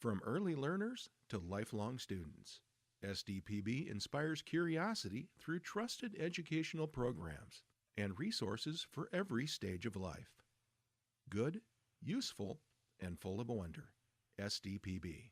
From early learners to lifelong students, SDPB inspires curiosity through trusted educational programs and resources for every stage of life. Good, useful, and full of wonder. SDPB.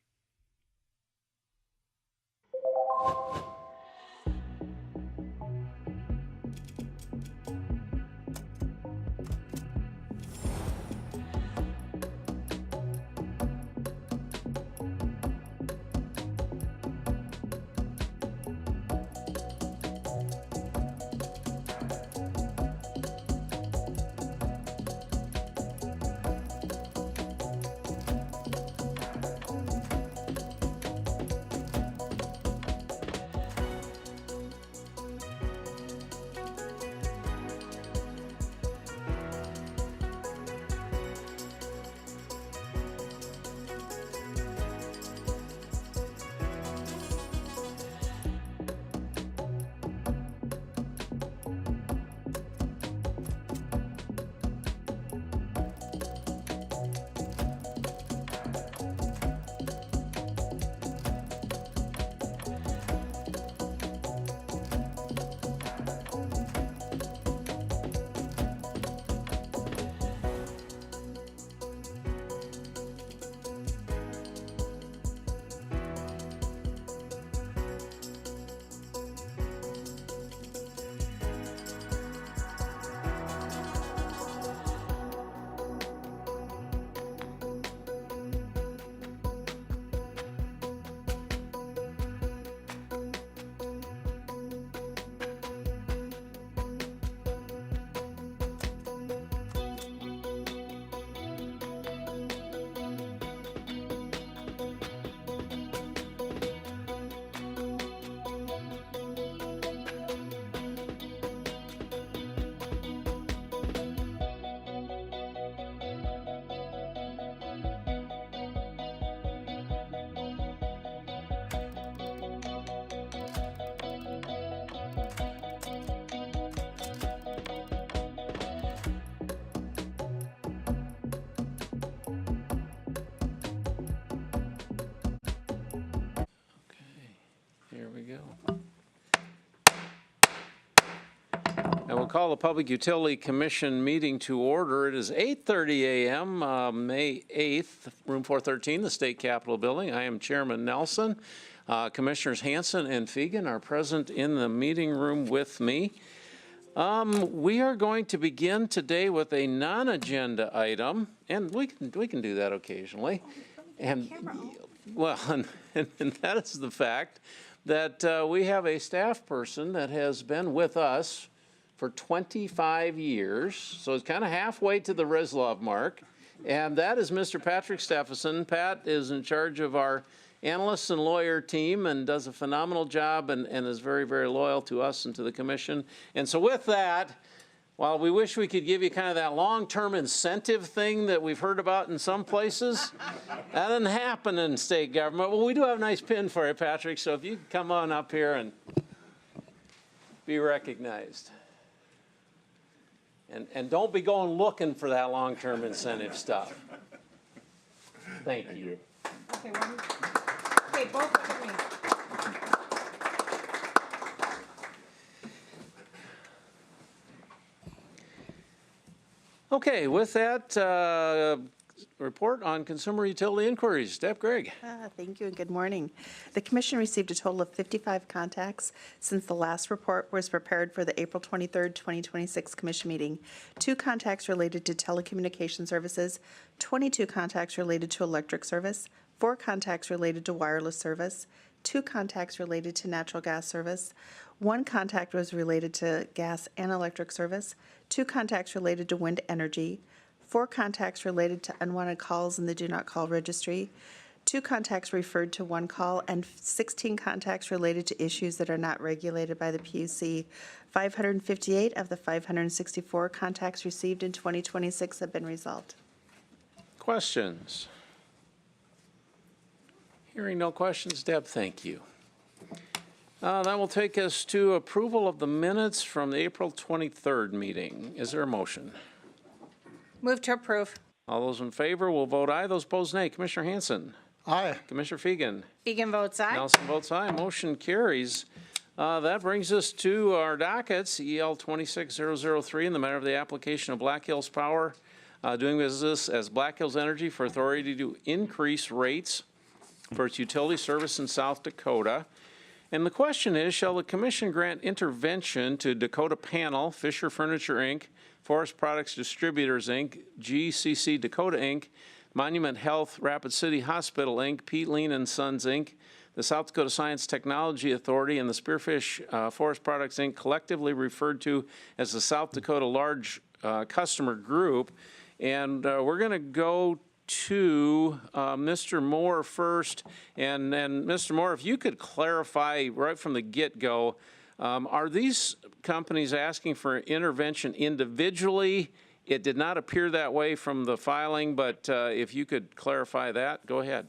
Here we go. And we'll call the Public Utility Commission meeting to order. It is 8:30 a.m., May 8th, room 413, the State Capitol Building. I am Chairman Nelson. Commissioners Hanson and Fegan are present in the meeting room with me. We are going to begin today with a non-agenda item, and we can do that occasionally. And well, and that is the fact that we have a staff person that has been with us for 25 years, so it's kind of halfway to the Reslov mark, and that is Mr. Patrick Steffensen. Pat is in charge of our analysts and lawyer team and does a phenomenal job and is very, very loyal to us and to the commission. And so with that, while we wish we could give you kind of that long-term incentive thing that we've heard about in some places, that doesn't happen in state government. Well, we do have a nice pin for you, Patrick, so if you could come on up here and be recognized. And don't be going looking for that long-term incentive stuff. Thank you. Okay, okay, both look at me. Okay, with that, report on consumer utility inquiries. Deb Gregg. Thank you and good morning. The Commission received a total of 55 contacts since the last report was prepared for the April 23rd, 2026 Commission meeting. 2 contacts related to telecommunication services, 22 contacts related to electric service, 4 contacts related to wireless service, 2 contacts related to natural gas service, 1 contact was related to gas and electric service, 2 contacts related to wind energy, 4 contacts related to unwanted calls in the Do Not Call registry, 2 contacts referred to 1 call, and 16 contacts related to issues that are not regulated by the PUC. 558 of the 564 contacts received in 2026 have been resolved. Questions? Hearing no questions, Deb, thank you. That will take us to approval of the minutes from the April 23rd meeting. Is there a motion? Move to approve. All those in favor will vote aye. Those opposed, nay. Commissioner Hanson? Aye. Commissioner Fegan. Fegan votes aye. Nelson votes aye. Motion carries. That brings us to our dockets, EL 26003, in the matter of the application of Black Hills Power, doing business as Black Hills Energy for authority to increase rates for its utility service in South Dakota. And the question is, shall the commission grant intervention to Dakota Panel, Fisher Furniture, Inc., Forest Products Distributors, Inc., GCC Dakota, Inc., Monument Health, Rapid City Hospital, Inc., Pete Lean and Sons, Inc., the South Dakota Science Technology Authority, and the Spearfish Forest Products, Inc., collectively referred to as the South Dakota Large Customer Group. And we're going to go to Mr. Moore first. And Mr. Moore, if you could clarify right from the get-go, are these companies asking for intervention individually? It did not appear that way from the filing, but if you could clarify that, go ahead.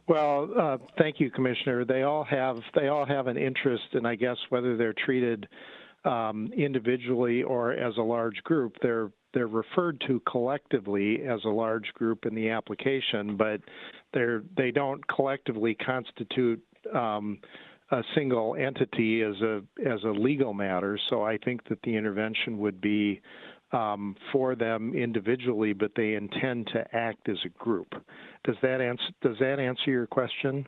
Well, thank you, Commissioner. They all have an interest in, I guess, whether they're treated individually or as a large group. They're referred to collectively as a large group in the application, but they don't collectively constitute a single entity as a legal matter. So I think that the intervention would be for them individually, but they intend to act as a group. Does that answer your question?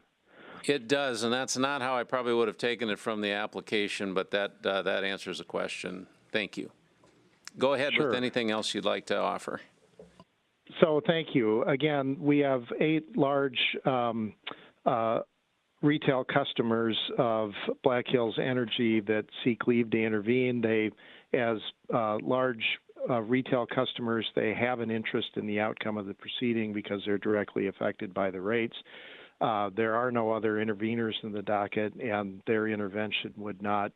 It does, and that's not how I probably would have taken it from the application, but that answers the question. Thank you. Go ahead Sure. with anything else you'd like to offer. So thank you. Again, we have 8 large retail customers of Black Hills Energy that seek leave to intervene. They, as large retail customers, they have an interest in the outcome of the proceeding because they're directly affected by the rates. There are no other interveners in the docket, and their intervention would not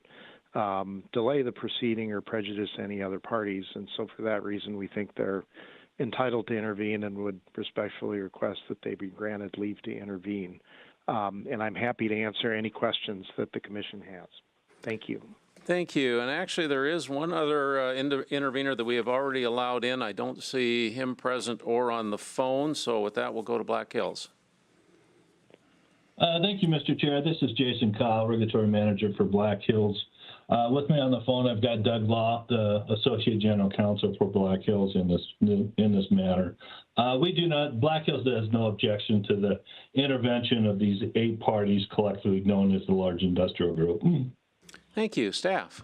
delay the proceeding or prejudice any other parties. And so for that reason, we think they're entitled to intervene and would respectfully request that they be granted leave to intervene. And I'm happy to answer any questions that the commission has. Thank you. Thank you. And actually, there is one other intervener that we have already allowed in. I don't see him present or on the phone. So with that, we'll go to Black Hills. Thank you, Mr. Chair. This is Jason Kyle, Regulatory Manager for Black Hills. With me on the phone, I've got Doug Law, the Associate General Counsel for Black Hills in this matter. Black Hills has no objection to the intervention of these 8 parties collectively known as the Large Industrial Group. Thank you. Staff.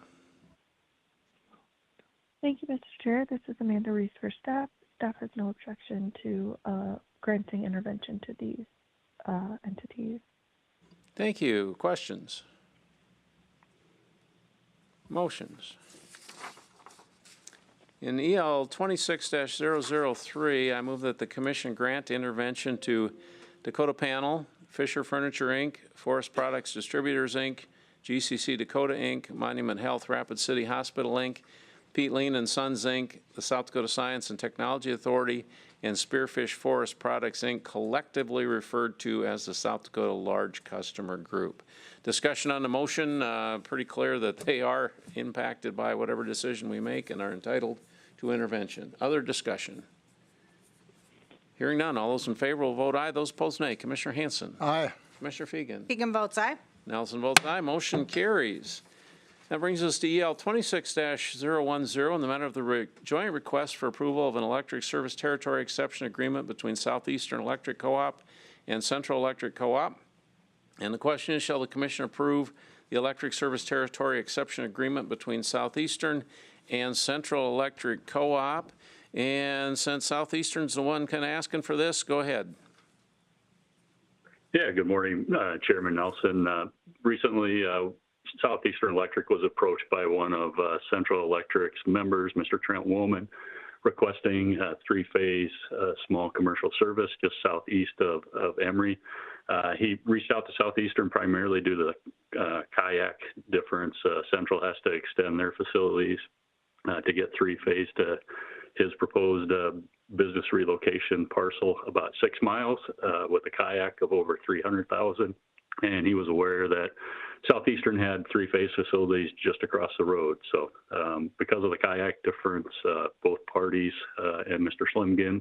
Thank you, Mr. Chair. This is Amanda Reese for staff. Staff has no objection to granting intervention to these entities. Thank you. Questions? Motions? In EL 26-003, I move that the Commission grant intervention to Dakota Panel, Fisher Furniture, Inc., Forest Products Distributors, Inc., GCC Dakota, Inc., Monument Health, Rapid City Hospital, Inc., Pete Lean and Sons, Inc., the South Dakota Science and Technology Authority, and Spearfish Forest Products, Inc., collectively referred to as the South Dakota Large Customer Group. Discussion on the motion, pretty clear that they are impacted by whatever decision we make and are entitled to intervention. Other discussion? Hearing none, all those in favor will vote aye. Those opposed, nay. Commissioner Hanson. Aye. Commissioner Fegan. Fegan votes aye. Nelson votes aye. Motion carries. That brings us to EL 26-010 in the matter of the joint request for approval of an electric service territory exception agreement between Southeastern Electric Co-op and Central Electric Co-op. And the question is, shall the Commission approve the electric service territory exception agreement between Southeastern and Central Electric Co-op? And since Southeastern's the one kind of asking for this, go ahead. Yeah, good morning, Chairman Nelson. Recently, Southeastern Electric was approached by one of Central Electric's members, Mr. Trent Woolman, requesting a 3-phase small commercial service just southeast of Emory. He reached out to Southeastern primarily due to the kayak difference. Central has to extend their facilities to get 3-phase to his proposed business relocation parcel about 6 miles with a kayak of over 300,000. And he was aware that Southeastern had 3-phase facilities just across the road. So because of the kayak difference, both parties and Mr. Slimgin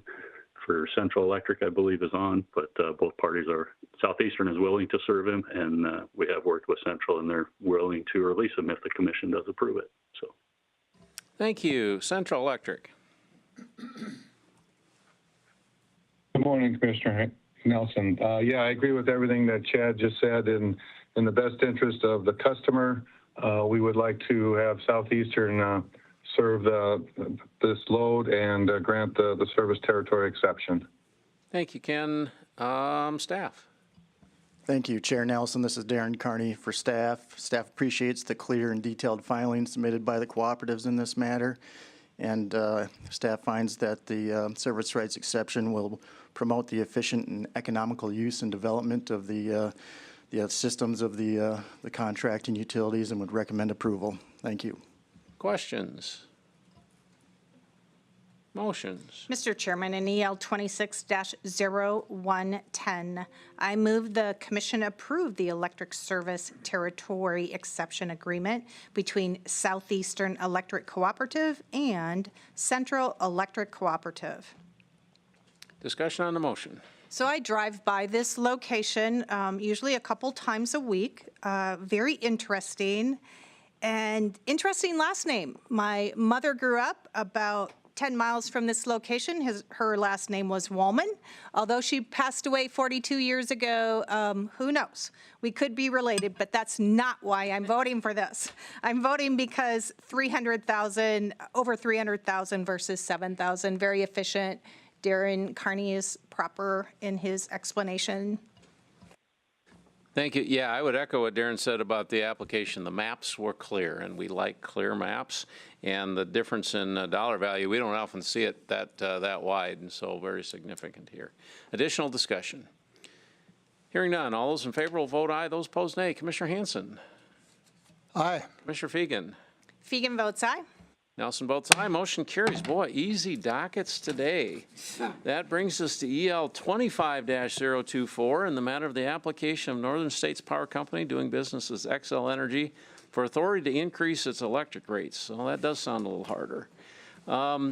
for Central Electric, I believe, is on, but both parties are, Southeastern is willing to serve him, and we have worked with Central, and they're willing to release him if the commission does approve it. So, Thank you. Central Electric. Good morning, Commissioner Nelson. Yeah, I agree with everything that Chad just said. In the best interest of the customer, we would like to have Southeastern serve this load and grant the service territory exception. Thank you, Ken. Staff. Thank you, Chair Nelson. This is Darren Carney for staff. Staff appreciates the clear and detailed filings submitted by the cooperatives in this matter, and staff finds that the service rights exception will promote the efficient and economical use and development of the systems of the contracting utilities and would recommend approval. Thank you. Questions? Motions? Mr. Chairman, in EL 26-0110, I move the commission approve the electric service territory exception agreement between Southeastern Electric Cooperative and Central Electric Cooperative. Discussion on the motion. So I drive by this location usually a couple times a week. Very interesting. And interesting last name. My mother grew up about 10 miles from this location. Her last name was Woolman. Although she passed away 42 years ago, who knows? We could be related, but that's not why I'm voting for this. I'm voting because 300,000, over 300,000 versus 7,000, very efficient. Darren Carney is proper in his explanation. Thank you. Yeah, I would echo what Darren said about the application. The maps were clear, and we like clear maps. And the difference in dollar value, we don't often see it that wide, and so very significant here. Additional discussion. Hearing none. All those in favor will vote aye. Those opposed, nay. Commissioner Hanson. Aye. Commissioner Fegan. Fegan votes aye. Nelson votes aye. Motion carries. Boy, easy dockets today. That brings us to EL 25-024 in the matter of the application of Northern States Power Company doing business as Xcel Energy for authority to increase its electric rates. So that does sound a little harder.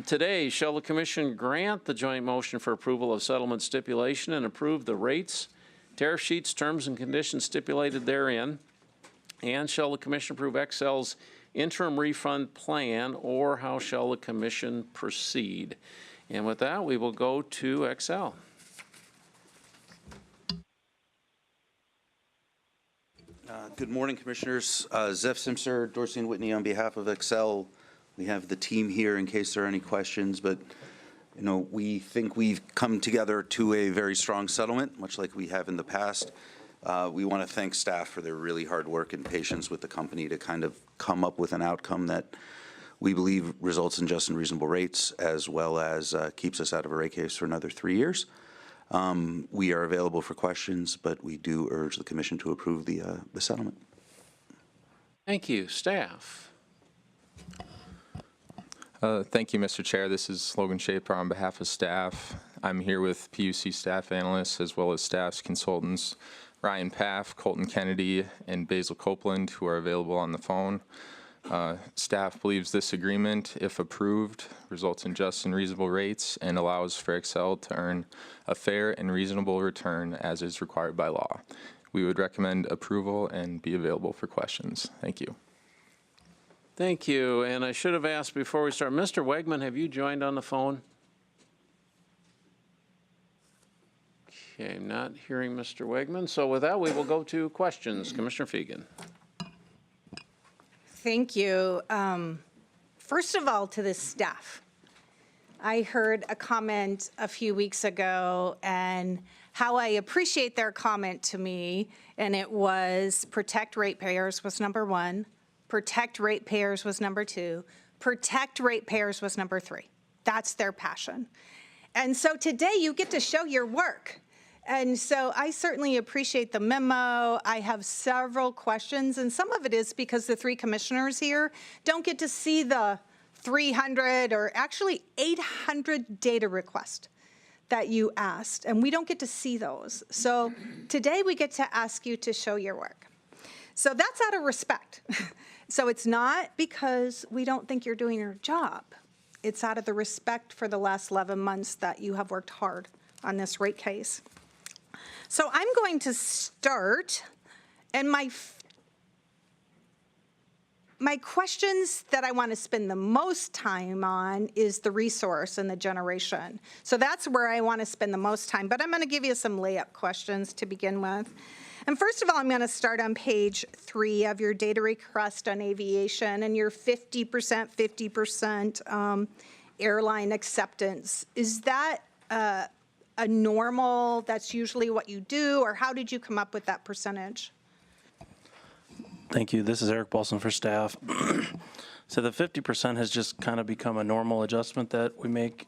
Today, shall the commission grant the joint motion for approval of settlement stipulation and approve the rates, tariff sheets, terms, and conditions stipulated therein? And shall the commission approve Xcel's interim refund plan, or how shall the commission proceed? And with that, we will go to Xcel. Good morning, Commissioners. Zeph Simser, Dorsey and Whitney on behalf of Xcel. We have the team here in case there are any questions, but you know, we think we've come together to a very strong settlement, much like we have in the past. We want to thank staff for their really hard work and patience with the company to kind of come up with an outcome that we believe results in just and reasonable rates, as well as keeps us out of a rate case for another 3 years. We are available for questions, but we do urge the Commission to approve the settlement. Thank you. Staff. Thank you, Mr. Chair. This is Logan Shaper on behalf of staff. I'm here with PUC staff analysts as well as staff's consultants, Ryan Paff, Colton Kennedy, and Basil Copeland, who are available on the phone. Staff believes this agreement, if approved, results in just and reasonable rates and allows for Xcel to earn a fair and reasonable return as is required by law. We would recommend approval and be available for questions. Thank you. Thank you. And I should have asked before we start, Mr. Wegman, have you joined on the phone? Okay, not hearing Mr. Wegman. So with that, we will go to questions. Commissioner Fegan. Thank you. First of all, to the staff. I heard a comment a few weeks ago and how I appreciate their comment to me, and it was protect ratepayers was number 1, protect ratepayers was number 2, protect ratepayers was number 3. That's their passion. And so today you get to show your work. And so I certainly appreciate the memo. I have several questions, and some of it is because the 3 commissioners here don't get to see the 300 or actually 800 data requests that you asked, and we don't get to see those. So today we get to ask you to show your work. So that's out of respect. So it's not because we don't think you're doing your job. it's out of the respect for the last 11 months that you have worked hard on this rate case. So I'm going to start, and my questions that I want to spend the most time on is the resource and the generation. So that's where I want to spend the most time, but I'm going to give you some layup questions to begin with. And first of all, I'm going to start on page 3 of your data request on aviation and your 50% airline acceptance. Is that a normal, that's usually what you do, or how did you come up with that percentage? Thank you. This is Eric Paulson for staff. So the 50% has just kind of become a normal adjustment that we make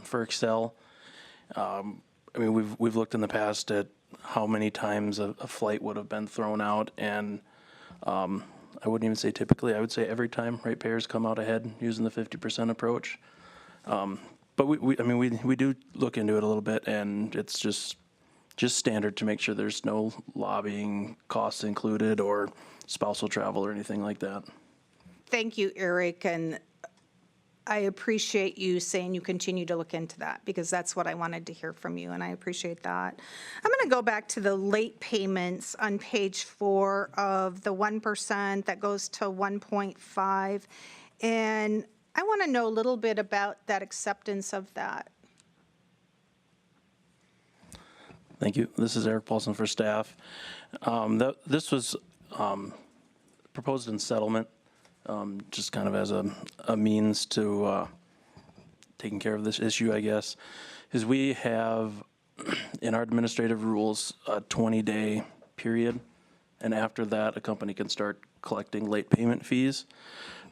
for Excel. I mean, we've looked in the past at how many times a flight would have been thrown out, and I wouldn't even say typically. I would say every time ratepayers come out ahead using the 50% approach. But we do look into it a little bit, and it's just standard to make sure there's no lobbying costs included or spousal travel or anything like that. Thank you, Eric, and I appreciate you saying you continue to look into that, because that's what I wanted to hear from you, and I appreciate that. I'm going to go back to the late payments on page 4 of the 1% that goes to 1.5, and I want to know a little bit about that acceptance of that. Thank you. This is Eric Paulson for staff. This was proposed in settlement, just kind of as a means to taking care of this issue, I guess, is we have in our administrative rules a 20-day period, and after that a company can start collecting late payment fees,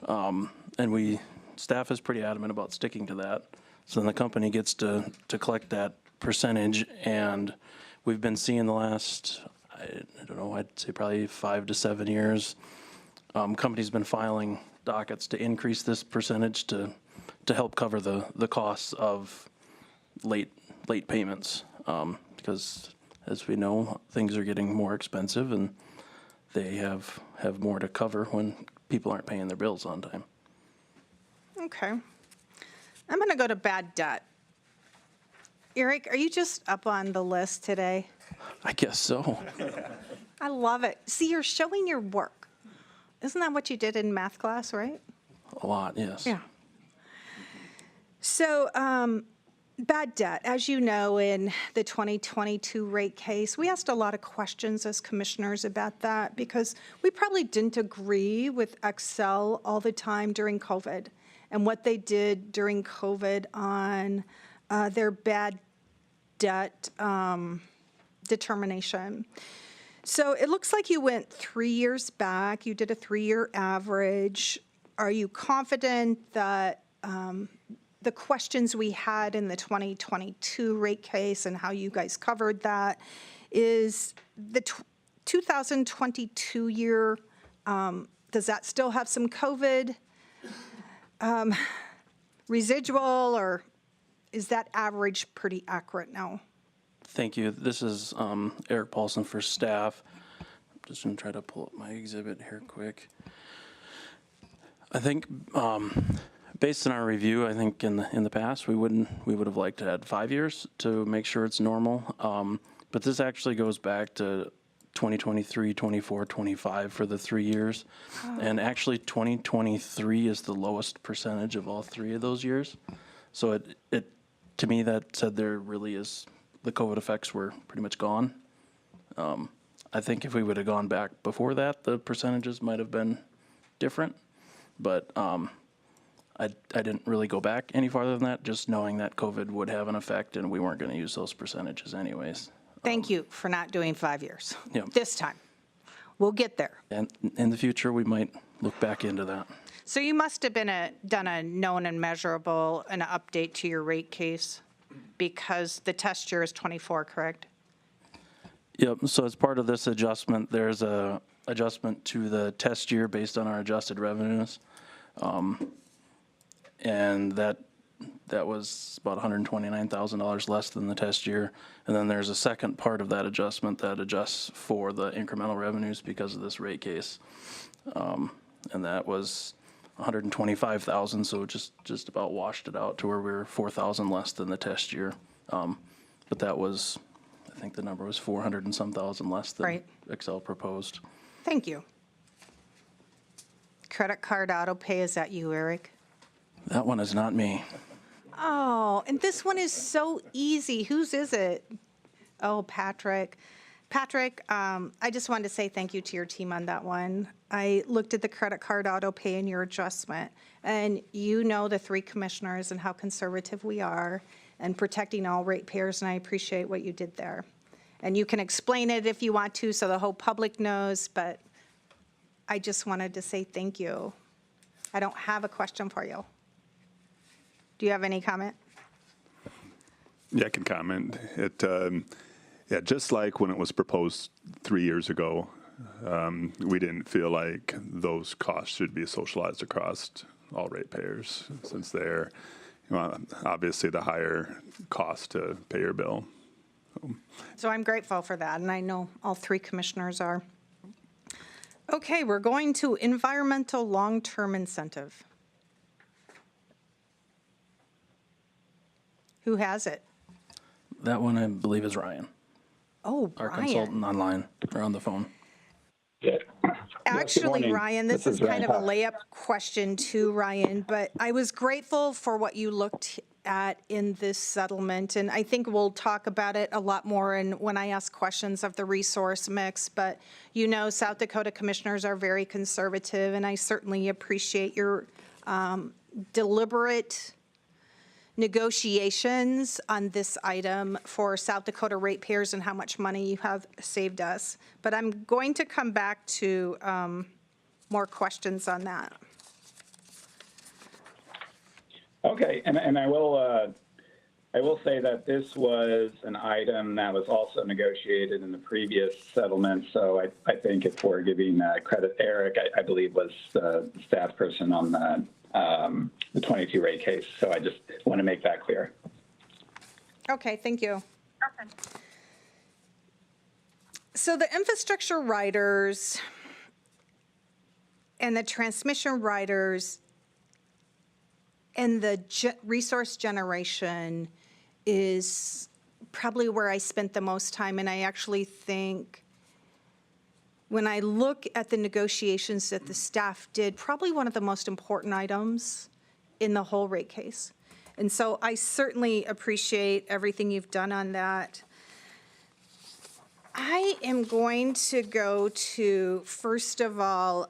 and staff is pretty adamant about sticking to that. So then the company gets to collect that percentage, and we've been seeing the last, I don't know, I'd say probably 5 to 7 years, companies been filing dockets to increase this percentage to help cover the costs of late payments, because as we know, things are getting more expensive, and they have more to cover when people aren't paying their bills on time. Okay. I'm going to go to bad debt. Eric, are you just up on the list today? I guess so. I love it. See, you're showing your work. Isn't that what you did in math class, right? A lot, yes. Yeah. So, bad debt, as you know, in the 2022 rate case, we asked a lot of questions as commissioners about that, because we probably didn't agree with Excel all the time during COVID and what they did during COVID on their bad debt determination. So it looks like you went 3 years back. You did a 3-year average. Are you confident that the questions we had in the 2022 rate case and how you guys covered that is the 2022 year, does that still have some COVID residual, or is that average pretty accurate now? Thank you. This is Eric Paulson for staff. I'm just going to try to pull up my exhibit here quick. I think based on our review, I think in the past we would have liked to add 5 years to make sure it's normal. But this actually goes back to 2023, 24, 25 for the 3 years. Oh. And actually 2023 is the lowest percentage of all 3 of those years. So it to me, that said there really is, the COVID effects were pretty much gone. I think if we would have gone back before that, the percentages might have been different. But I didn't really go back any farther than that, just knowing that COVID would have an effect and we weren't going to use those percentages anyways. Thank you for not doing 5 years. Yeah. This time. We'll get there. And in the future, we might look back into that. So you must have done a known and measurable, an update to your rate case, because the test year is 24, correct? Yep. So as part of this adjustment, there's a adjustment to the test year based on our adjusted revenues. And that was about $129,000 less than the test year. And then there's a second part of that adjustment that adjusts for the incremental revenues because of this rate case. And that was 125,000, so just about washed it out to where we were 4,000 less than the test year. But that was, I think the number was 400 and some thousand less than Right. Excel proposed. Thank you. Credit card auto pay, is that you, Eric? That one is not me. Oh, and this one is so easy. Whose is it? Oh, Patrick. Patrick, I just wanted to say thank you to your team on that one. I looked at the credit card auto pay and your adjustment, and you know the three commissioners and how conservative we are and protecting all ratepayers, and I appreciate what you did there. And you can explain it if you want to so the whole public knows, but I just wanted to say thank you. I don't have a question for you. Do you have any comment? Yeah, I can comment. Yeah, just like when it was proposed 3 years ago, we didn't feel like those costs should be socialized across all ratepayers, since they're, obviously the higher cost to pay your bill. So I'm grateful for that, and I know all three commissioners are. Okay, we're going to environmental long-term incentive. Who has it? That one, I believe, is Ryan, Oh, our Brian. consultant online or on the phone. Actually, Ryan, this is kind of a layup question too, Ryan, but I was grateful for what you looked at in this settlement, and I think we'll talk about it a lot more and when I ask questions of the resource mix, but South Dakota commissioners are very conservative, and I certainly appreciate your deliberate negotiations on this item for South Dakota ratepayers and how much money you have saved us. But I'm going to come back to more questions on that. Okay, and I will say that this was an item that was also negotiated in the previous settlement. So I think if we're giving credit, Eric, I believe was the staff person on the 22 rate case. So I just want to make that clear. Okay, thank you. So the infrastructure riders and the transmission riders and the resource generation is probably where I spent the most time. And I actually think when I look at the negotiations that the staff did, probably one of the most important items in the whole rate case. And so I certainly appreciate everything you've done on that. I am going to go to, first of all,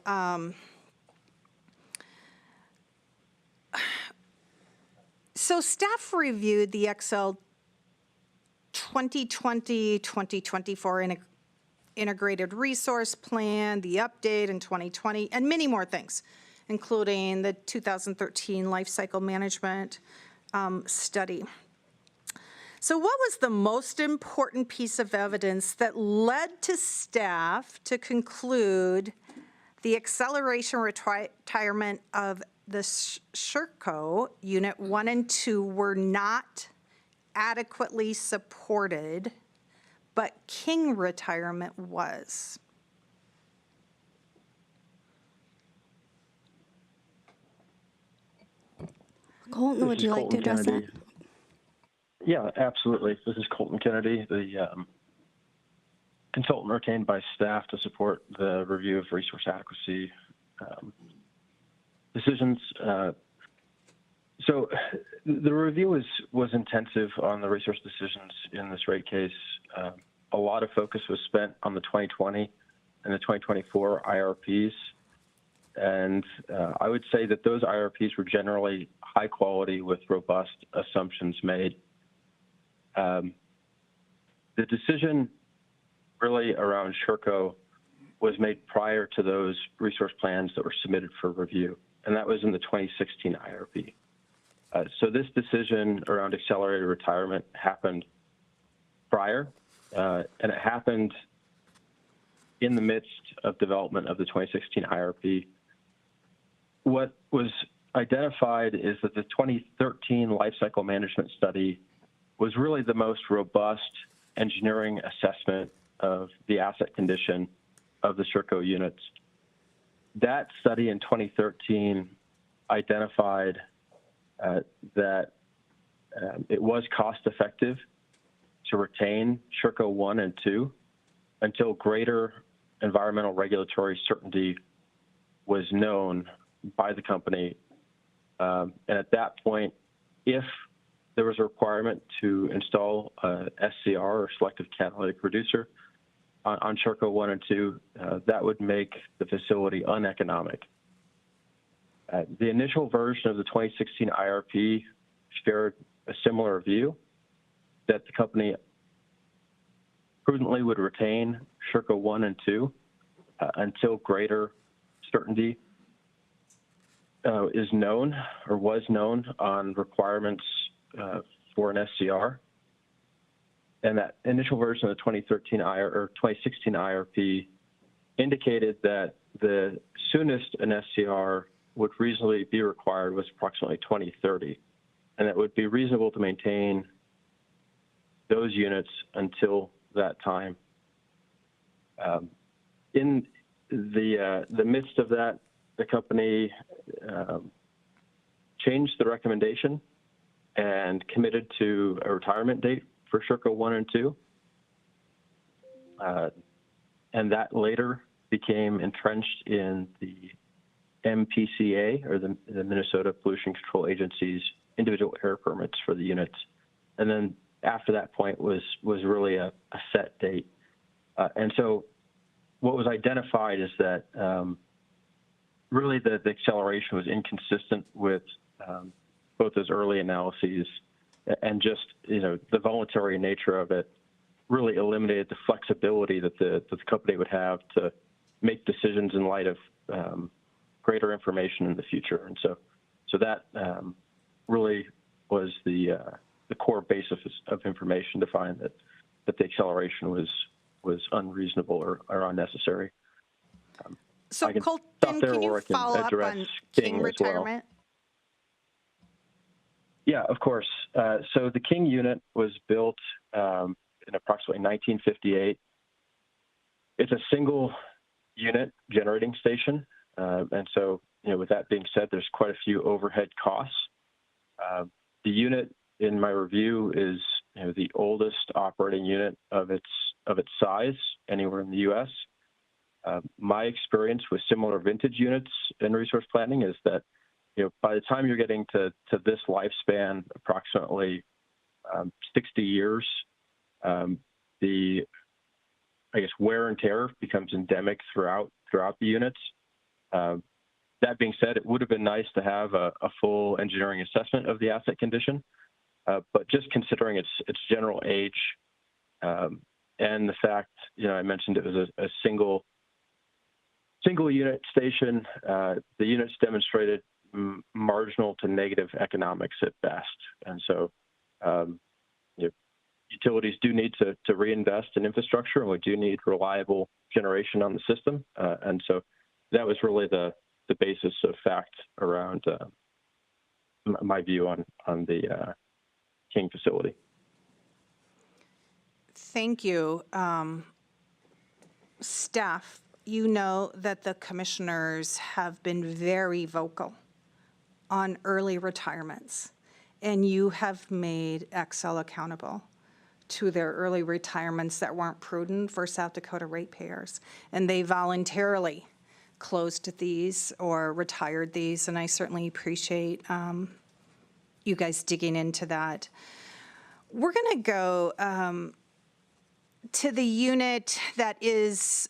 so staff reviewed the XL 2020-2024 integrated resource plan, the update in 2020, and many more things, including the 2013 life cycle management study. So what was the most important piece of evidence that led to staff to conclude the acceleration retirement of the Sherco Unit 1 and 2 were not adequately supported, but King retirement was? Colton, would you like to address that? Yeah, absolutely. This is Colton Kennedy, the consultant retained by staff to support the review of resource adequacy decisions. So the review was intensive on the resource decisions in this rate case. A lot of focus was spent on the 2020 and the 2024 IRPs. And I would say that those IRPs were generally high quality with robust assumptions made. The decision really around Sherco was made prior to those resource plans that were submitted for review, and that was in the 2016 IRP. So this decision around accelerated retirement happened prior, and it happened in the midst of development of the 2016 IRP. What was identified is that the 2013 life cycle management study was really the most robust engineering assessment of the asset condition of the Sherco units. That study in 2013 identified that it was cost effective to retain Sherco 1 and 2 until greater environmental regulatory certainty was known by the company. And at that point, if there was a requirement to install a SCR, or selective catalytic reducer, on Sherco 1 and 2, that would make the facility uneconomic. The initial version of the 2016 IRP shared a similar view, that the company prudently would retain Sherco 1 and 2 until greater certainty is known or was known on requirements for an SCR. And that initial version of the 2016 IRP indicated that the soonest an SCR would reasonably be required was approximately 2030, and it would be reasonable to maintain those units until that time. In the midst of that, the company changed the recommendation and committed to a retirement date for Sherco 1 and 2. And that later became entrenched in the MPCA, or the Minnesota Pollution Control Agency's individual air permits for the units. And then after that point was really a set date. And so what was identified is that really the acceleration was inconsistent with both those early analyses, and just, the voluntary nature of it really eliminated the flexibility that the company would have to make decisions in light of greater information in the future. And so that really was the core basis of information to find that the acceleration was unreasonable or unnecessary. So Colton, can you follow up on King retirement? Yeah, of course. So the King unit was built in approximately 1958. It's a single unit generating station. And so, with that being said, there's quite a few overhead costs. The unit, in my review, is the oldest operating unit of its size anywhere in the U.S. My experience with similar vintage units in resource planning is that by the time you're getting to this lifespan, approximately 60 years, the wear and tear becomes endemic throughout the units. That being said, it would have been nice to have a full engineering assessment of the asset condition, but just considering its general age and the fact, I mentioned it was a single unit station, the units demonstrated marginal to negative economics at best. And so utilities do need to reinvest in infrastructure, and we do need reliable generation on the system. And so that was really the basis of fact around my view on the King facility. Thank you. Staff, you know that the commissioners have been very vocal on early retirements, and you have made Xcel accountable to their early retirements that weren't prudent for South Dakota ratepayers, and they voluntarily closed these or retired these, and I certainly appreciate you guys digging into that. We're going to go to the unit that is,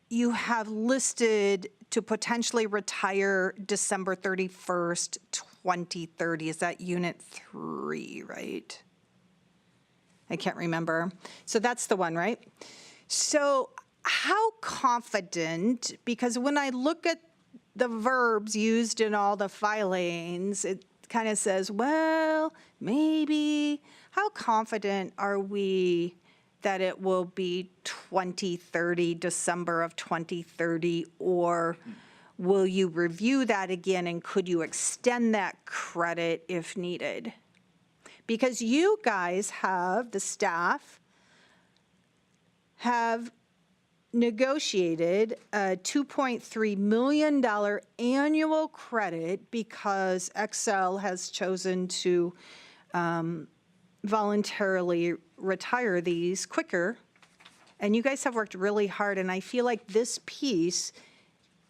you have listed to potentially retire December 31st, 2030. Is that unit 3, right? I can't remember. So that's the one, right? So how confident, because when I look at the verbs used in all the filings, it kind of says, well, maybe. How confident are we that it will be 2030, December of 2030, or will you review that again, and could you extend that credit if needed? Because you guys have, the staff, have negotiated a $2.3 million annual credit because Xcel has chosen to voluntarily retire these quicker. And you guys have worked really hard, and I feel like this piece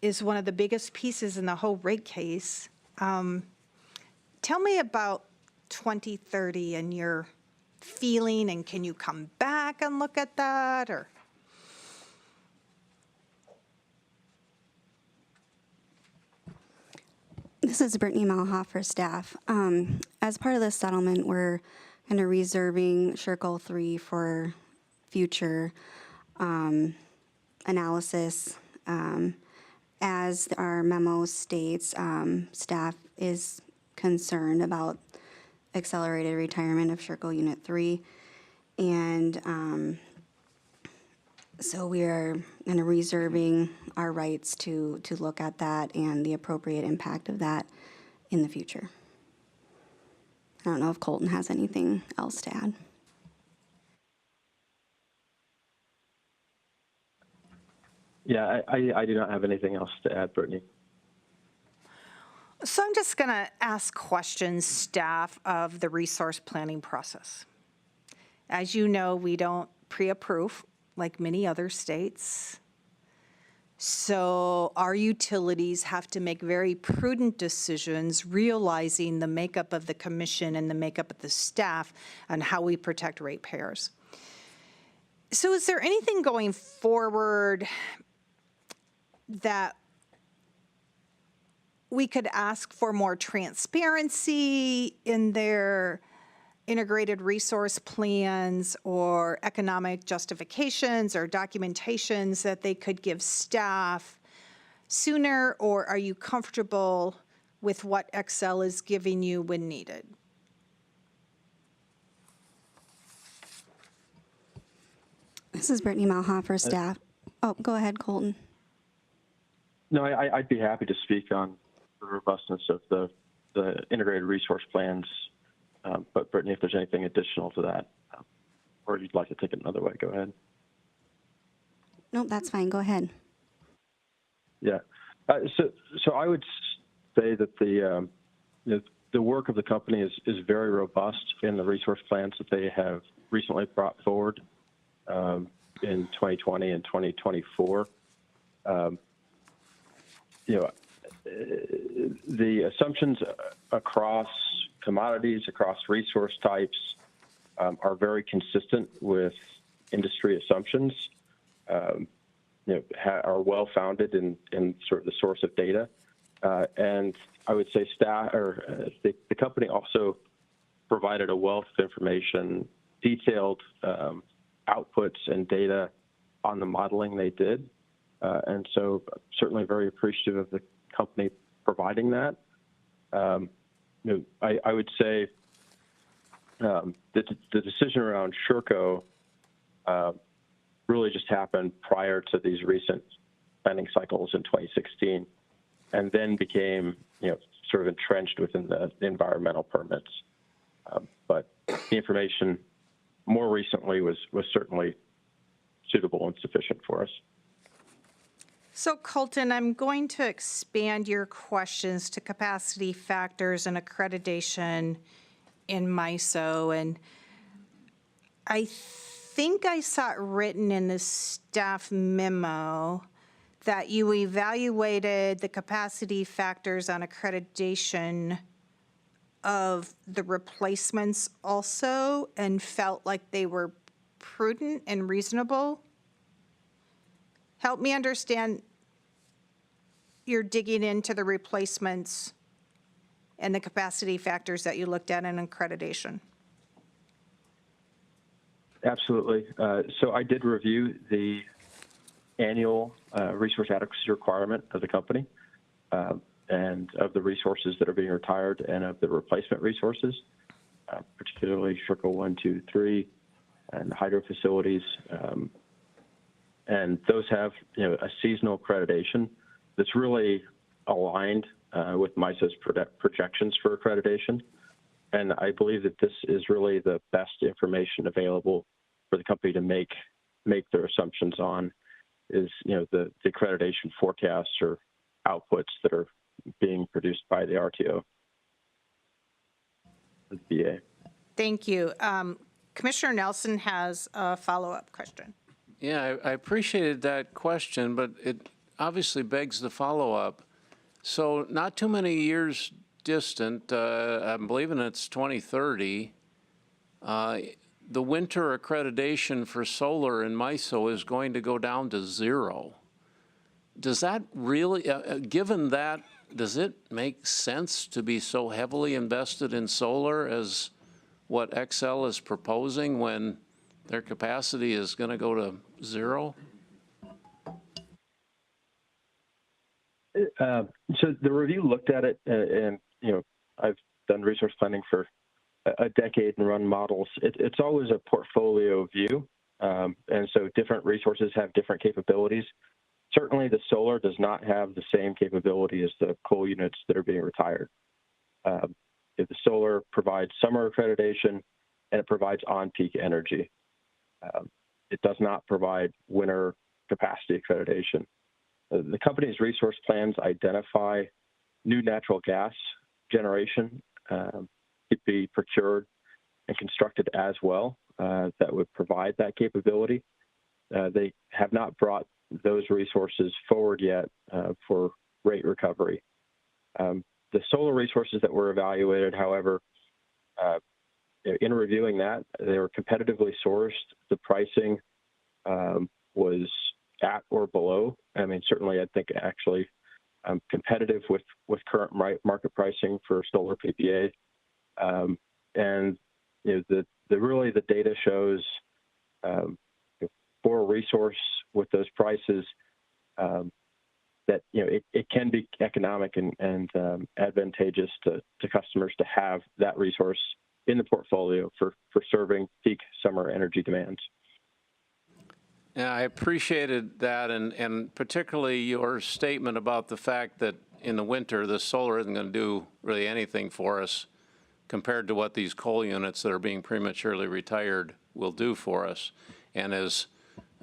is one of the biggest pieces in the whole rate case. Tell me about 2030 and your feeling, and can you come back and look at that, or? This is Brittany Malhoff for staff. As part of this settlement, we're kind of reserving Sherco 3 for future analysis. As our memo states, staff is concerned about accelerated retirement of Sherco Unit 3. And so we are kind of reserving our rights to look at that and the appropriate impact of that in the future. I don't know if Colton has anything else to add. Yeah, I do not have anything else to add, Brittany. So I'm just going to ask questions, staff, of the resource planning process. As you know, we don't pre-approve like many other states. So our utilities have to make very prudent decisions, realizing the makeup of the commission and the makeup of the staff and how we protect ratepayers. So is there anything going forward that we could ask for more transparency in their integrated resource plans or economic justifications or documentations that they could give staff sooner, or are you comfortable with what Xcel is giving you when needed? This is Brittany Malhoff for staff. Oh, go ahead, Colton. No, I'd be happy to speak on the robustness of the integrated resource plans. But Brittany, if there's anything additional to that, or you'd like to take it another way, go ahead. Nope, that's fine. Go ahead. Yeah. So I would say that the work of the company is very robust in the resource plans that they have recently brought forward in 2020 and 2024. The assumptions across commodities, across resource types, are very consistent with industry assumptions. Are well founded in sort of the source of data, and I would say staff or the company also provided a wealth of information, detailed outputs and data on the modeling they did. And so certainly very appreciative of the company providing that. I would say the decision around Sherco really just happened prior to these recent planning cycles in 2016, and then became sort of entrenched within the environmental permits. But the information more recently was certainly suitable and sufficient for us. So Colton, I'm going to expand your questions to capacity factors and accreditation in MISO. And I think I saw it written in the staff memo that you evaluated the capacity factors on accreditation of the replacements also and felt like they were prudent and reasonable. Help me understand, you're digging into the replacements and the capacity factors that you looked at in accreditation. Absolutely. So I did review the annual resource adequacy requirement of the company and of the resources that are being retired and of the replacement resources, particularly Sherco 1, 2, 3, and the hydro facilities. And those have a seasonal accreditation that's really aligned with MISO's projections for accreditation. And I believe that this is really the best information available for the company to make their assumptions on. is, the accreditation forecasts or outputs that are being produced by the RTO, the BA. Thank you. Commissioner Nelson has a follow-up question. Yeah, I appreciated that question, but it obviously begs the follow-up. So not too many years distant, I'm believing it's 2030, the winter accreditation for solar in MISO is going to go down to 0. Does that really, given that, does it make sense to be so heavily invested in solar as what Xcel is proposing when their capacity is going to go to 0? So the review looked at it, and I've done resource planning for a decade and run models. It's always a portfolio view, and so different resources have different capabilities. Certainly, the solar does not have the same capability as the coal units that are being retired. The solar provides summer accreditation, and it provides on-peak energy. It does not provide winter capacity accreditation. The company's resource plans identify new natural gas generation to be procured and constructed as well that would provide that capability. They have not brought those resources forward yet for rate recovery. The solar resources that were evaluated, however, in reviewing that, they were competitively sourced. The pricing was at or below. I mean, certainly I think actually competitive with current market pricing for solar PPA. And really the data shows for a resource with those prices that it can be economic and advantageous to customers to have that resource in the portfolio for serving peak summer energy demands. Yeah, I appreciated that, and particularly your statement about the fact that in the winter, the solar isn't going to do really anything for us compared to what these coal units that are being prematurely retired will do for us. And as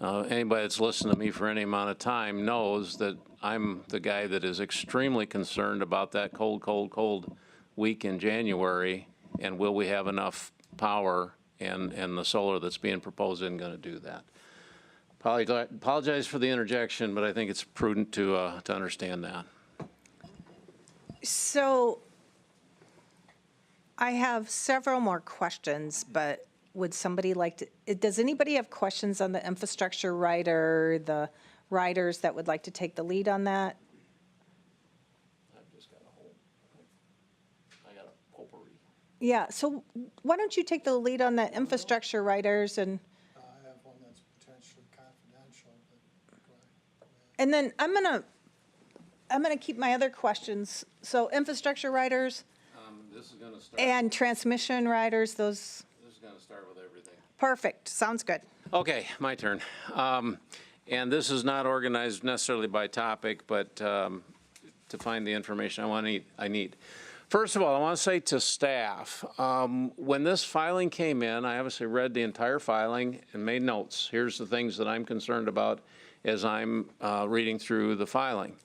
anybody that's listened to me for any amount of time knows that I'm the guy that is extremely concerned about that cold week in January, and will we have enough power, and the solar that's being proposed isn't going to do that. Apologize for the interjection, but I think it's prudent to understand that. So I have several more questions, but would somebody like to, does anybody have questions on the infrastructure rider, the riders that would like to take the lead on that? Yeah, so why don't you take the lead on the infrastructure riders, and I have one that's potentially confidential, but go ahead. and then I'm gonna keep my other questions. So infrastructure riders This is going to start. and transmission riders, those. This is going to start with everything. Perfect, sounds good. Okay, my turn. And this is not organized necessarily by topic, but to find the information I need. First of all, I want to say to staff, when this filing came in, I obviously read the entire filing and made notes. Here's the things that I'm concerned about as I'm reading through the filing.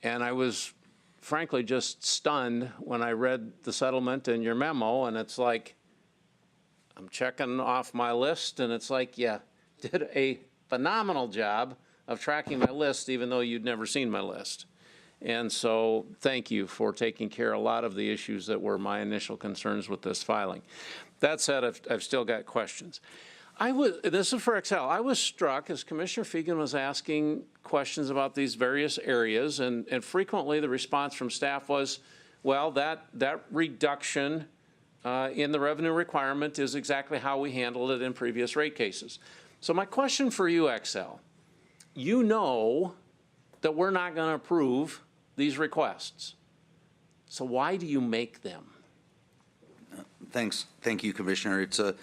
And I was frankly just stunned when I read the settlement in your memo, and it's like, I'm checking off my list, and it's like, yeah, did a phenomenal job of tracking my list, even though you'd never seen my list. And so thank you for taking care of a lot of the issues that were my initial concerns with this filing. That said, I've still got questions. This is for Xcel. I was struck as Commissioner Fegan was asking questions about these various areas, and frequently the response from staff was, well, that reduction in the revenue requirement is exactly how we handled it in previous rate cases. So my question for you, Xcel, you know that we're not going to approve these requests. So why do you make them? Thanks. Thank you, Commissioner. It's a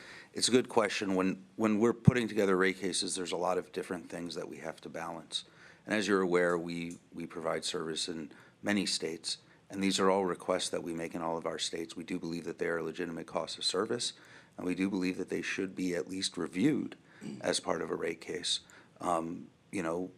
good question. When we're putting together rate cases, there's a lot of different things that we have to balance. And as you're aware, we provide service in many states, and these are all requests that we make in all of our states. We do believe that they are legitimate costs of service, and we do believe that they should be at least reviewed as part of a rate case.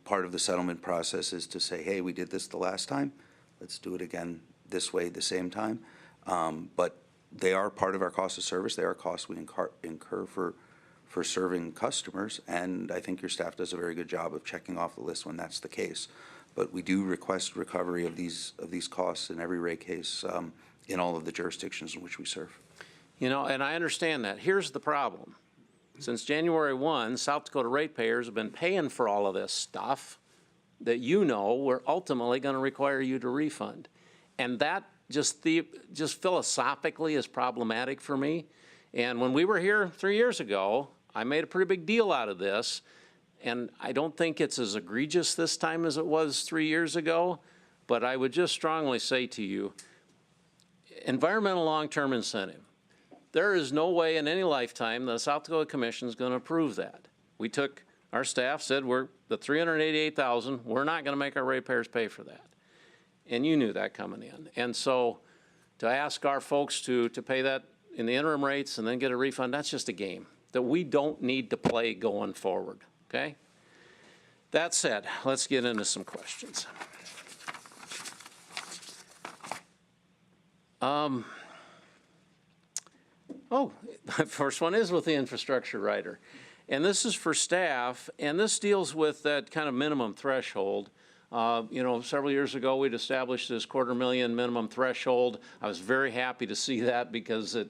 part of the settlement process is to say, hey, we did this the last time, let's do it again this way the same time. But they are part of our cost of service. They are costs we incur for serving customers, and I think your staff does a very good job of checking off the list when that's the case. But we do request recovery of these costs in every rate case in all of the jurisdictions in which we serve. And I understand that. Here's the problem. Since January 1, South Dakota ratepayers have been paying for all of this stuff that we're ultimately going to require you to refund. And that just philosophically is problematic for me. And when we were here 3 years ago, I made a pretty big deal out of this. And I don't think it's as egregious this time as it was 3 years ago. But I would just strongly say to you, environmental long-term incentive. There is no way in any lifetime the South Dakota Commission is going to approve that. Our staff said the $388,000, we're not going to make our ratepayers pay for that. And you knew that coming in. And so to ask our folks to pay that in the interim rates and then get a refund, that's just a game that we don't need to play going forward, okay? That said, let's get into some questions. The first one is with the infrastructure rider. And this is for staff, and this deals with that kind of minimum threshold. Several years ago, we'd established this $250,000 minimum threshold. I was very happy to see that because it,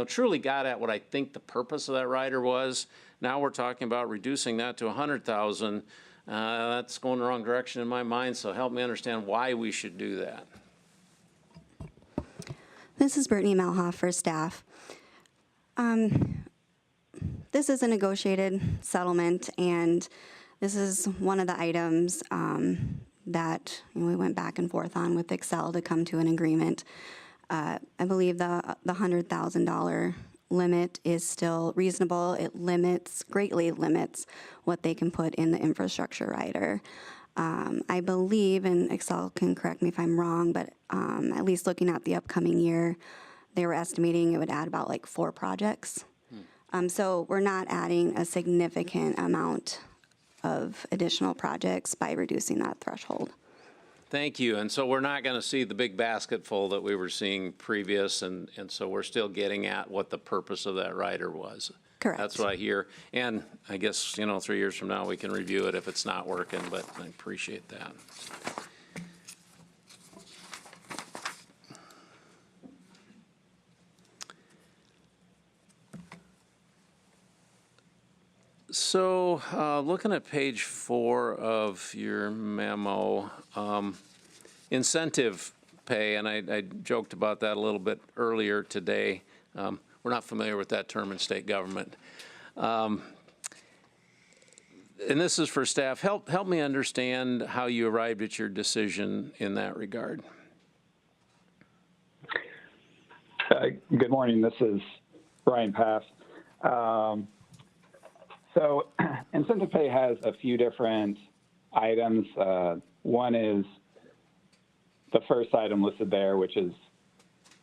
truly got at what I think the purpose of that rider was. Now we're talking about reducing that to $100,000. That's going the wrong direction in my mind, so help me understand why we should do that. This is Brittany Malhoff for staff. This is a negotiated settlement, and this is one of the items that we went back and forth on with Xcel to come to an agreement. I believe the $100,000 limit is still reasonable. It greatly limits what they can put in the infrastructure rider. I believe, and Xcel can correct me if I'm wrong, but at least looking at the upcoming year, they were estimating it would add about 4 projects. So we're not adding a significant amount of additional projects by reducing that threshold. Thank you. And so we're not going to see the big basketful that we were seeing previous, and so we're still getting at what the purpose of that rider was. Correct. That's what I hear. And I guess, 3 years from now, we can review it if it's not working, but I appreciate that. So looking at page 4 of your memo, incentive pay, and I joked about that a little bit earlier today. We're not familiar with that term in state government. And this is for staff. Help me understand how you arrived at your decision in that regard. Good morning. This is Ryan Paff. So incentive pay has a few different items. One is the first item listed there, which is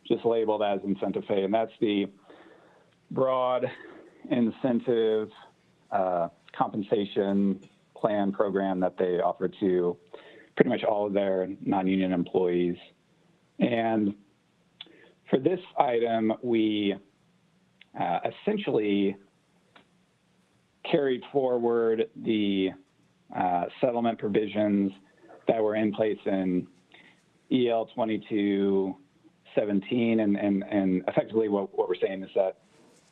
just labeled as incentive pay, and that's the broad incentive compensation plan program that they offer to pretty much all of their non-union employees. And for this item, we essentially carried forward the settlement provisions that were in place in EL 2217, and effectively what we're saying is that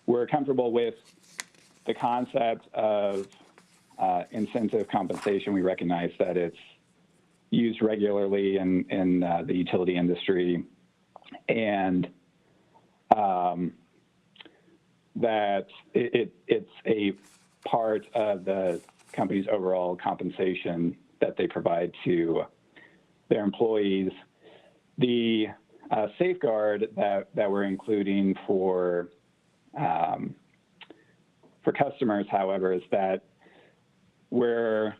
we're comfortable with the concept of incentive compensation. We recognize that it's used regularly in the utility industry, and that it's a part of the company's overall compensation that they provide to their employees. The safeguard that we're including for customers, however, is that we're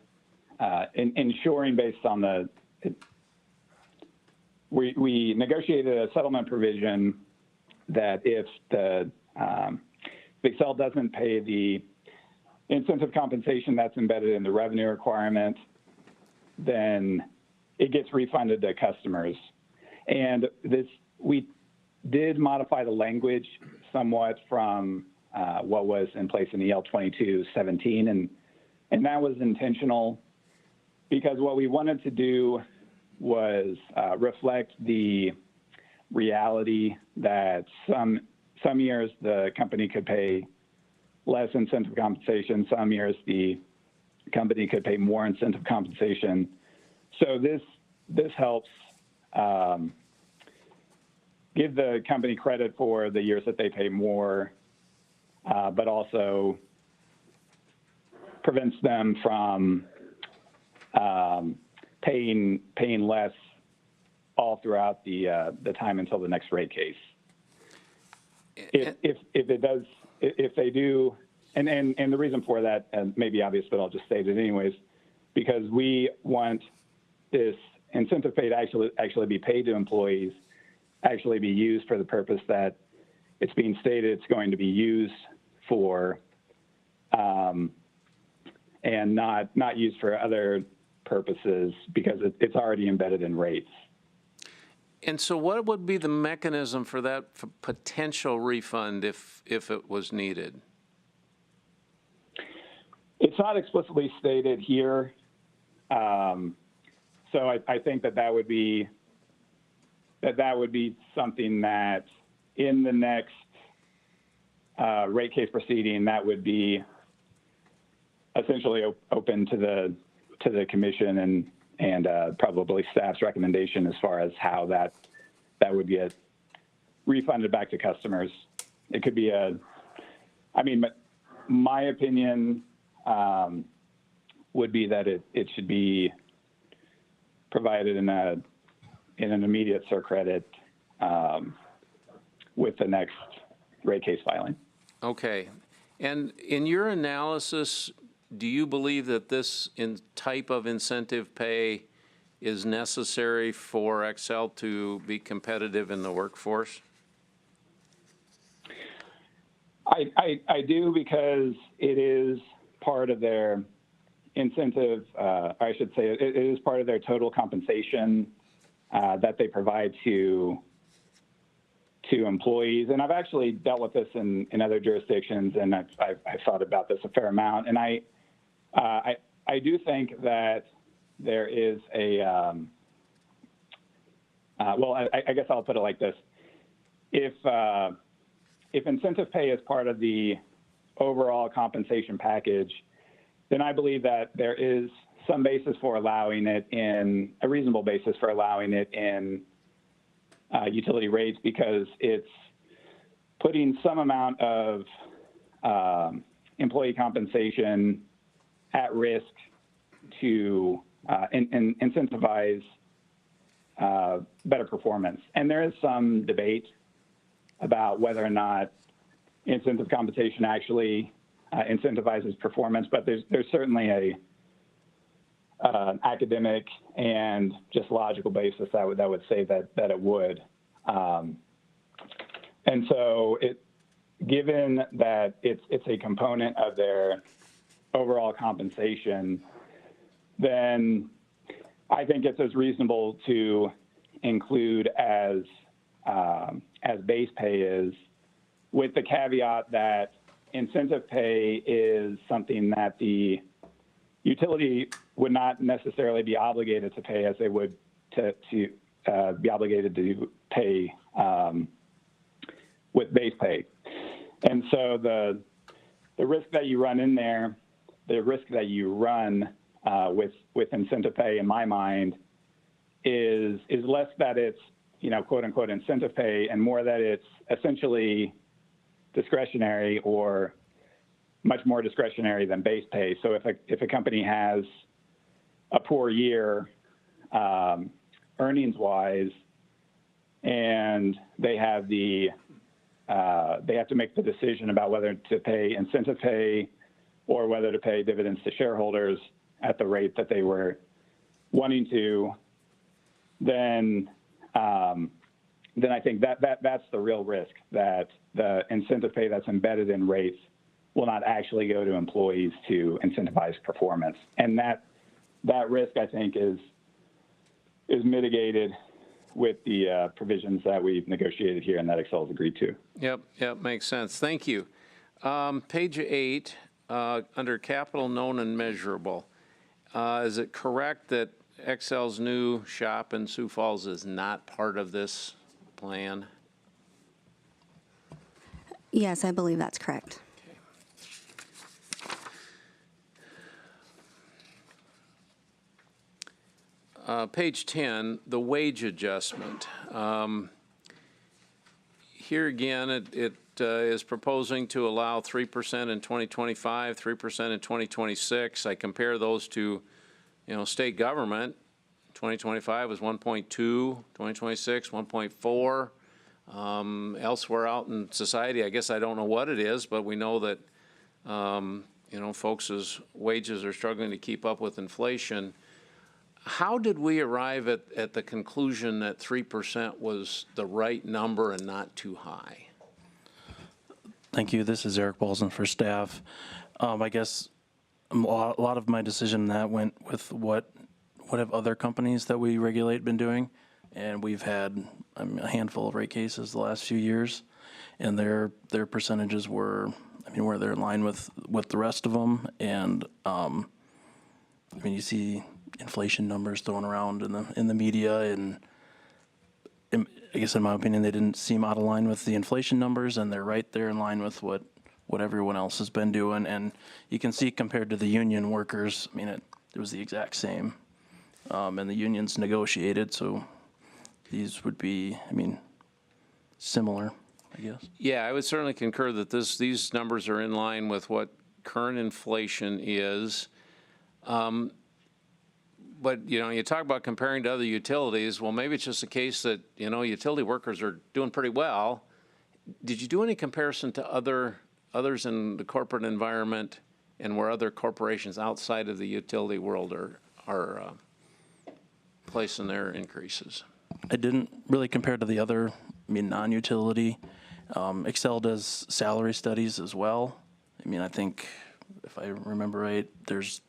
ensuring based on we negotiated a settlement provision that if Xcel doesn't pay the incentive compensation that's embedded in the revenue requirement, then it gets refunded to customers. And we did modify the language somewhat from what was in place in EL 2217, and that was intentional because what we wanted to do was reflect the reality that some years the company could pay less incentive compensation, some years the company could pay more incentive compensation. So this helps give the company credit for the years that they pay more, but also prevents them from paying less all throughout the time until the next rate case. If they do, and the reason for that may be obvious, but I'll just state it anyways, because we want this incentive pay to actually be paid to employees, actually be used for the purpose that it's being stated it's going to be used for, and not used for other purposes because it's already embedded in rates. And so what would be the mechanism for that potential refund if it was needed? It's not explicitly stated here. So I think that would be something that in the next rate case proceeding that would be essentially open to the commission and probably staff's recommendation as far as how that would get refunded back to customers. It could be my opinion would be that it should be provided in an immediate CER credit with the next rate case filing. Okay. And in your analysis, do you believe that this type of incentive pay is necessary for Xcel to be competitive in the workforce? I do, because it is part of their incentive, I should say it is part of their total compensation that they provide to employees. And I've actually dealt with this in other jurisdictions, and I've thought about this a fair amount. And I do think that there is I guess I'll put it like this. If incentive pay is part of the overall compensation package, then I believe that there is some basis for allowing it in, a reasonable basis for allowing it in utility rates, because it's putting some amount of employee compensation at risk to incentivize better performance. And there is some debate about whether or not incentive compensation actually incentivizes performance, but there's certainly an academic and just logical basis that would say that it would. And so given that it's a component of their overall compensation, then I think it's as reasonable to include as base pay is, with the caveat that incentive pay is something that the utility would not necessarily be obligated to pay as they would to be obligated to pay with base pay. And so the risk that you run in there, the risk that you run with incentive pay, in my mind, is less that it's, quote unquote incentive pay, and more that it's essentially discretionary, or much more discretionary than base pay. So if a company has a poor year earnings wise, and they have to make the decision about whether to pay incentive pay or whether to pay dividends to shareholders at the rate that they were wanting to, then I think that's the real risk, that the incentive pay that's embedded in rates will not actually go to employees to incentivize performance. And that risk, I think, is mitigated with the provisions that we've negotiated here and that Xcel has agreed to. Yep, makes sense. Thank you. Page 8, under capital known and measurable. Is it correct that Xcel's new shop in Sioux Falls is not part of this plan? Yes, I believe that's correct. Page 10, the wage adjustment. Here again, it is proposing to allow 3% in 2025, 3% in 2026. I compare those to, state government. 2025 was 1.2, 2026, 1.4. Elsewhere out in society, I guess I don't know what it is, but we know that, folks' wages are struggling to keep up with inflation. How did we arrive at the conclusion that 3% was the right number and not too high? Thank you. This is Eric Paulson for staff. I guess a lot of my decision in that went with what have other companies that we regulate been doing. And we've had a handful of rate cases the last few years, and their percentages were, where they're in line with the rest of them. And you see inflation numbers thrown around in the media, and I guess in my opinion they didn't seem out of line with the inflation numbers, and they're right there in line with what everyone else has been doing. And you can see compared to the union workers, it was the exact same, and the unions negotiated, so these would be similar, I guess. Yeah, I would certainly concur that these numbers are in line with what current inflation is. But, you talk about comparing to other utilities. Well, maybe it's just a case that, utility workers are doing pretty well. Did you do any comparison to others in the corporate environment and where other corporations outside of the utility world are placing their increases? I didn't really compare to the other, non-utility. Xcel does salary studies as well. I think, if I remember right, there's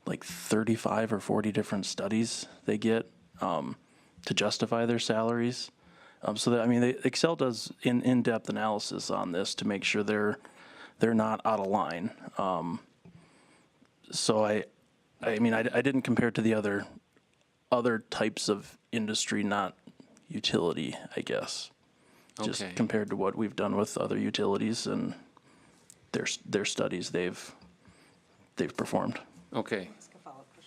like 35 or 40 different studies they get to justify their salaries. So that, Xcel does in-depth analysis on this to make sure they're not out of line. So I didn't compare to the other types of industry, not utility, I guess. Just compared to what we've done with other utilities and their studies they've performed. Okay.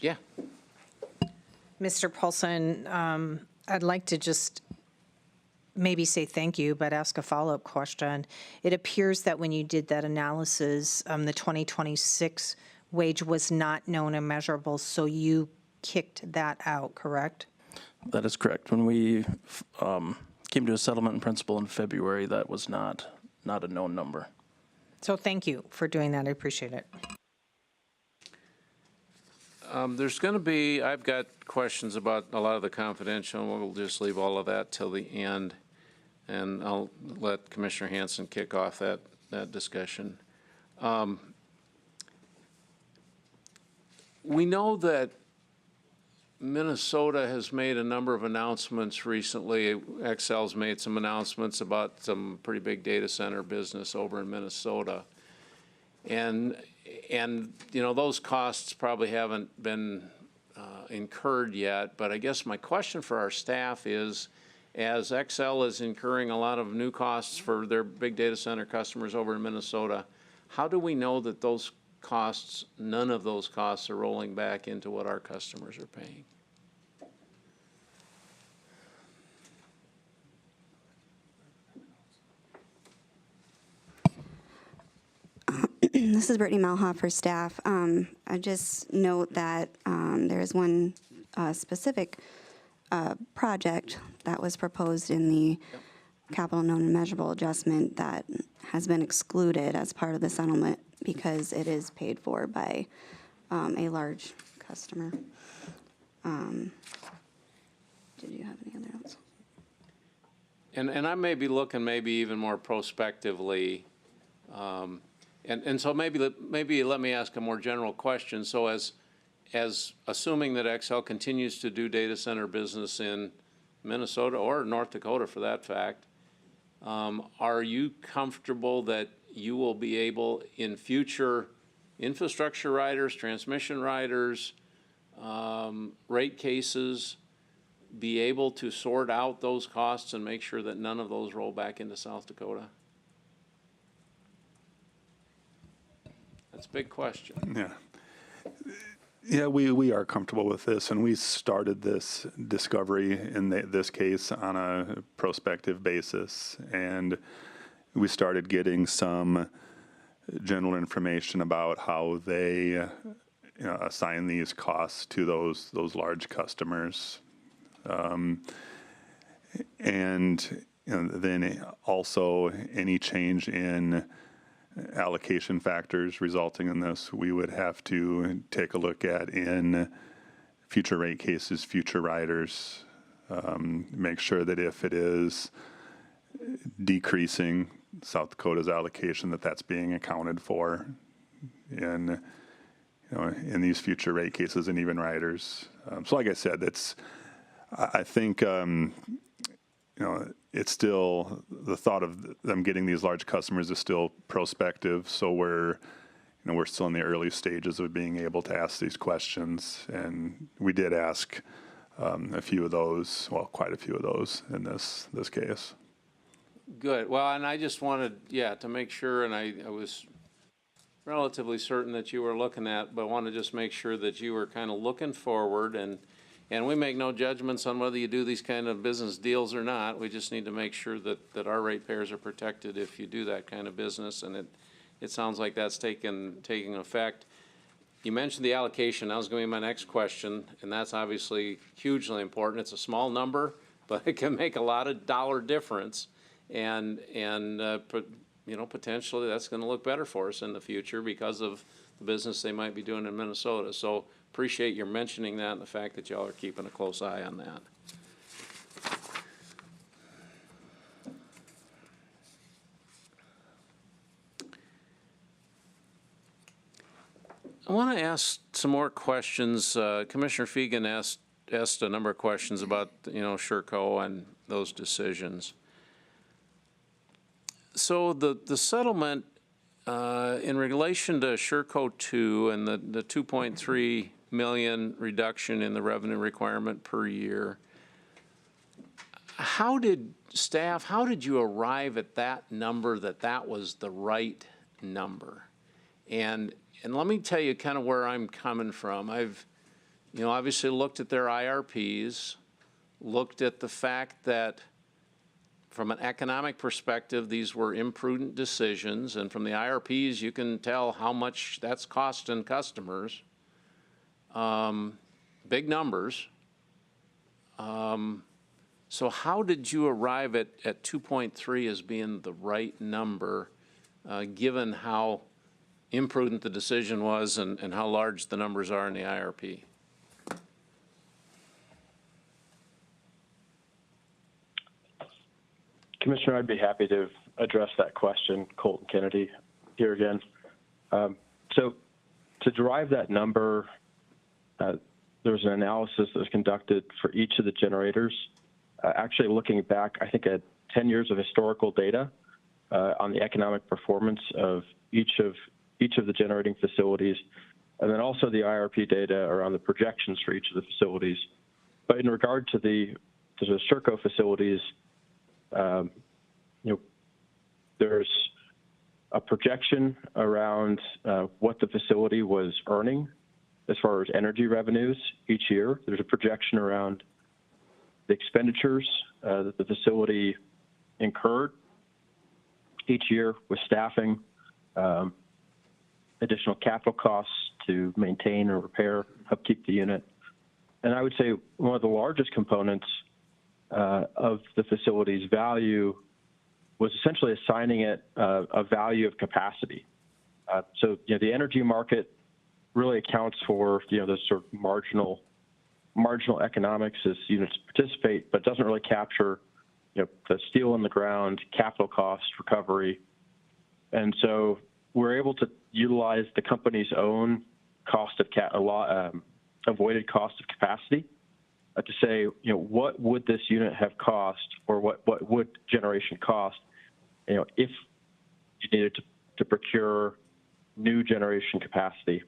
Yeah. Mr. Paulson, I'd like to just maybe say thank you, but ask a follow-up question. It appears that when you did that analysis, the 2026 wage was not known and measurable, so you kicked that out, correct? That is correct. When we came to a settlement in principle in February, that was not a known number. So thank you for doing that. I appreciate it. There's going to be, I've got questions about a lot of the confidential, and we'll just leave all of that till the end, and I'll let Commissioner Hanson kick off that discussion. We know that Minnesota has made a number of announcements recently. Xcel's made some announcements about some pretty big data center business over in Minnesota. And those costs probably haven't been incurred yet, but I guess my question for our staff is, as Xcel is incurring a lot of new costs for their big data center customers over in Minnesota, how do we know that those costs, none of those costs are rolling back into what our customers are paying? This is Brittany Malhoff for staff. I just note that there is one specific project that was proposed in the capital known and measurable adjustment that has been excluded as part of the settlement because it is paid for by a large customer. Did you have any other notes? And I may be looking maybe even more prospectively. And so maybe let me ask a more general question. So as assuming that Xcel continues to do data center business in Minnesota or North Dakota for that fact, are you comfortable that you will be able in future infrastructure riders, transmission riders, rate cases, be able to sort out those costs and make sure that none of those roll back into South Dakota? That's a big question. Yeah. Yeah, we are comfortable with this, and we started this discovery in this case on a prospective basis, and we started getting some general information about how they assign these costs to those large customers, and then also any change in allocation factors resulting in this, we would have to take a look at in future rate cases, future riders, make sure that if it is decreasing South Dakota's allocation, that's being accounted for in these future rate cases and even riders. So like I said, I think it's still, the thought of them getting these large customers is still prospective. So we're still in the early stages of being able to ask these questions. And we did ask a few of those, well, quite a few of those in this case. Good. Well, and I just wanted, to make sure, and I was relatively certain that you were looking at, but I want to just make sure that you were kind of looking forward, and we make no judgments on whether you do these kind of business deals or not. We just need to make sure that our ratepayers are protected if you do that kind of business, and it sounds like that's taking effect. You mentioned the allocation. That was going to be my next question, and that's obviously hugely important. It's a small number, but it can make a lot of dollar difference, and potentially that's going to look better for us in the future because of the business they might be doing in Minnesota. So appreciate your mentioning that and the fact that y'all are keeping a close eye on that. I want to ask some more questions. Commissioner Fegan asked a number of questions about Sherco and those decisions. So the settlement in relation to Sherco 2 and the 2.3 million reduction in the revenue requirement per year, how did you arrive at that number, that was the right number? And let me tell you kind of where I'm coming from. I've obviously looked at their IRPs, looked at the fact that from an economic perspective, these were imprudent decisions, and from the IRPs, you can tell how much that's costing customers. Big numbers. So how did you arrive at 2.3 as being the right number, given how imprudent the decision was and how large the numbers are in the IRP? Commissioner, I'd be happy to address that question. Colton Kennedy here again. So to derive that number, there was an analysis that was conducted for each of the generators, actually looking back, I think, at 10 years of historical data on the economic performance of each of the generating facilities, and then also the IRP data around the projections for each of the facilities. But in regard to the Sherco facilities, there's a projection around what the facility was earning as far as energy revenues each year. There's a projection around the expenditures that the facility incurred each year with staffing, additional capital costs to maintain or repair, upkeep the unit. And I would say one of the largest components of the facility's value was essentially assigning it a value of capacity. So the energy market really accounts for the sort of marginal economics as units participate, but doesn't really capture the steel in the ground, capital cost recovery. And so we're able to utilize the company's own cost of avoided cost of capacity to say, what would this unit have cost, or what would generation cost, if you needed to procure new generation capacity.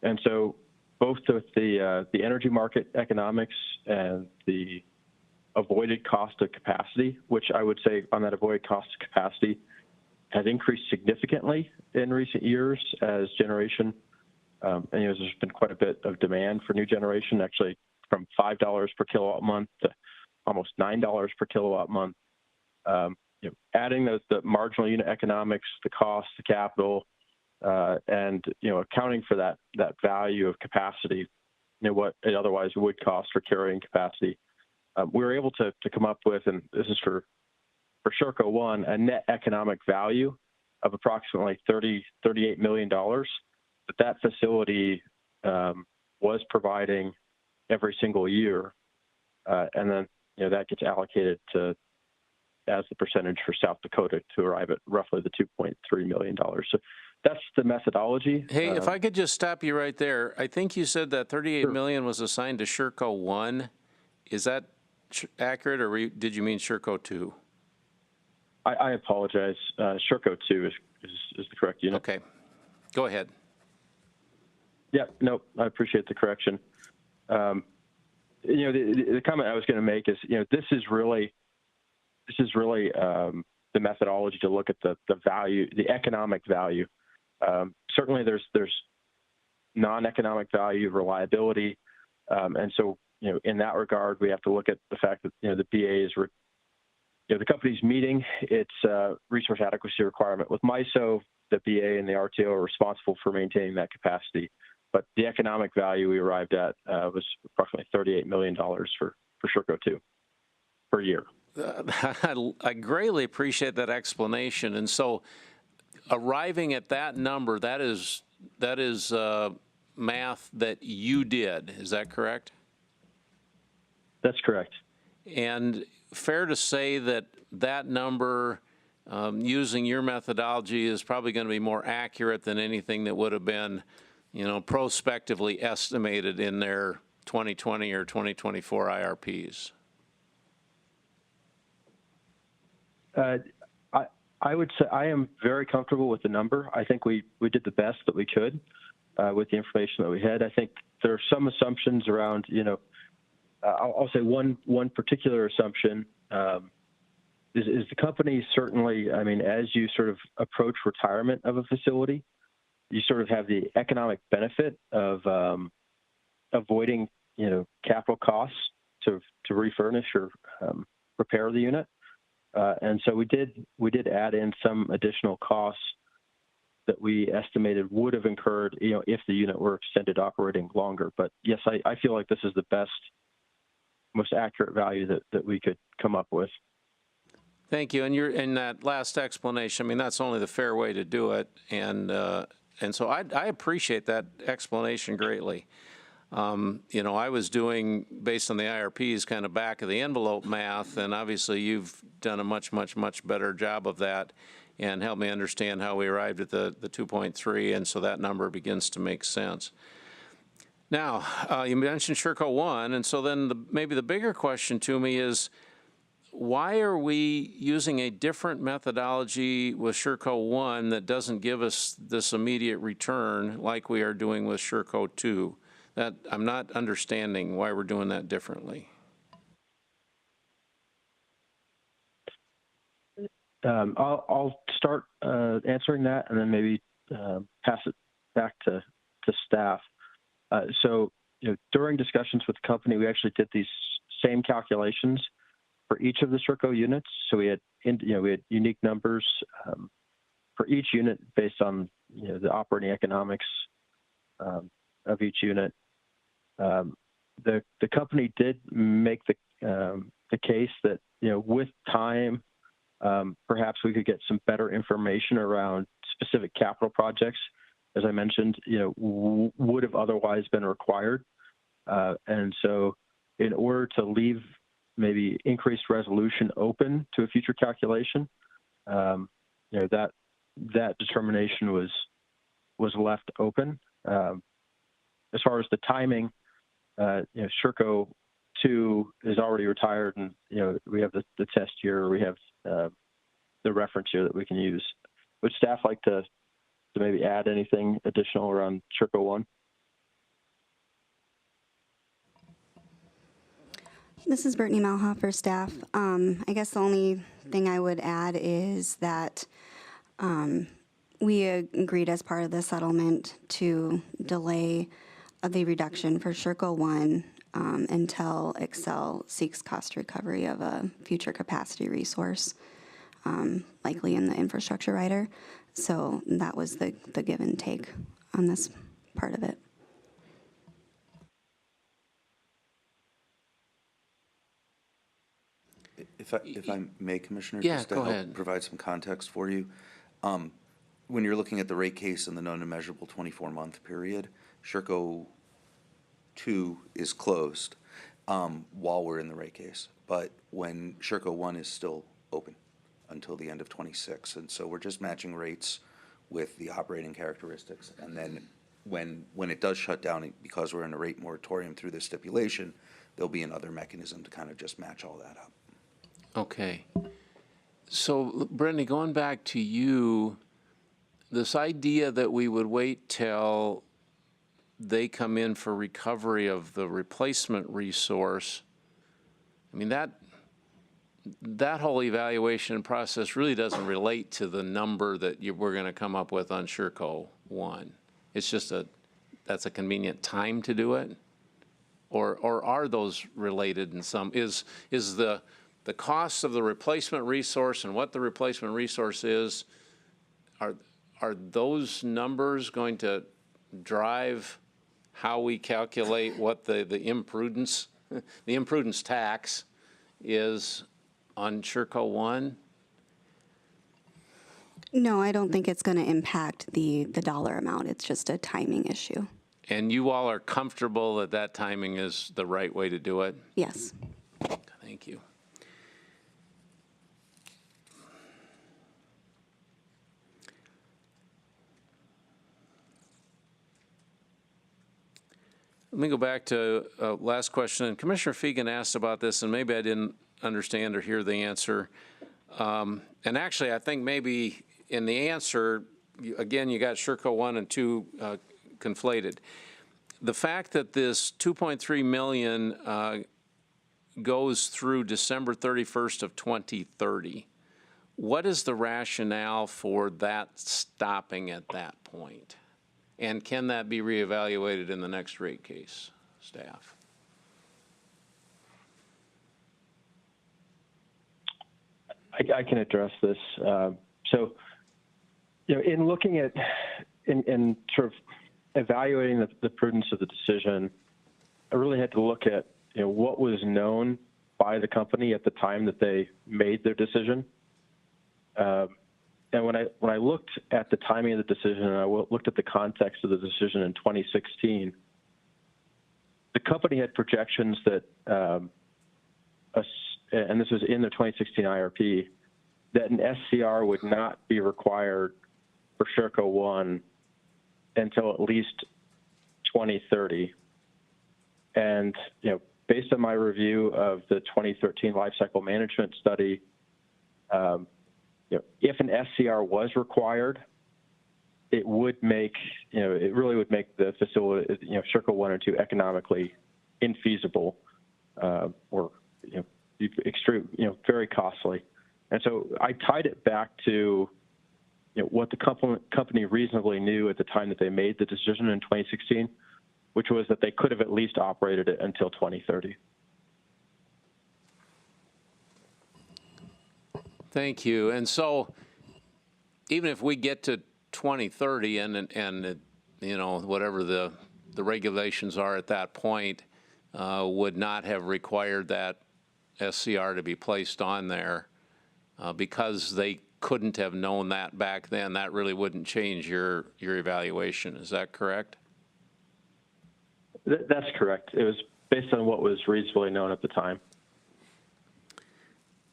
And so both with the energy market economics and the avoided cost of capacity, which I would say on that avoided cost of capacity has increased significantly in recent years as generation, and there's been quite a bit of demand for new generation, actually from $5 per kilowatt month to almost $9 per kilowatt month. Adding the marginal unit economics, the cost, the capital, and accounting for that value of capacity, what it otherwise would cost for carrying capacity, we were able to come up with, and this is for Sherco 1, a net economic value of approximately $38 million that facility was providing every single year, and then that gets allocated to as the percentage for South Dakota to arrive at roughly the $2.3 million. So that's the methodology. Hey, if I could just stop you right there. I think you said that $38 million was assigned to Sherco 1. Is that accurate, or did you mean Sherco 2? I apologize. Sherco 2 is the correct unit. Okay. Go ahead. Yeah, no, I appreciate the correction. The comment I was going to make is, this is really the methodology to look at the value, the economic value. Certainly, there's non-economic value, reliability, and so in that regard, we have to look at the fact that the BA is the company's meeting its resource adequacy requirement with MISO. The BA and the RTO are responsible for maintaining that capacity. But the economic value we arrived at was approximately $38 million for Sherco 2 per year. I greatly appreciate that explanation. And so arriving at that number, that is math that you did. Is that correct? That's correct. And fair to say that that number, using your methodology, is probably going to be more accurate than anything that would have been, prospectively estimated in their 2020 or 2024 IRPs. I would say I am very comfortable with the number. I think we did the best that we could with the information that we had. I think there are some assumptions around, I'll say one particular assumption is the company certainly, as you sort of approach retirement of a facility, you sort of have the economic benefit of avoiding, capital costs to refurnish or repair the unit. And so we did add in some additional costs that we estimated would have incurred, if the unit were extended operating longer. But yes, I feel like this is the best, most accurate value that we could come up with. Thank you. And you're in that last explanation. That's only the fair way to do it. And so I appreciate that explanation greatly. I was doing, based on the IRPs, kind of back of the envelope math, and obviously you've done a much, much, much better job of that and helped me understand how we arrived at the 2.3, and so that number begins to make sense. Now, you mentioned Sherco 1, and so then maybe the bigger question to me is, why are we using a different methodology with Sherco 1 that doesn't give us this immediate return like we are doing with Sherco 2? That I'm not understanding why we're doing that differently. I'll start answering that, and then maybe pass it back to staff. So, during discussions with the company, we actually did these same calculations for each of the Sherco units. So we had unique numbers for each unit based on the operating economics of each unit. The company did make the case that with time, perhaps we could get some better information around specific capital projects, as I mentioned, would have otherwise been required. And so in order to leave maybe increased resolution open to a future calculation, that that determination was left open. As far as the timing, Sherco 2 is already retired, and we have the test year, we have the reference year that we can use. Would staff like to maybe add anything additional around Sherco 1? This is Brittany Malhoff for staff. I guess the only thing I would add is that we agreed as part of the settlement to delay the reduction for Sherco 1 until Xcel seeks cost recovery of a future capacity resource, likely in the infrastructure rider. So that was the give and take on this part of it. If I may, Commissioner, Yeah, just to go help ahead. provide some context for you. When you're looking at the rate case in the known and measurable 24-month period, Sherco 2 is closed while we're in the rate case, but when Sherco 1 is still open until the end of 26. And so we're just matching rates with the operating characteristics. And then when it does shut down, because we're in a rate moratorium through this stipulation, there'll be another mechanism to kind of just match all that up. Okay. So, Brittany, going back to you, this idea that we would wait till they come in for recovery of the replacement resource, I mean, that whole evaluation process really doesn't relate to the number that we're going to come up with on Sherco 1. It's just that's a convenient time to do it? Or are those related in some? Is the cost of the replacement resource and what the replacement resource is, are those numbers going to drive how we calculate what the imprudence tax is on Sherco 1? No, I don't think it's going to impact the dollar amount. It's just a timing issue. And you all are comfortable that that timing is the right way to do it? Yes. Thank you. Let me go back to last question. And Commissioner Fegan asked about this, and maybe I didn't understand or hear the answer. And actually, I think maybe in the answer, again, you got Sherco 1 and 2 conflated. The fact that this $2.3 million goes through December 31st of 2030, what is the rationale for that stopping at that point? And can that be reevaluated in the next rate case, staff? I can address this. So, in looking at, in sort of evaluating the prudence of the decision, I really had to look at, what was known by the company at the time that they made their decision. And when I looked at the timing of the decision, and I looked at the context of the decision in 2016, the company had projections that, and this was in the 2016 IRP, that an SCR would not be required for Sherco 1 until at least 2030. And, based on my review of the 2013 life cycle management study, if an SCR was required, it would make, it really would make the facility, Sherco 1 and 2 economically infeasible, or, extreme, very costly. And so I tied it back to, what the company reasonably knew at the time that they made the decision in 2016, which was that they could have at least operated it until 2030. Thank you. And so even if we get to 2030 and whatever the regulations are at that point, would not have required that SCR to be placed on there because they couldn't have known that back then, that really wouldn't change your evaluation. Is that correct? That's correct. It was based on what was reasonably known at the time.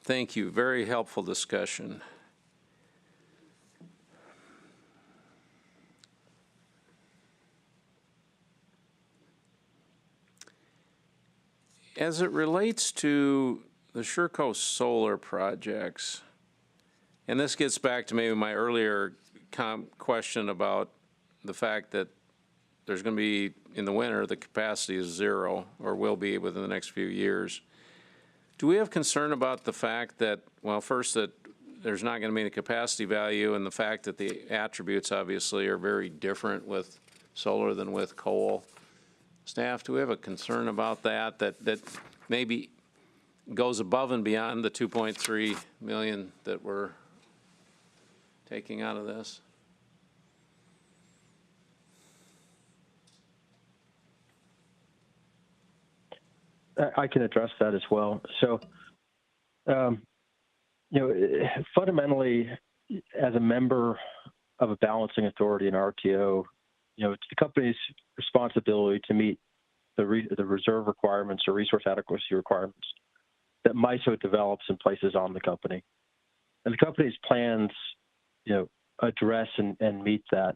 Thank you. Very helpful discussion. as it relates to the Sherco solar projects, and this gets back to maybe my earlier question about the fact that there's going to be, in the winter, the capacity is zero, or will be within the next few years. Do we have concern about the fact that, well, first, that there's not going to be any capacity value, and the fact that the attributes obviously are very different with solar than with coal? Staff, do we have a concern about that, that maybe goes above and beyond the 2.3 million that we're taking out of this? I can address that as well. So, fundamentally, as a member of a balancing authority in RTO, it's the company's responsibility to meet the reserve requirements or resource adequacy requirements that MISO develops and places on the company. And the company's plans, address and meet that.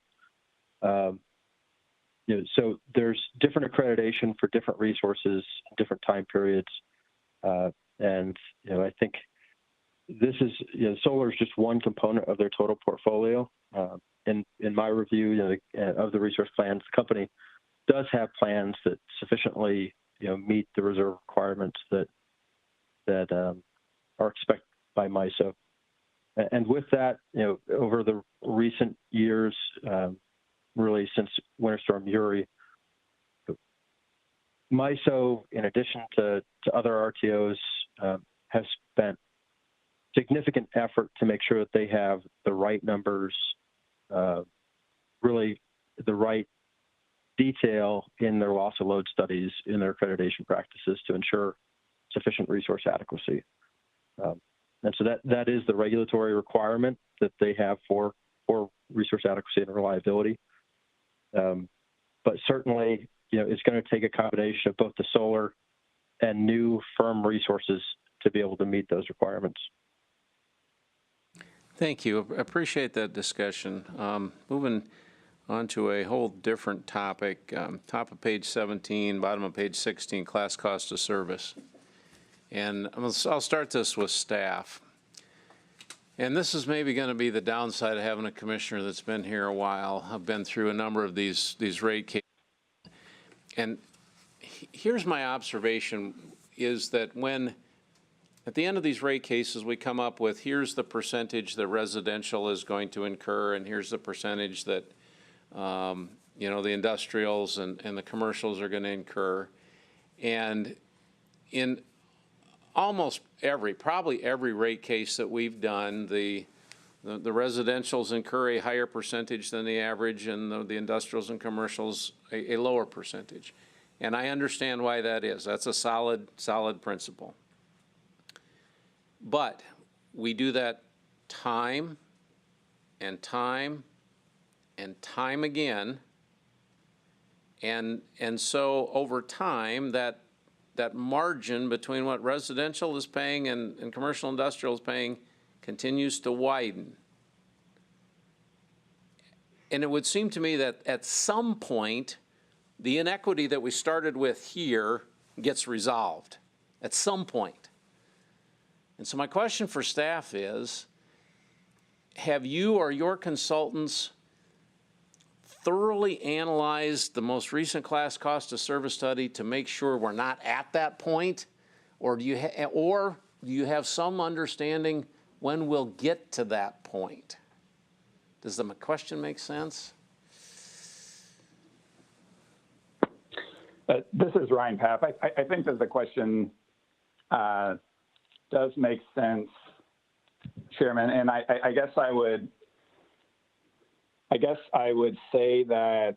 So there's different accreditation for different resources, different time periods. And I think this is, solar is just one component of their total portfolio. In my review of the resource plans, the company does have plans that sufficiently meet the reserve requirements that are expected by MISO. And with that, over the recent years, really since Winter Storm Uri, MISO, in addition to other RTOs, has spent significant effort to make sure that they have the right numbers, really the right detail in their loss of load studies, in their accreditation practices to ensure sufficient resource adequacy. And so that is the regulatory requirement that they have for resource adequacy and reliability. But certainly, it's going to take a combination of both the solar and new firm resources to be able to meet those requirements. Thank you. I appreciate that discussion. Moving on to a whole different topic. Top of page 17, bottom of page 16, class cost of service. And I'll start this with staff. And this is maybe going to be the downside of having a commissioner that's been here a while. I've been through a number of these rate cases. And here's my observation, is that when at the end of these rate cases we come up with, here's the percentage that residential is going to incur, and here's the percentage that the industrials and the commercials are going to incur. And in almost probably every rate case that we've done, the residentials incur a higher percentage than the average, and the industrials and commercials a lower percentage. And I understand why that is. That's a solid principle. But we do that time and time and time again. And so over time, that margin between what residential is paying and commercial industrial is paying continues to widen. And it would seem to me that at some point, the inequity that we started with here gets resolved at some point. And so my question for staff is, have you or your consultants thoroughly analyzed the most recent class cost of service study to make sure we're not at that point? Or do you have some understanding when we'll get to that point? Does the question make sense? This is Ryan Paff. I think that the question does make sense, Chairman, and I guess I would say that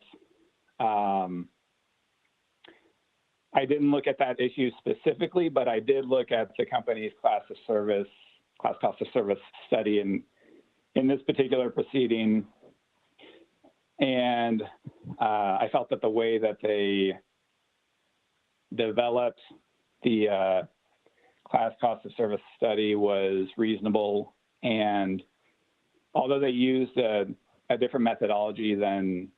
I didn't look at that issue specifically, but I did look at the company's class cost of service study in this particular proceeding, and I felt that the way that they developed the class cost of service study was reasonable. And although they used a different methodology than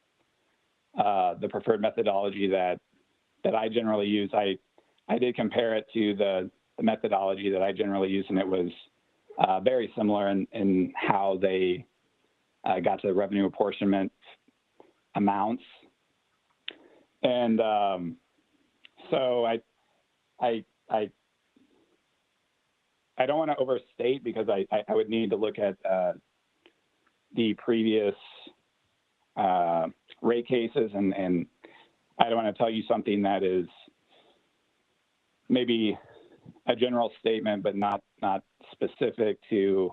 the preferred methodology that I generally use, I I did compare it to the methodology that I generally use, and it was very similar in how they got to the revenue apportionment amounts. And so I don't want to overstate, because I would need to look at the previous rate cases, and I don't want to tell you something that is maybe a general statement, but not specific to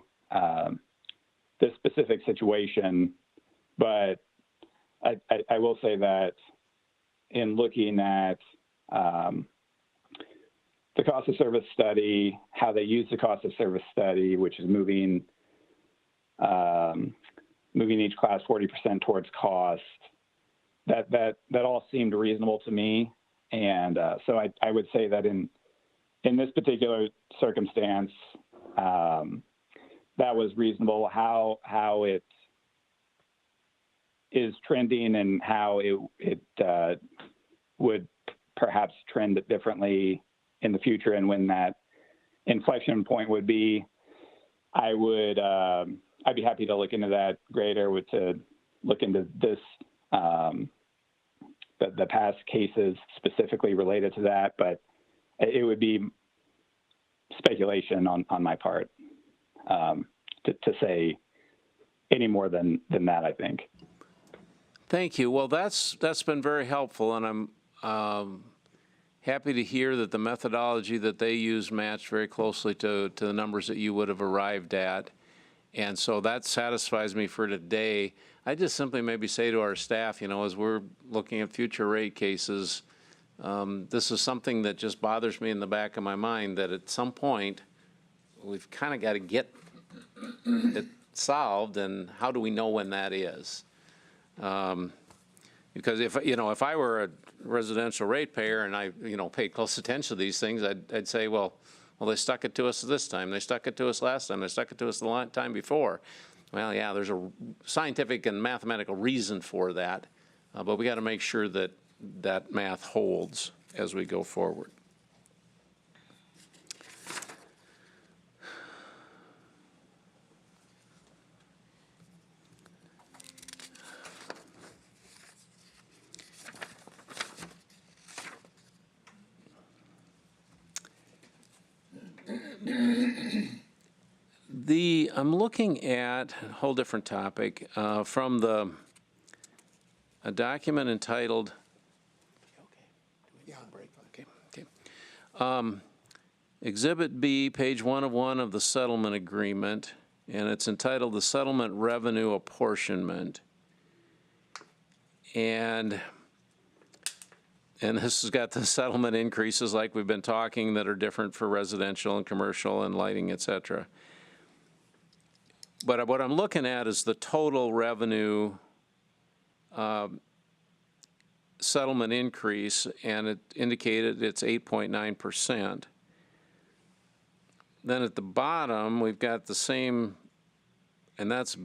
this specific situation. But I will say that in looking at the cost of service study, how they use the cost of service study, which is moving each class 40% towards cost, that all seemed reasonable to me. And so I would say that in this particular circumstance, that was reasonable. How it is trending and how it would perhaps trend differently in the future, and when that inflection point would be, I'd be happy to look into that greater, to look into this, the past cases specifically related to that, but it would be speculation on my part to say any more than that, I think. Thank you. Well, that's been very helpful, and I'm happy to hear that the methodology that they use matched very closely to the numbers that you would have arrived at. And so that satisfies me for today. I just simply maybe say to our staff, as we're looking at future rate cases, this is something that just bothers me in the back of my mind, that at some point we've kind of got to get it solved, and how do we know when that is? Because if I were a residential ratepayer and I paid close attention to these things, I'd say, well, they stuck it to us this time, they stuck it to us last time, they stuck it to us the time before. Well, yeah, there's a scientific and mathematical reason for that, but we got to make sure that that math holds as we go forward. I'm looking at a whole different topic from a document entitled Exhibit B, page 1 of the settlement agreement, and it's entitled the Settlement Revenue Apportionment. And this has got the settlement increases like we've been talking that are different for residential and commercial and lighting, et cetera. But what I'm looking at is the total revenue settlement increase, and it indicated it's 8.9%. Then at the bottom, we've got the same, and that's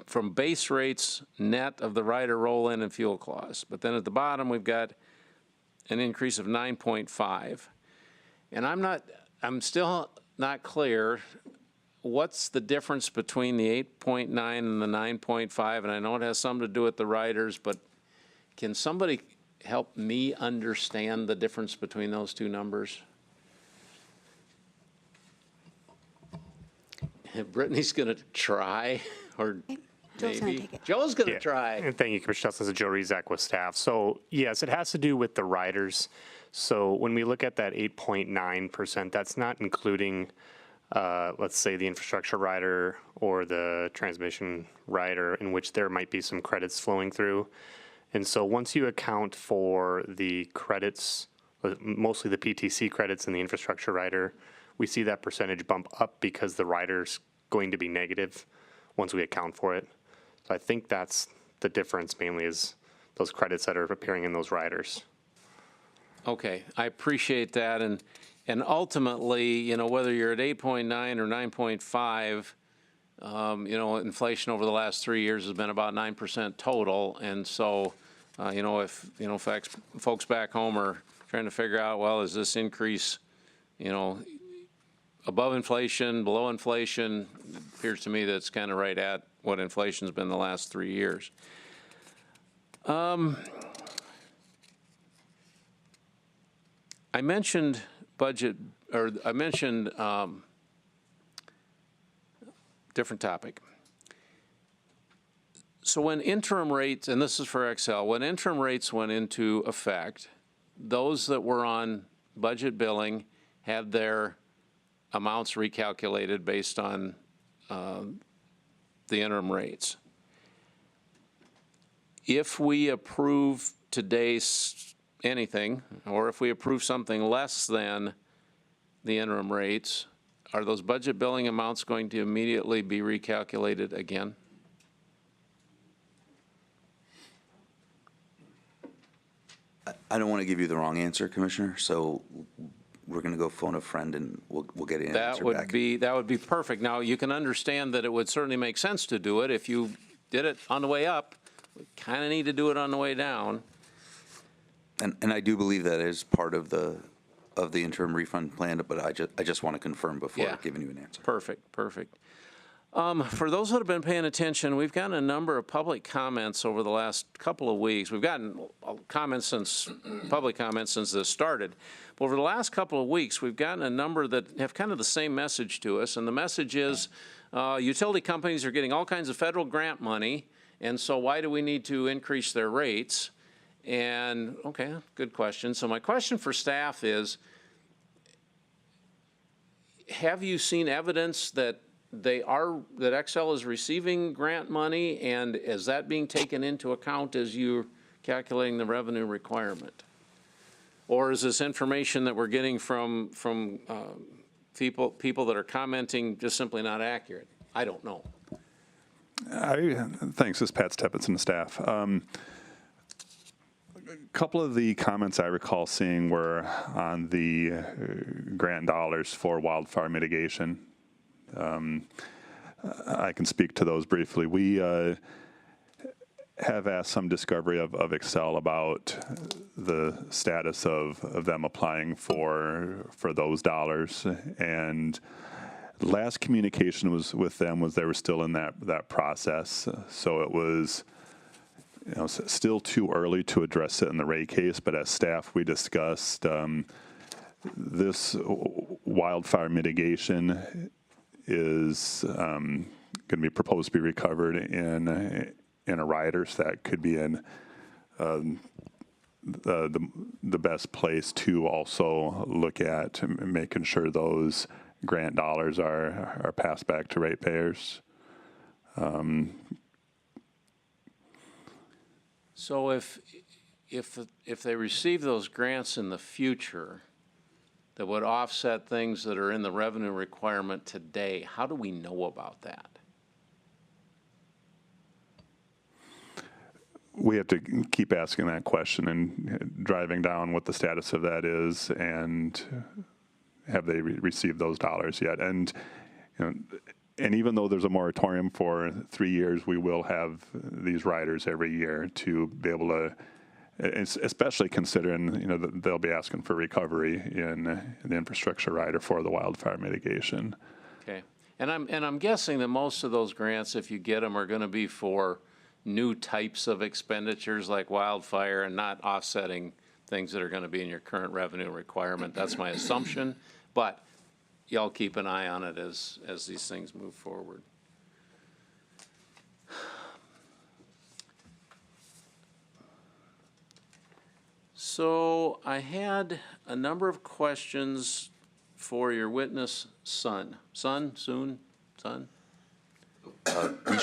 from base rates net of the rider roll-in and fuel clause. But then at the bottom, we've got an increase of 9.5. And I'm still not clear what's the difference between the 8.9 and the 9.5, and I know it has something to do with the riders, but can somebody help me understand the difference between those two numbers? Brittany's going to try, or maybe Joe's going to try. And thank you, Commissioner Nelson. This is Joe Rizak with staff. So yes, it has to do with the riders. So when we look at that 8.9%, that's not including let's say the infrastructure rider or the transmission rider, in which there might be some credits flowing through. And so once you account for the credits, mostly the PTC credits and the infrastructure rider, we see that percentage bump up because the rider's going to be negative once we account for it. So I think that's the difference mainly, is those credits that are appearing in those riders. Okay, I appreciate that. And ultimately, whether you're at 8.9 or 9.5, inflation over the last 3 years has been about 9% total. And so, if folks back home are trying to figure out, well, is this increase, you know, above inflation, below inflation? It appears to me that it's kind of right at what inflation's been the last 3 years. I mentioned budget, or I mentioned different topic. So when interim rates, and this is for Xcel, when interim rates went into effect, those that were on budget billing had their amounts recalculated based on the interim rates. If we approve today's anything, or if we approve something less than the interim rates, are those budget billing amounts going to immediately be recalculated again? I don't want to give you the wrong answer, Commissioner, so we're going to go phone a friend and we'll get an answer back. That would be perfect. Now, you can understand that it would certainly make sense to do it. If you did it on the way up, we kind of need to do it on the way down. And I do believe that is part of the interim refund plan, but I just want to confirm before giving you an answer. Perfect, perfect. For those that have been paying attention, we've gotten a number of public comments over the last couple of weeks. We've gotten public comments since this started. But over the last couple of weeks, we've gotten a number that have kind of the same message to us. And the message is utility companies are getting all kinds of federal grant money, and so why do we need to increase their rates? And, okay, good question. So my question for staff is, have you seen evidence that that Xcel is receiving grant money, and is that being taken into account as you're calculating the revenue requirement? Or is this information that we're getting from people that are commenting just simply not accurate? I don't know. Thanks. This is Pat Stephens and staff. A couple of the comments I recall seeing were on the grant dollars for wildfire mitigation. I can speak to those briefly. We have asked some discovery of Xcel about the status of them applying for those dollars, and last communication was with them was they were still in that process. So it was still too early to address it in the rate case, but as staff we discussed this wildfire mitigation is going to be proposed to be recovered in a rider, so that could be in the best place to also look at making sure those grant dollars are passed back to ratepayers. So if they receive those grants in the future that would offset things that are in the revenue requirement today, how do we know about that? We have to keep asking that question and driving down what the status of that is, and have they received those dollars yet? And and even though there's a moratorium for 3 years, we will have these riders every year to be able to, especially considering that they'll be asking for recovery in the infrastructure rider for the wildfire mitigation. Okay, and I'm guessing that most of those grants, if you get them, are going to be for new types of expenditures like wildfire and not offsetting things that are going to be in your current revenue requirement. That's my assumption, but y'all keep an eye on it as these things move forward. So I had a number of questions for your witness, Sun. Each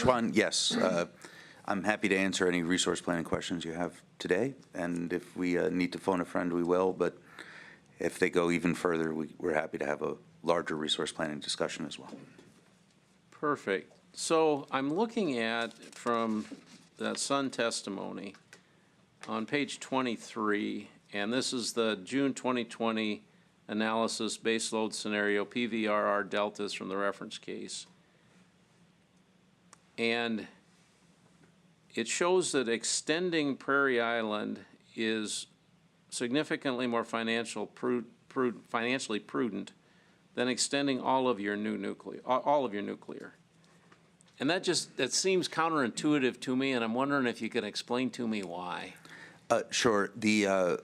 one, yes. I'm happy to answer any resource planning questions you have today, and if we need to phone a friend, we will, but if they go even further, we're happy to have a larger resource planning discussion as well. Perfect. So I'm looking at, from that Sun testimony, on page 23, and this is the June 2020 analysis baseload scenario, PVRR deltas from the reference case. And it shows that extending Prairie Island is significantly more financially prudent than extending all of your nuclear. And that seems counterintuitive to me, and I'm wondering if you can explain to me why. Sure. The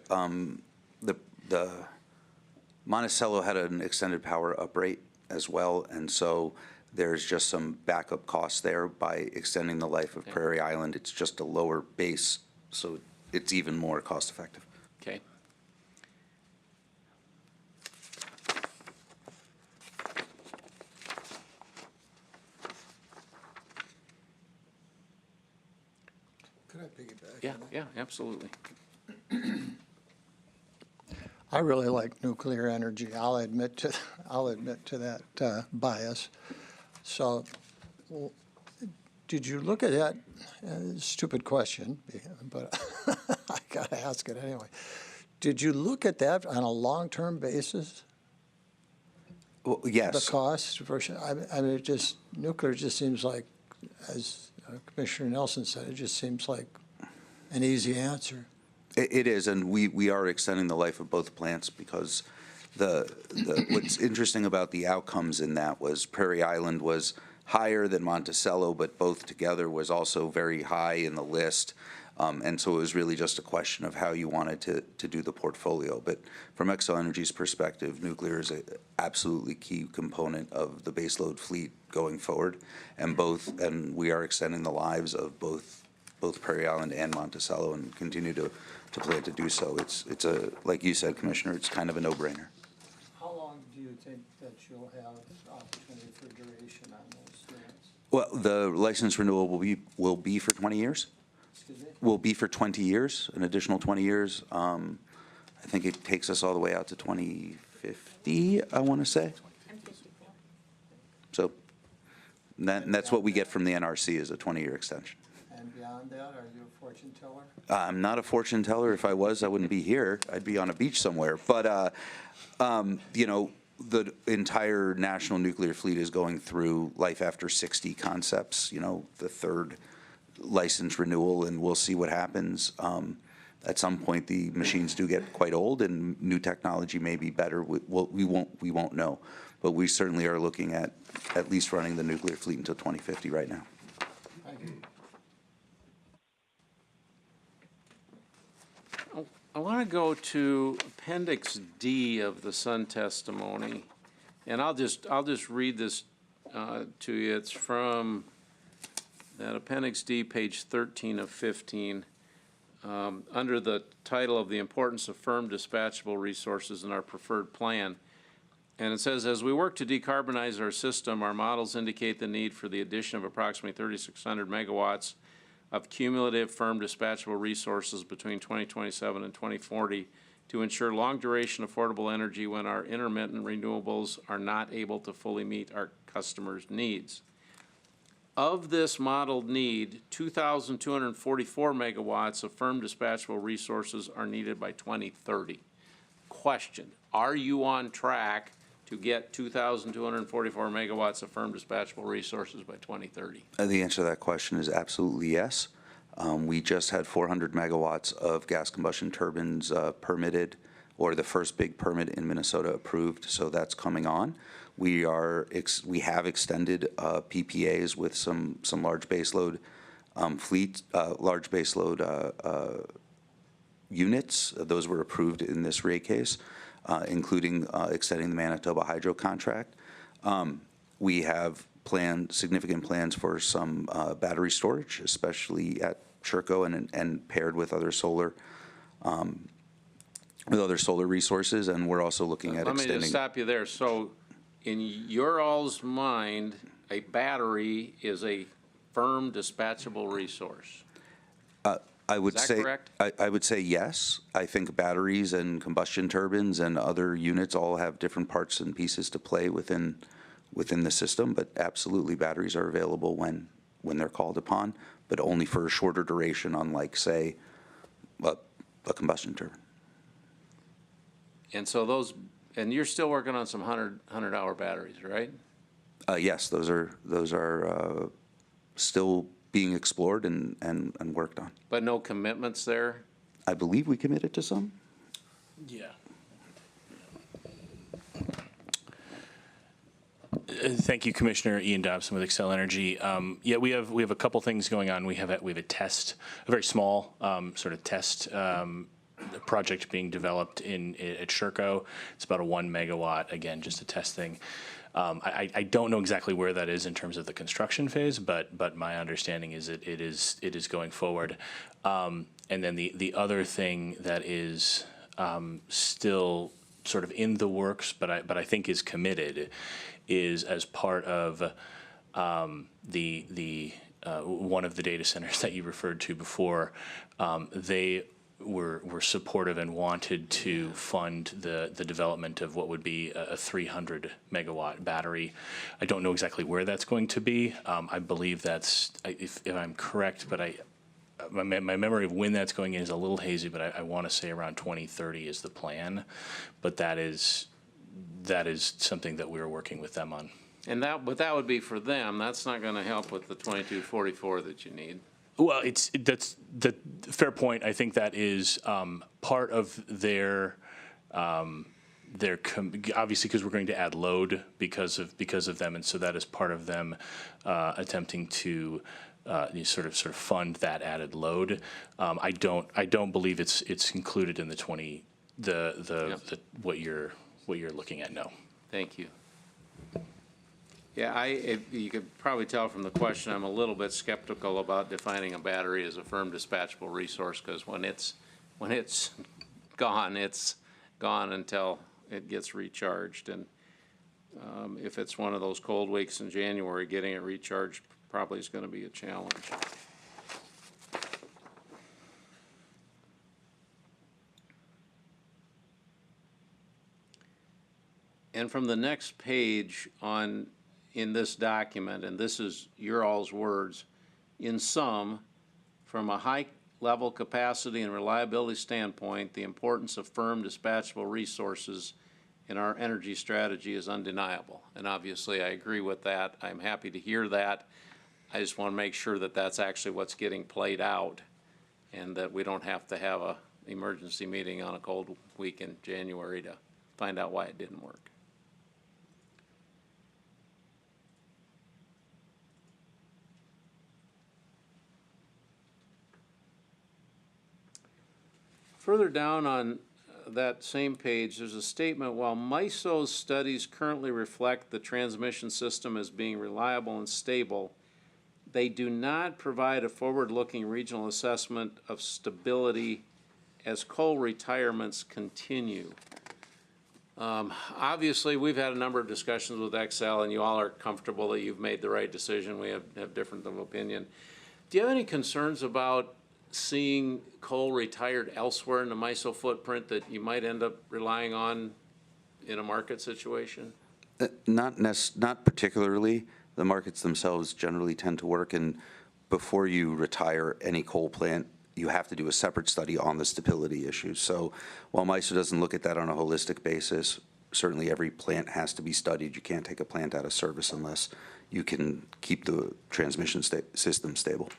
Monticello had an extended power uprate as well, and so there's just some backup costs there by extending the life of Prairie Island. It's just a lower base, so it's even more cost effective. Okay. Could I piggyback? Yeah, yeah, absolutely. I really like nuclear energy. I'll admit to that bias. So, did you look at that? Stupid question, but I gotta ask it anyway. Did you look at that on a long-term basis? Well, yes. The cost versus, I mean, nuclear just seems like, as Commissioner Nelson said, it just seems like an easy answer. It is, and we are extending the life of both plants because what's interesting about the outcomes in that was Prairie Island was higher than Monticello, but both together was also very high in the list. And so it was really just a question of how you wanted to do the portfolio. But from Xcel Energy's perspective, nuclear is an absolutely key component of the baseload fleet going forward. And we are extending the lives of both Prairie Island and Monticello and continue to plan to do so. It's like you said, Commissioner, it's kind of a no-brainer. How long do you think that you'll have opportunity for duration on those units? Well, the license renewal will be for 20 years. Excuse me? Will be for 20 years, an additional 20 years. I think it takes us all the way out to 2050, I want to say. So that's what we get from the NRC is a 20-year extension. And beyond that, are you a fortune teller? I'm not a fortune teller. If I was, I wouldn't be here. I'd be on a beach somewhere. But, the entire national nuclear fleet is going through life after 60 concepts, the third license renewal, and we'll see what happens. At some point, the machines do get quite old, and new technology may be better. We won't know. But we certainly are looking at least running the nuclear fleet until 2050 right now. Thank you. I want to go to Appendix D of the Sun testimony, and I'll just read this to you. It's from that Appendix D, page 13 of 15, under the title of the importance of firm dispatchable resources in our preferred plan. And it says, as we work to decarbonize our system, our models indicate the need for the addition of approximately 3,600 megawatts of cumulative firm dispatchable resources between 2027 and 2040 to ensure long-duration affordable energy when our intermittent renewables are not able to fully meet our customers' needs. Of this modeled need, 2,244 megawatts of firm dispatchable resources are needed by 2030. Question, are you on track to get 2,244 megawatts of firm dispatchable resources by 2030? The answer to that question is absolutely yes. We just had 400 megawatts of gas combustion turbines permitted, or the first big permit in Minnesota approved, so that's coming on. We have extended PPAs with some large baseload large baseload units. Those were approved in this rate case, including extending the Manitoba Hydro contract. We have significant plans for some battery storage, especially at Sherco and paired with other solar resources, and we're also looking at extending. Let me just stop you there. So, in your all's mind, a battery is a firm dispatchable resource. I would Is that say correct? I would say yes. I think batteries and combustion turbines and other units all have different parts and pieces to play within the system, but absolutely batteries are available when they're called upon, but only for a shorter duration, unlike, say, a combustion turbine. And so and you're still working on some 100-hour batteries, right? Yes, those are still being explored and worked on. But no commitments there? I believe we committed to some. Yeah. Thank you, Commissioner Ian Dobson with Xcel Energy. Yeah, we have a couple things going on. We have a test, a very small sort of test project being developed at Sherco. It's about a 1 megawatt, again, just a test thing. I don't know exactly where that is in terms of the construction phase, but my understanding is that it is going forward. And then the other thing that is still sort of in the works, but I think is committed, is as part of the one of the data centers that you referred to before. They were supportive and wanted to fund the development of what would be a 300 megawatt battery. I don't know exactly where that's going to be. I believe that's, if I'm correct, but my memory of when that's going in is a little hazy, but I want to say around 2030 is the plan. But that is something that we're working with them on. And but that would be for them. That's not going to help with the 2244 that you need. Well, that's the fair point. I think that is part of their obviously, because we're going to add load because of them, and so that is part of them attempting to sort of fund that added load. I don't believe it's included in the what you're looking at. No. Thank you. Yeah, you could probably tell from the question, I'm a little bit skeptical about defining a battery as a firm dispatchable resource, because when it's gone until it gets recharged. And if it's one of those cold weeks in January, getting it recharged probably is going to be a challenge. And from the next page in this document, and this is your all's words, in sum, from a high-level capacity and reliability standpoint, the importance of firm dispatchable resources in our energy strategy is undeniable. And obviously, I agree with that. I'm happy to hear that. I just want to make sure that that's actually what's getting played out, and that we don't have to have an emergency meeting on a cold week in January to find out why it didn't work. Further down on that same page, there's a statement, while MISO's studies currently reflect the transmission system as being reliable and stable, they do not provide a forward-looking regional assessment of stability as coal retirements continue. Obviously, we've had a number of discussions with Xcel, and you all are comfortable that you've made the right decision. We have different of opinion. Do you have any concerns about seeing coal retired elsewhere in the MISO footprint that you might end up relying on in a market situation? Not particularly. The markets themselves generally tend to work, and before you retire any coal plant, you have to do a separate study on the stability issues. So while MISO doesn't look at that on a holistic basis, certainly every plant has to be studied. You can't take a plant out of service unless you can keep the transmission system stable.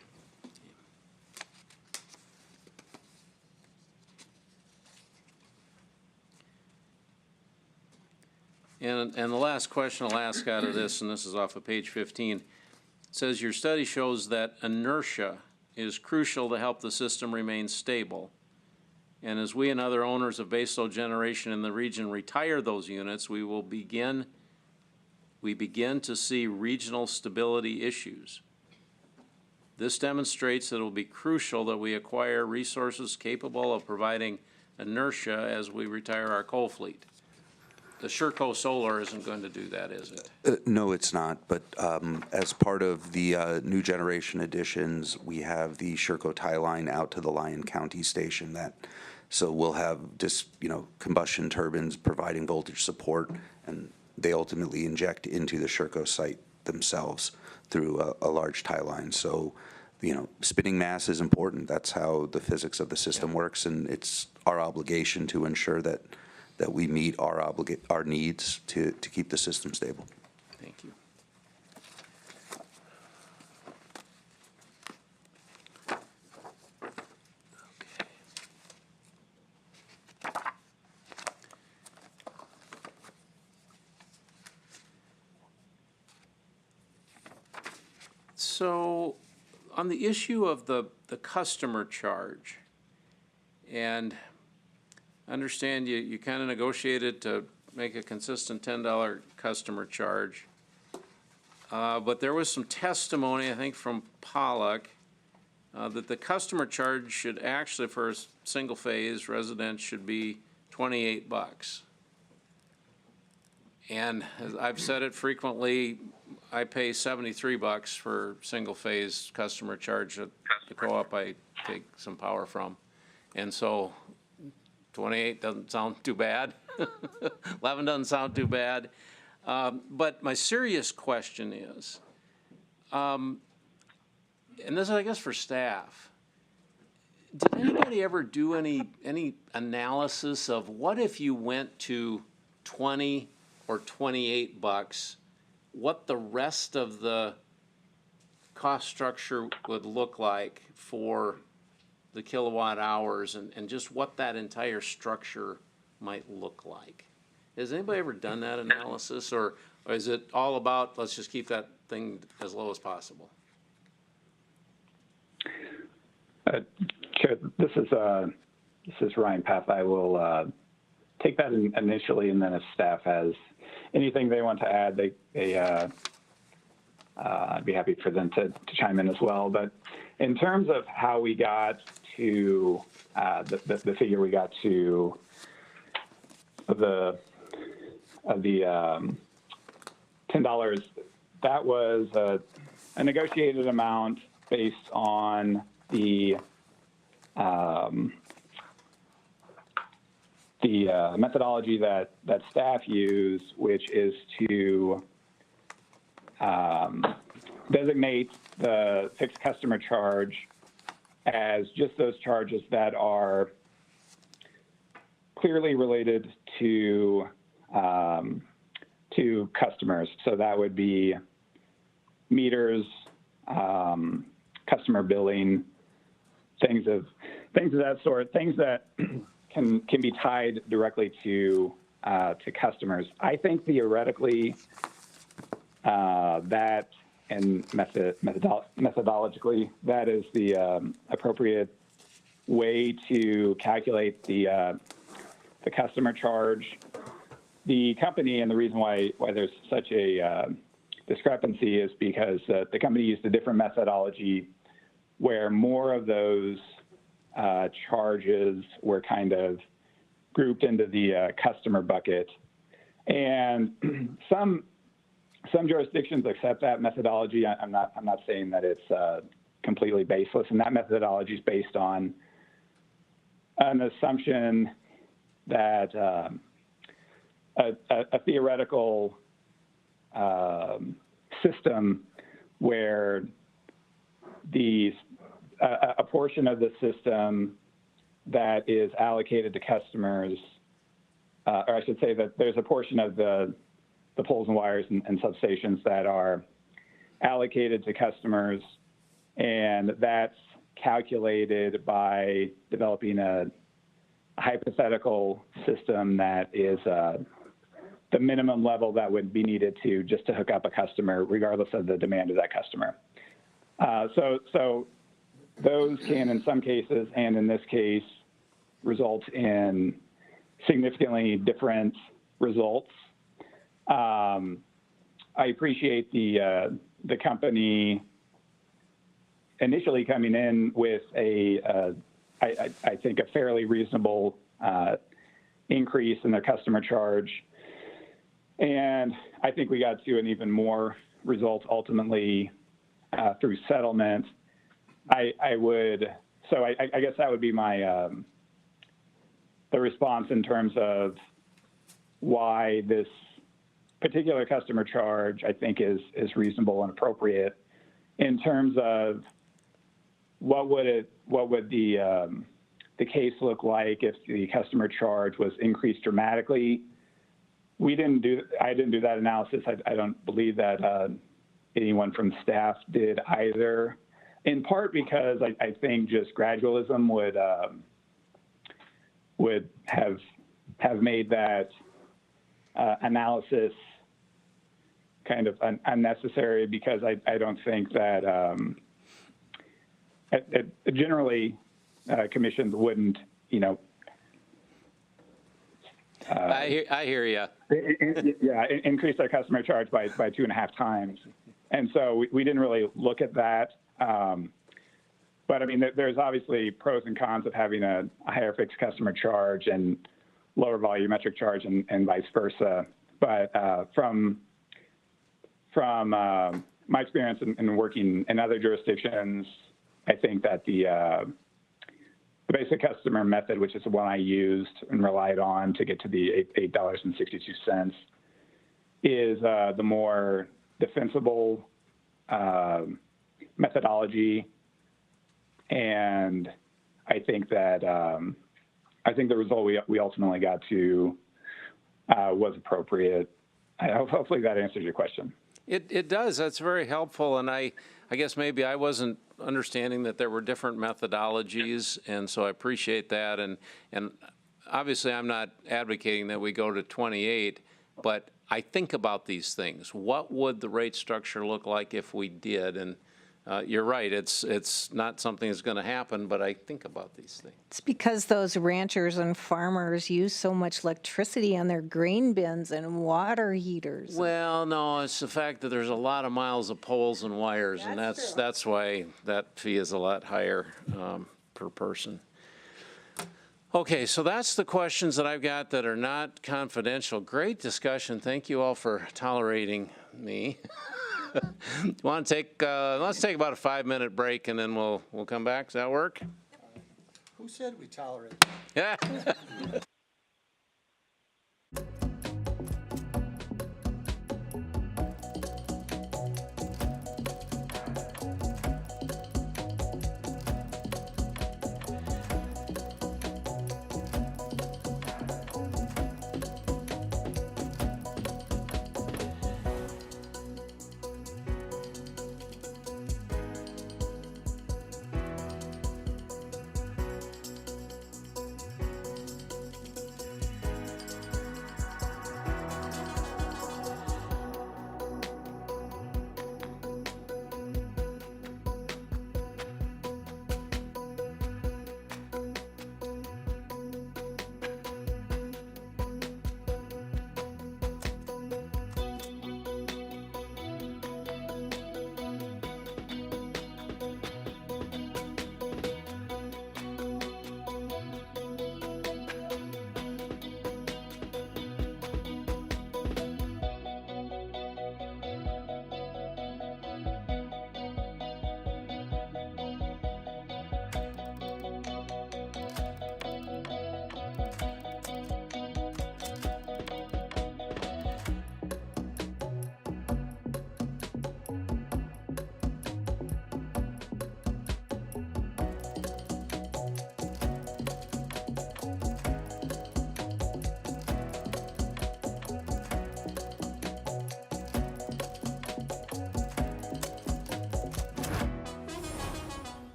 And the last question I'll ask out of this, and this is off of page 15, it says your study shows that inertia is crucial to help the system remain stable. And as we and other owners of baseload generation in the region retire those units, we begin to see regional stability issues. This demonstrates that it will be crucial that we acquire resources capable of providing inertia as we retire our coal fleet. The Sherco Solar isn't going to do that, is it? No, it's not. But as part of the new generation additions, we have the Sherco tie line out to the Lyon County station. So we'll have just combustion turbines providing voltage support, and they ultimately inject into the Sherco site themselves through a large tie line. So spinning mass is important. That's how the physics of the system works, and it's our obligation to ensure that we meet our needs to keep the system stable. Thank you. So on the issue of the customer charge, and I understand you kind of negotiated to make a consistent $10 customer charge. But there was some testimony, I think, from Pollock that the customer charge should actually, for a single phase residence, should be $28. And as I've said it frequently, I pay $73 for single phase customer charge at the co-op I take some power from. And so 28 doesn't sound too bad. 11 doesn't sound too bad. But my serious question is, and this is, I guess, for staff, did anybody ever do any analysis of what if you went to 20 or $28, what the rest of the cost structure would look like for the kilowatt hours and just what that entire structure might look like? Has anybody ever done that analysis, or is it all about let's just keep that thing as low as possible? Chair, this is Ryan Paff. I will take that initially, and then if staff has anything they want to add, I'd be happy for them to chime in as well. But in terms of how we got to the figure we got to the $10, that was a negotiated amount based on the methodology that staff use, which is to designate the fixed customer charge as just those charges that are clearly related to customers. So that would be meters, customer billing, things of that sort, things that can be tied directly to customers. I think theoretically that and methodologically that is the appropriate way to calculate the customer charge. The company, and the reason why there's such a discrepancy is because the company used a different methodology where more of those charges were kind of grouped into the customer bucket. And some jurisdictions accept that methodology. I'm not saying that it's completely baseless, and that methodology is based on an assumption that a theoretical system where a portion of the system that is allocated to customers, or I should say that there's a portion of the poles and wires and substations that are allocated to customers, and that's calculated by developing a hypothetical system that is the minimum level that would be needed to hook up a customer, regardless of the demand of that customer. So those can, in some cases, and in this case, result in significantly different results. I appreciate the company initially coming in with I think a fairly reasonable increase in their customer charge. And I think we got to an even more result ultimately through settlement. I guess that would be my the response in terms of why this particular customer charge I think is reasonable and appropriate. In terms of what would the case look like if the customer charge was increased dramatically? I didn't do that analysis. I don't believe that anyone from staff did either. In part because I think just gradualism would have made that analysis kind of unnecessary because I don't think that generally commissions wouldn't, I hear you. Increase their customer charge by 2.5 times. And so we didn't really look at that. But I mean, there's obviously pros and cons of having a higher fixed customer charge and lower volumetric charge and vice versa. But from my experience in working in other jurisdictions, I think that the basic customer method, which is the one I used and relied on to get to the $8.62, is the more defensible methodology. And I think that the result we ultimately got to was appropriate. Hopefully that answers your question. It does. That's very helpful. And I guess maybe I wasn't understanding that there were different methodologies, and so I appreciate that. And obviously I'm not advocating that we go to 28, but I think about these things. What would the rate structure look like if we did? And you're right, it's not something that's going to happen, but I think about these things. It's because those ranchers and farmers use so much electricity on their grain bins and water heaters. Well, no, it's the fact that there's a lot of miles of poles and wires, and that's why that fee is a lot higher per person. Okay, so that's the questions that I've got that are not confidential. Great discussion. Thank you all for tolerating me. Want to take? Let's take about a 5-minute break, and then we'll come back. Does that work? Who said we tolerate? Yeah.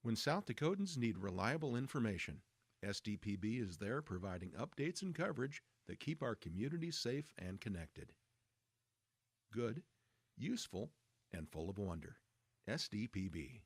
When South Dakotans need reliable information, SDPB is there providing updates and coverage that keep our communities safe and connected. Good, useful, and full of wonder. SDPB.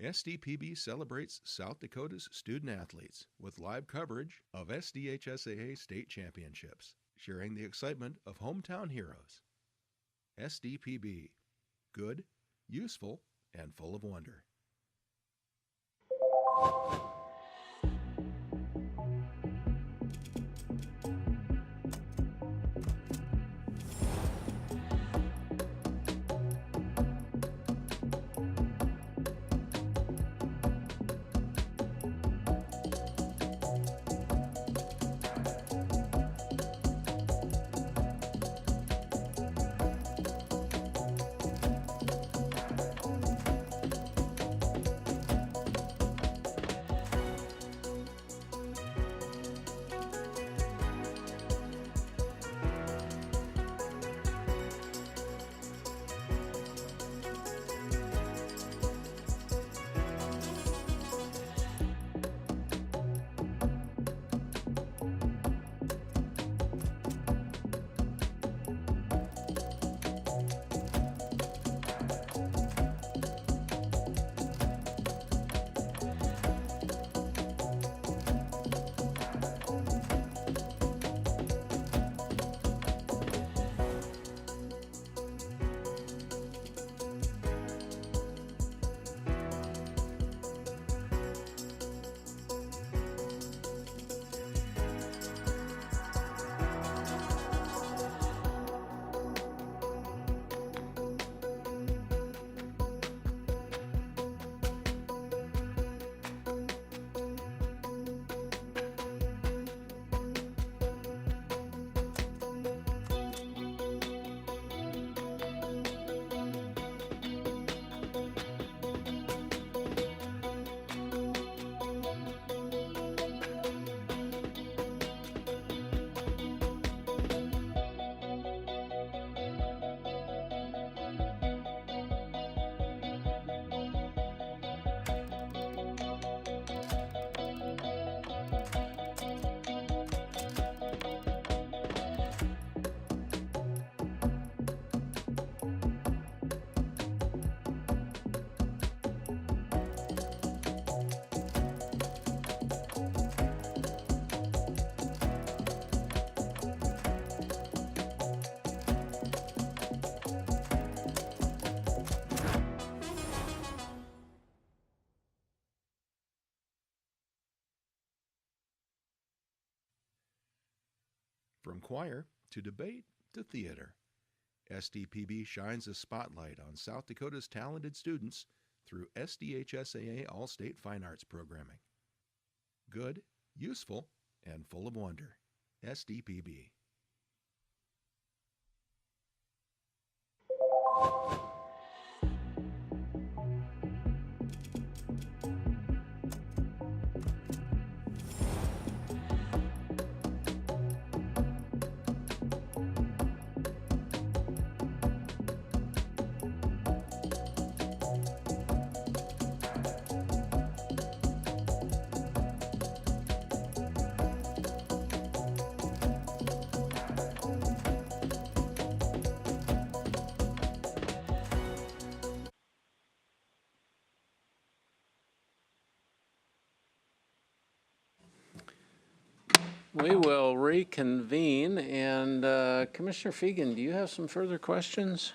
SDPB celebrates South Dakota's student athletes with live coverage of SDHSAA state championships, sharing the excitement of hometown heroes. SDPB, good, useful, and full of wonder. From choir to debate to theater, SDPB shines a spotlight on South Dakota's talented students through SDHSAA All-State Fine Arts programming. Good, useful, and full of wonder. SDPB. We will reconvene, and Commissioner Fegan, do you have some further questions?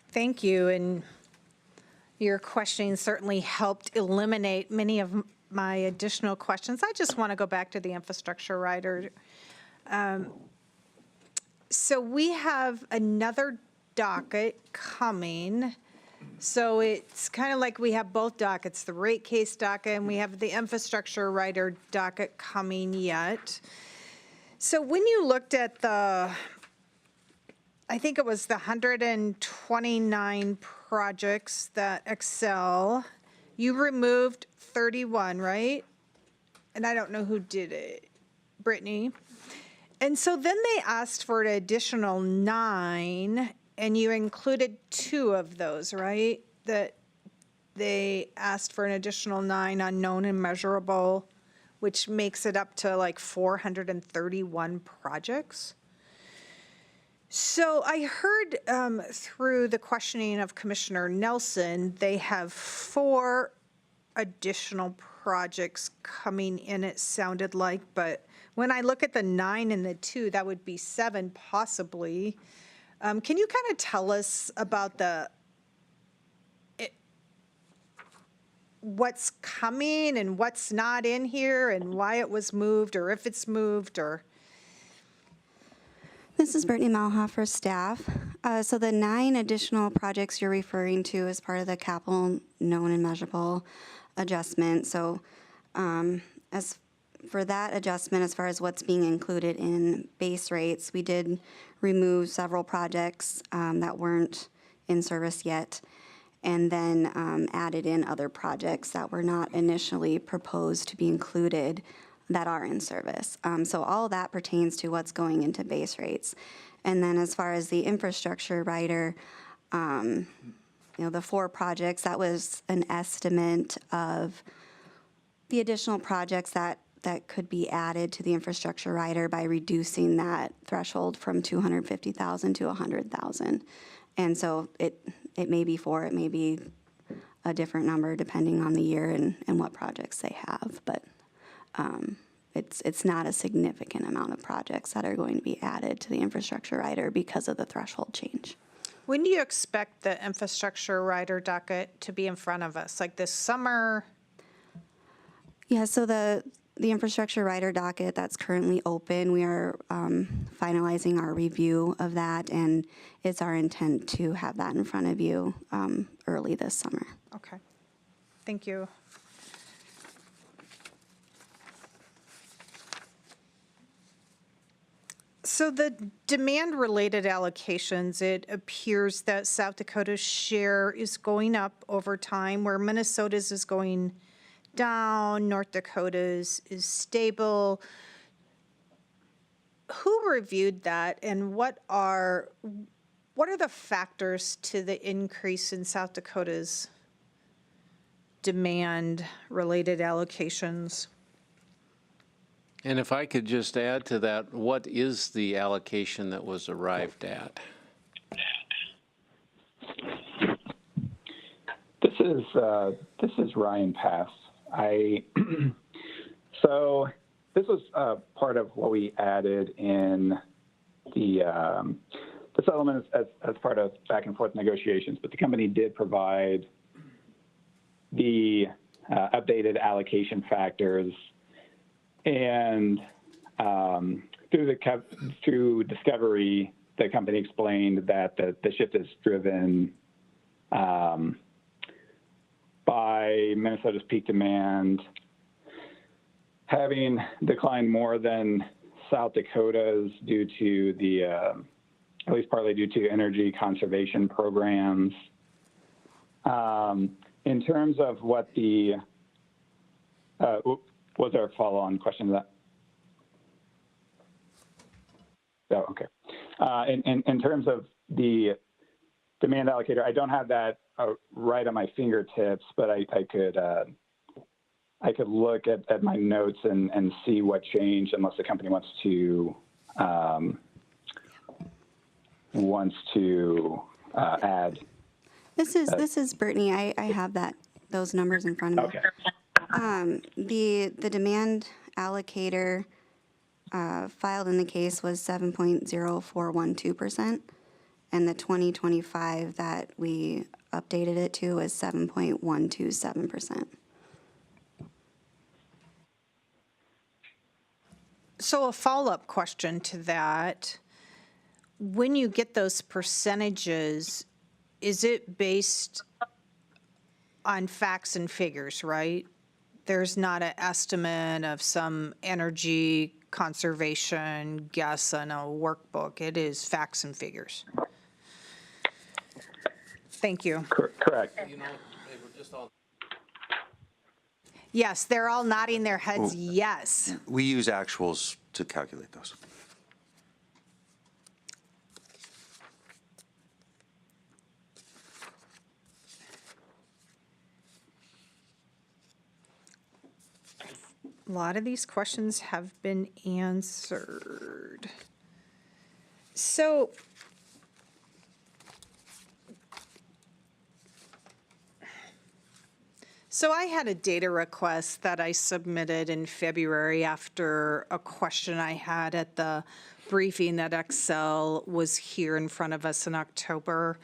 Thank you, and your questioning certainly helped eliminate many of my additional questions. I just want to go back to the infrastructure rider. So we have another docket coming. So it's kind of like we have both dockets, the rate case docket, and we have the infrastructure rider docket coming yet. So when you looked at the, I think it was the 129 projects that excel, you removed 31, right? And I don't know who did it, Brittany. And so then they asked for an additional 9, and you included 2 of those, right? That they asked for an additional 9 unknown and measurable, which makes it up to like 431 projects. So I heard through the questioning of Commissioner Nelson, they have 4 additional projects coming in, it sounded like, but when I look at the 9 and the 2, that would be 7 possibly. Can you kind of tell us about what's coming and what's not in here and why it was moved or if it's moved or? This is Brittany Malhofer, staff. So the 9 additional projects you're referring to as part of the capital known and measurable adjustment. So as for that adjustment, as far as what's being included in base rates, we did remove several projects that weren't in service yet, and then added in other projects that were not initially proposed to be included that are in service. So all that pertains to what's going into base rates. And then as far as the infrastructure rider, the 4 projects, that was an estimate of the additional projects that could be added to the infrastructure rider by reducing that threshold from 250,000 to 100,000. And so it may be 4, it may be a different number depending on the year and what projects they have, but it's not a significant amount of projects that are going to be added to the infrastructure rider because of the threshold change. When do you expect the infrastructure rider docket to be in front of us? Like this summer? Yeah, so the infrastructure rider docket that's currently open, we are finalizing our review of that, and it's our intent to have that in front of you early this summer. Okay, thank you. So the demand-related allocations, it appears that South Dakota's share is going up over time, where Minnesota's is going down, North Dakota's is stable. Who reviewed that, and what are the factors to the increase in South Dakota's demand-related allocations? And if I could just add to that, what is the allocation that was arrived at? This is Ryan Pass. So this was part of what we added in the settlement as part of back and forth negotiations, but the company did provide the updated allocation factors. And through discovery, the company explained that the shift is driven by Minnesota's peak demand having declined more than South Dakota's due to the, at least partly due to energy conservation programs. In terms of what the, was there a follow-on question to that? Oh, okay. In terms of the demand allocator, I don't have that right on my fingertips, but I could look at my notes and see what changed, unless the company wants to add. This is Brittany. I have those numbers in front of me. Okay. The demand allocator filed in the case was 7.0412%, and the 2025 that we updated it to was 7.127%. So a follow-up question to that, when you get those percentages, is it based on facts and figures, right? There's not an estimate of some energy conservation guess on a workbook. It is facts and figures. Thank you. Correct. Yes, they're all nodding their heads yes. We use actuals to calculate those. A lot of these questions have been answered. So So I had a data request that I submitted in February after a question I had at the briefing that Excel was here in front of us in October.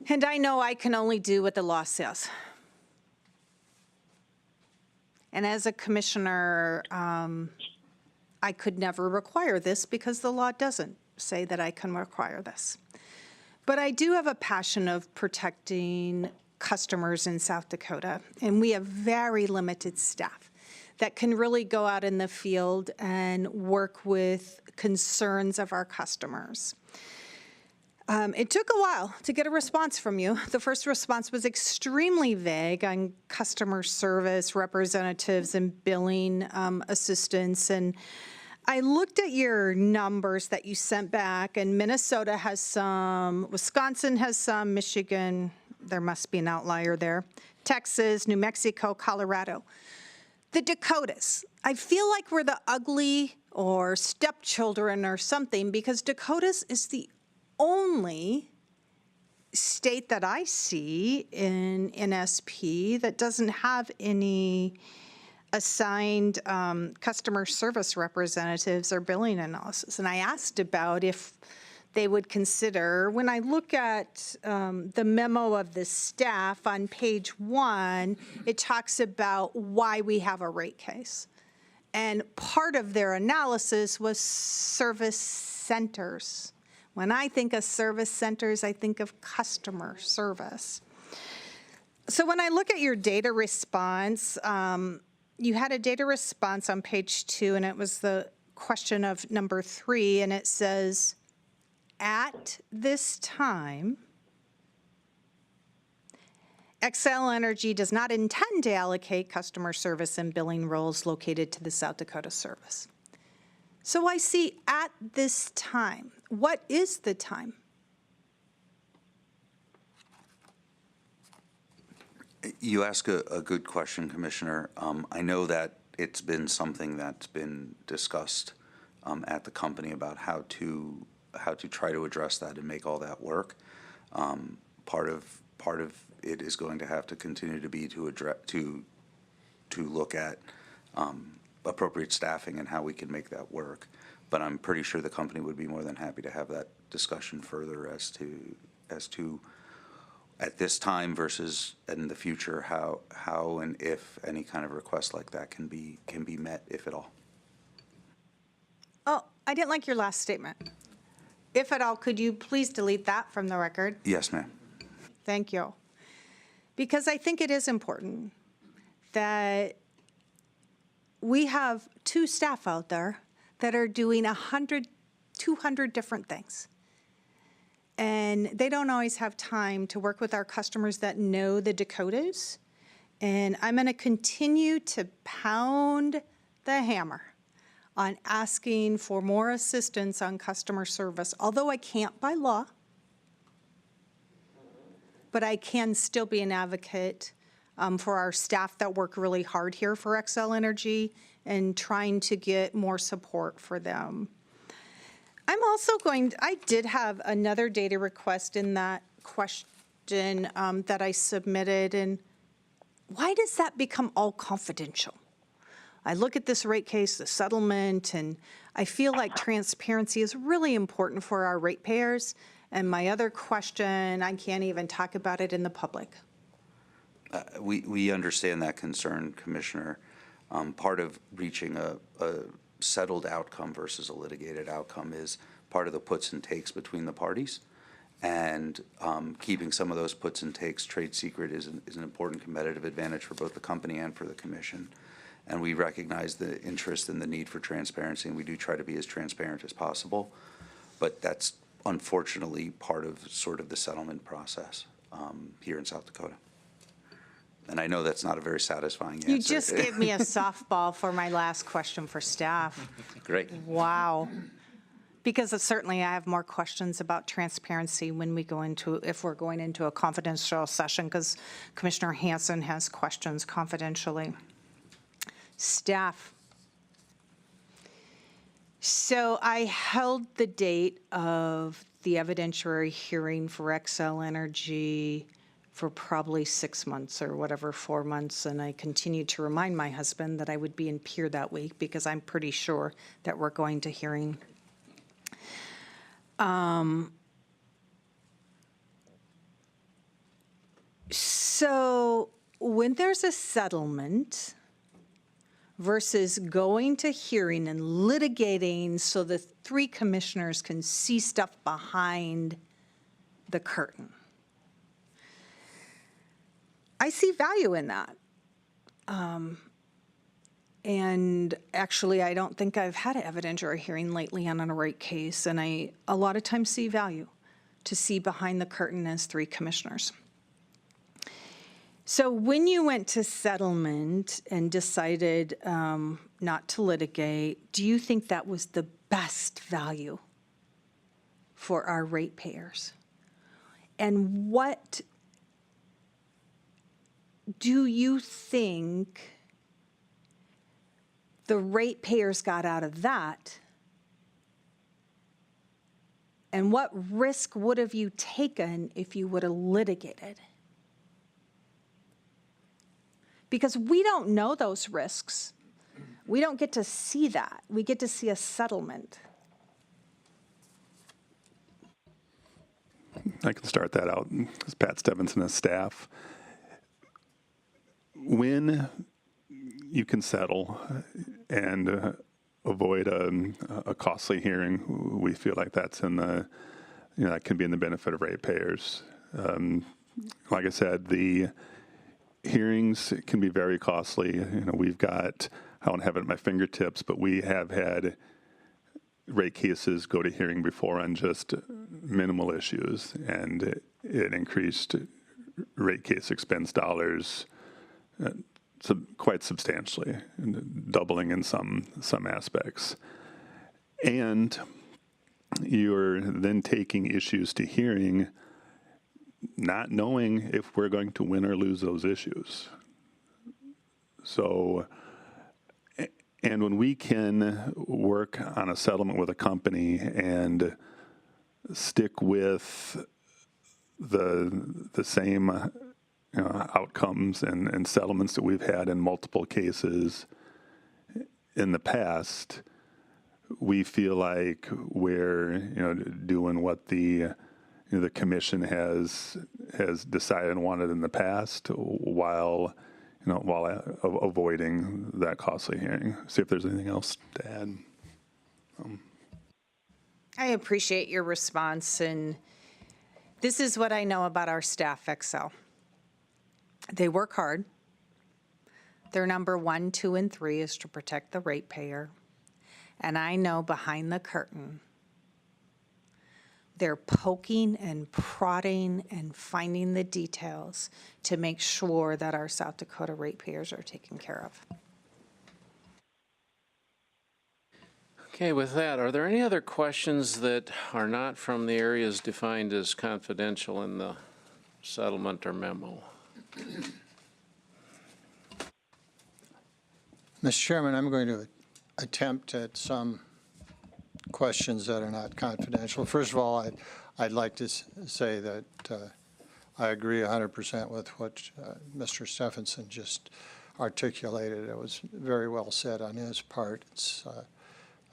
And I know I can only do what the law says. And as a commissioner, I could never require this because the law doesn't say that I can require this. But I do have a passion of protecting customers in South Dakota, and we have very limited staff that can really go out in the field and work with concerns of our customers. It took a while to get a response from you. The first response was extremely vague on customer service representatives and billing assistants. And I looked at your numbers that you sent back, and Minnesota has some, Wisconsin has some, Michigan, there must be an outlier there, Texas, New Mexico, Colorado. The Dakotas, I feel like we're the ugly or stepchildren or something, because Dakotas is the only state that I see in NSP that doesn't have any assigned customer service representatives or billing analysis. And I asked about if they would consider, when I look at the memo of the staff on page 1, it talks about why we have a rate case. And part of their analysis was service centers. When I think of service centers, I think of customer service. So when I look at your data response, you had a data response on page 2, and it was the question of number 3, and it says, at this time, Xcel Energy does not intend to allocate customer service and billing roles located to the South Dakota service. So I see at this time. What is the time? You ask a good question, Commissioner. I know that it's been something that's been discussed at the company about how to try to address that and make all that work. Part of it is going to have to continue to be to look at appropriate staffing and how we can make that work. But I'm pretty sure the company would be more than happy to have that discussion further as to at this time versus in the future how and if any kind of request like that can be met, if at all. Oh, I didn't like your last statement. If at all, could you please delete that from the record? Yes, ma'am. Thank you. Because I think it is important that we have 2 staff out there that are doing 100, 200 different things. And they don't always have time to work with our customers that know the Dakotas. And I'm going to continue to pound the hammer on asking for more assistance on customer service, although I can't by law, but I can still be an advocate for our staff that work really hard here for Xcel Energy and trying to get more support for them. I did have another data request in that question that I submitted, and why does that become all confidential? I look at this rate case, the settlement, and I feel like transparency is really important for our ratepayers. And my other question, I can't even talk about it in the public. We understand that concern, Commissioner. Part of reaching a settled outcome versus a litigated outcome is part of the puts and takes between the parties. And keeping some of those puts and takes trade secret is an important competitive advantage for both the company and for the Commission. And we recognize the interest and the need for transparency, and we do try to be as transparent as possible. But that's unfortunately part of sort of the settlement process here in South Dakota. And I know that's not a very satisfying answer. You just gave me a softball for my last question for staff. Great. Wow. Because certainly I have more questions about transparency when we go into, if we're going into a confidential session, because Commissioner Hansen has questions confidentially. Staff. So I held the date of the evidentiary hearing for Xcel Energy for probably 6 months or whatever, 4 months. And I continued to remind my husband that I would be in Pier that week because I'm pretty sure that we're going to hearing. So when there's a settlement versus going to hearing and litigating so the three commissioners can see stuff behind the curtain, I see value in that. And actually, I don't think I've had an evidentiary hearing lately on a rate case, and I a lot of times see value to see behind the curtain as three commissioners. So when you went to settlement and decided not to litigate, do you think that was the best value for our ratepayers? And what do you think the ratepayers got out of that? And what risk would have you taken if you would have litigated? Because we don't know those risks. We don't get to see that. We get to see a settlement. I can start that out. It's Pat Stevenson and staff. When you can settle and avoid a costly hearing, we feel like that's in the, that can be in the benefit of ratepayers. Like I said, the hearings can be very costly. We've got, I don't have it at my fingertips, but we have had rate cases go to hearing before on just minimal issues, and it increased rate case expense dollars quite substantially, doubling in some aspects. And you're then taking issues to hearing, not knowing if we're going to win or lose those issues. So, and when we can work on a settlement with a company and stick with the same outcomes and settlements that we've had in multiple cases in the past, we feel like we're doing what the commission has decided and wanted in the past, while avoiding that costly hearing. See if there's anything else to add. I appreciate your response, and this is what I know about our staff, Xcel. They work hard. Their number 1, 2, and 3 is to protect the ratepayer. And I know behind the curtain, they're poking and prodding and finding the details to make sure that our South Dakota ratepayers are taken care of. Okay, with that, are there any other questions that are not from the areas defined as confidential in the settlement or memo? Mr. Chairman, I'm going to attempt at some questions that are not confidential. First of all, I'd like to say that I agree 100% with what Mr. Stephenson just articulated. It was very well said on his part. It's,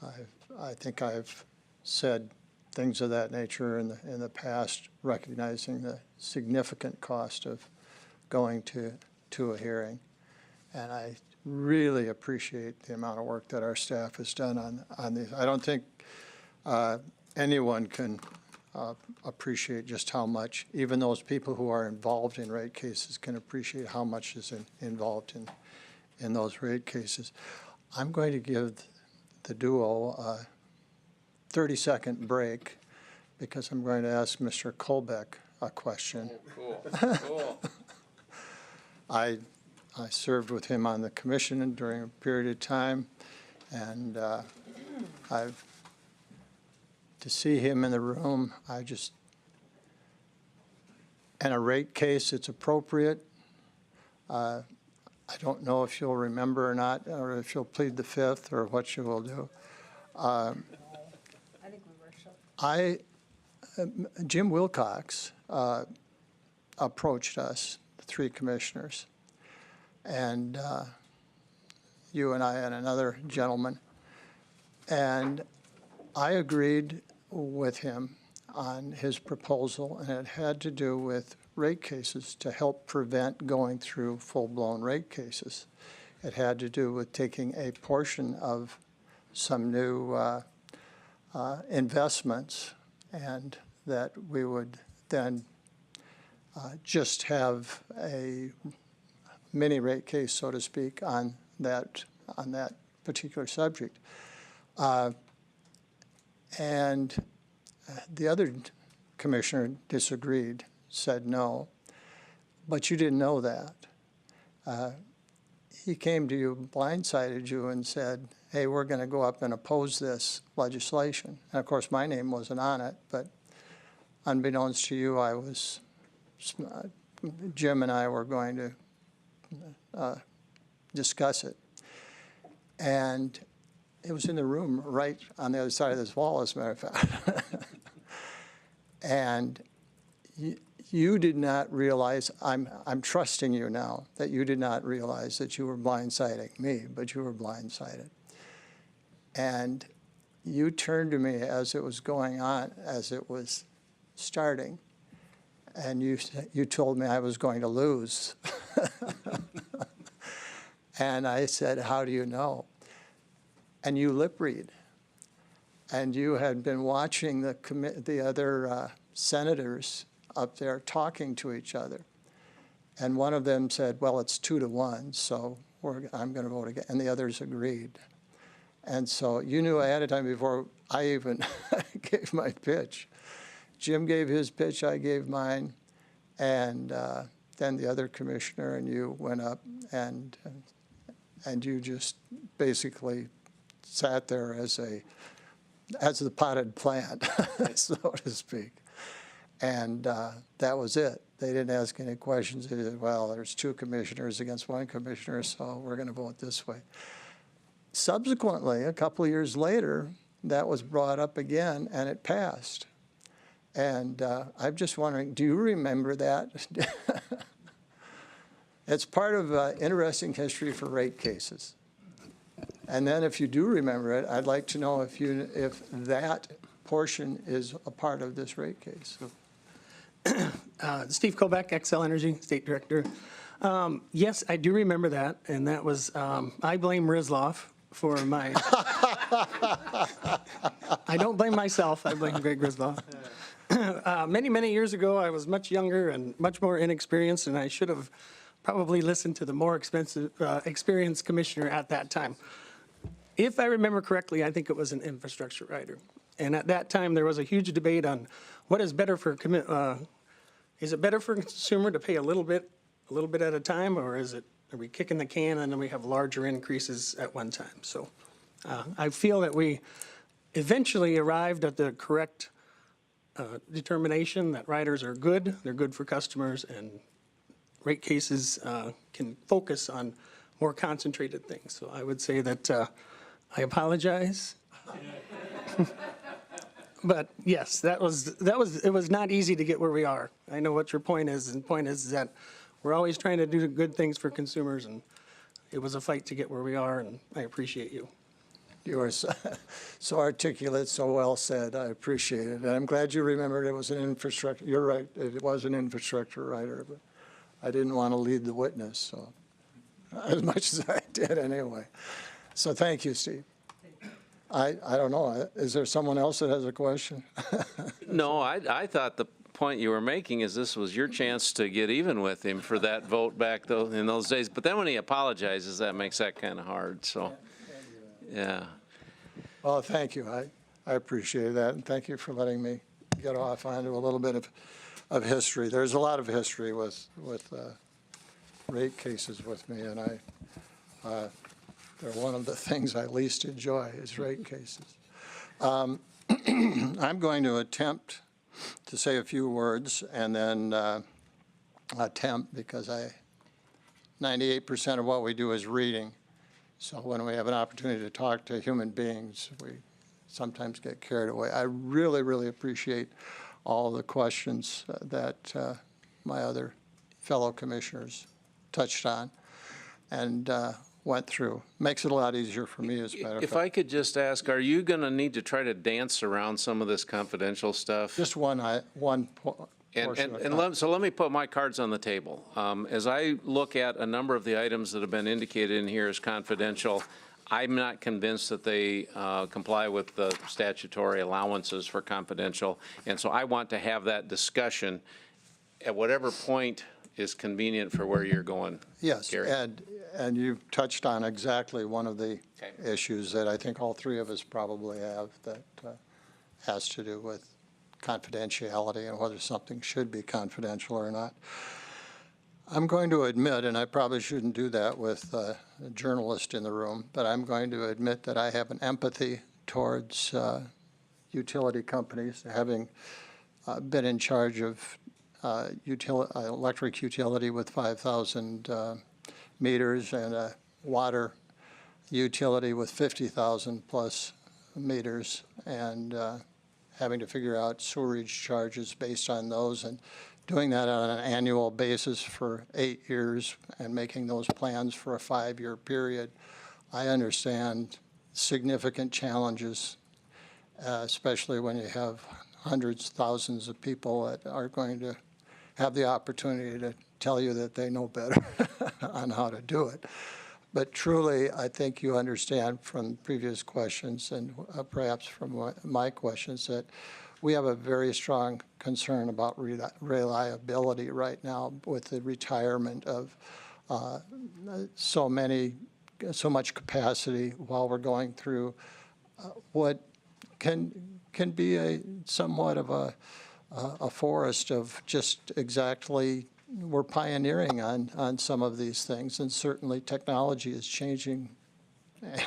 I think I've said things of that nature in the past, recognizing the significant cost of going to a hearing. And I really appreciate the amount of work that our staff has done on these. I don't think anyone can appreciate just how much, even those people who are involved in rate cases can appreciate how much is involved in those rate cases. I'm going to give the duo a 30-second break because I'm going to ask Mr. Colbeck a question. Oh, cool. Cool. I served with him on the commission during a period of time, and to see him in the room, in a rate case, it's appropriate. I don't know if you'll remember or not, or if you'll plead the fifth, or what you will do. Jim Wilcox, approached us, the three commissioners, and you and I and another gentleman, and I agreed with him on his proposal, and it had to do with rate cases to help prevent going through full-blown rate cases. It had to do with taking a portion of some new investments, and that we would then just have a mini rate case, so to speak, on that particular subject. And the other commissioner disagreed, said no, but you didn't know that. He came to you, blindsided you, and said, hey, we're going to go up and oppose this legislation. And of course, my name wasn't on it, but unbeknownst to you, Jim and I were going to discuss it. And it was in the room right on the other side of this wall, as a matter of fact. And you did not realize, I'm trusting you now, that you did not realize that you were blindsiding me, but you were blindsided. And you turned to me as it was going on, as it was starting, and you told me I was going to lose. And I said, how do you know? And you lip read. And you had been watching the other senators up there talking to each other. And one of them said, well, it's 2-1, so I'm going to vote again. And the others agreed. And so you knew ahead of time before I even gave my pitch. Jim gave his pitch, I gave mine, and then the other commissioner and you went up, and you just basically sat there as the potted plant, so to speak. And that was it. They didn't ask any questions. They said, well, there's 2 commissioners against 1 commissioner, so we're going to vote this way. Subsequently, a couple of years later, that was brought up again, and it passed. And I'm just wondering, do you remember that? It's part of interesting history for rate cases. And then if you do remember it, I'd like to know if that portion is a part of this rate case. Steve Kovac, Xcel Energy, State Director. Yes, I do remember that, and that was, I blame Rizloff for my, I don't blame myself, I blame Greg Rizloff. Many, many years ago, I was much younger and much more inexperienced, and I should have probably listened to the more experienced commissioner at that time. If I remember correctly, I think it was an infrastructure rider. And at that time, there was a huge debate on what is better for, is it better for a consumer to pay a little bit at a time, or are we kicking the can and then we have larger increases at one time? So I feel that we eventually arrived at the correct determination that riders are good, they're good for customers, and rate cases can focus on more concentrated things. So I would say that I apologize. But yes, it was not easy to get where we are. I know what your point is, and the point is that we're always trying to do good things for consumers, and it was a fight to get where we are, and I appreciate you. You were so articulate, so well said. I appreciate it. And I'm glad you remembered it was an infrastructure. You're right, it was an infrastructure rider, but I didn't want to lead the witness, so as much as I did anyway. So thank you, Steve. I don't know. Is there someone else that has a question? No, I thought the point you were making is this was your chance to get even with him for that vote back in those days. But then when he apologizes, that makes that kind of hard. So, yeah. Well, thank you. I appreciate that, and thank you for letting me get off onto a little bit of history. There's a lot of history with rate cases with me, and they're one of the things I least enjoy is rate cases. I'm going to attempt to say a few words and then attempt, because 98% of what we do is reading. So when we have an opportunity to talk to human beings, we sometimes get carried away. I really, really appreciate all the questions that my other fellow commissioners touched on and went through. Makes it a lot easier for me, as a matter of If fact. I could just ask, are you going to need to try to dance around some of this confidential stuff? Just one portion of it. So let me put my cards on the table. As I look at a number of the items that have been indicated in here as confidential, I'm not convinced that they comply with the statutory allowances for confidential. And so I want to have that discussion at whatever point is convenient for where you're going. Yes, Gary. and you've touched on exactly one of the issues that I think all three of us probably have, that has to do with confidentiality and whether something should be confidential or not. I'm going to admit, and I probably shouldn't do that with a journalist in the room, but I'm going to admit that I have an empathy towards utility companies, having been in charge of electric utility with 5,000 meters and a water utility with 50,000 plus meters, and having to figure out sewerage charges based on those, and doing that on an annual basis for 8 years and making those plans for a 5-year period. I understand significant challenges, especially when you have hundreds, thousands of people that are going to have the opportunity to tell you that they know better on how to do it. But truly, I think you understand from previous questions and perhaps from my questions that we have a very strong concern about reliability right now with the retirement of so much capacity while we're going through what can be a somewhat of a forest of just exactly, we're pioneering on some of these things, and certainly technology is changing,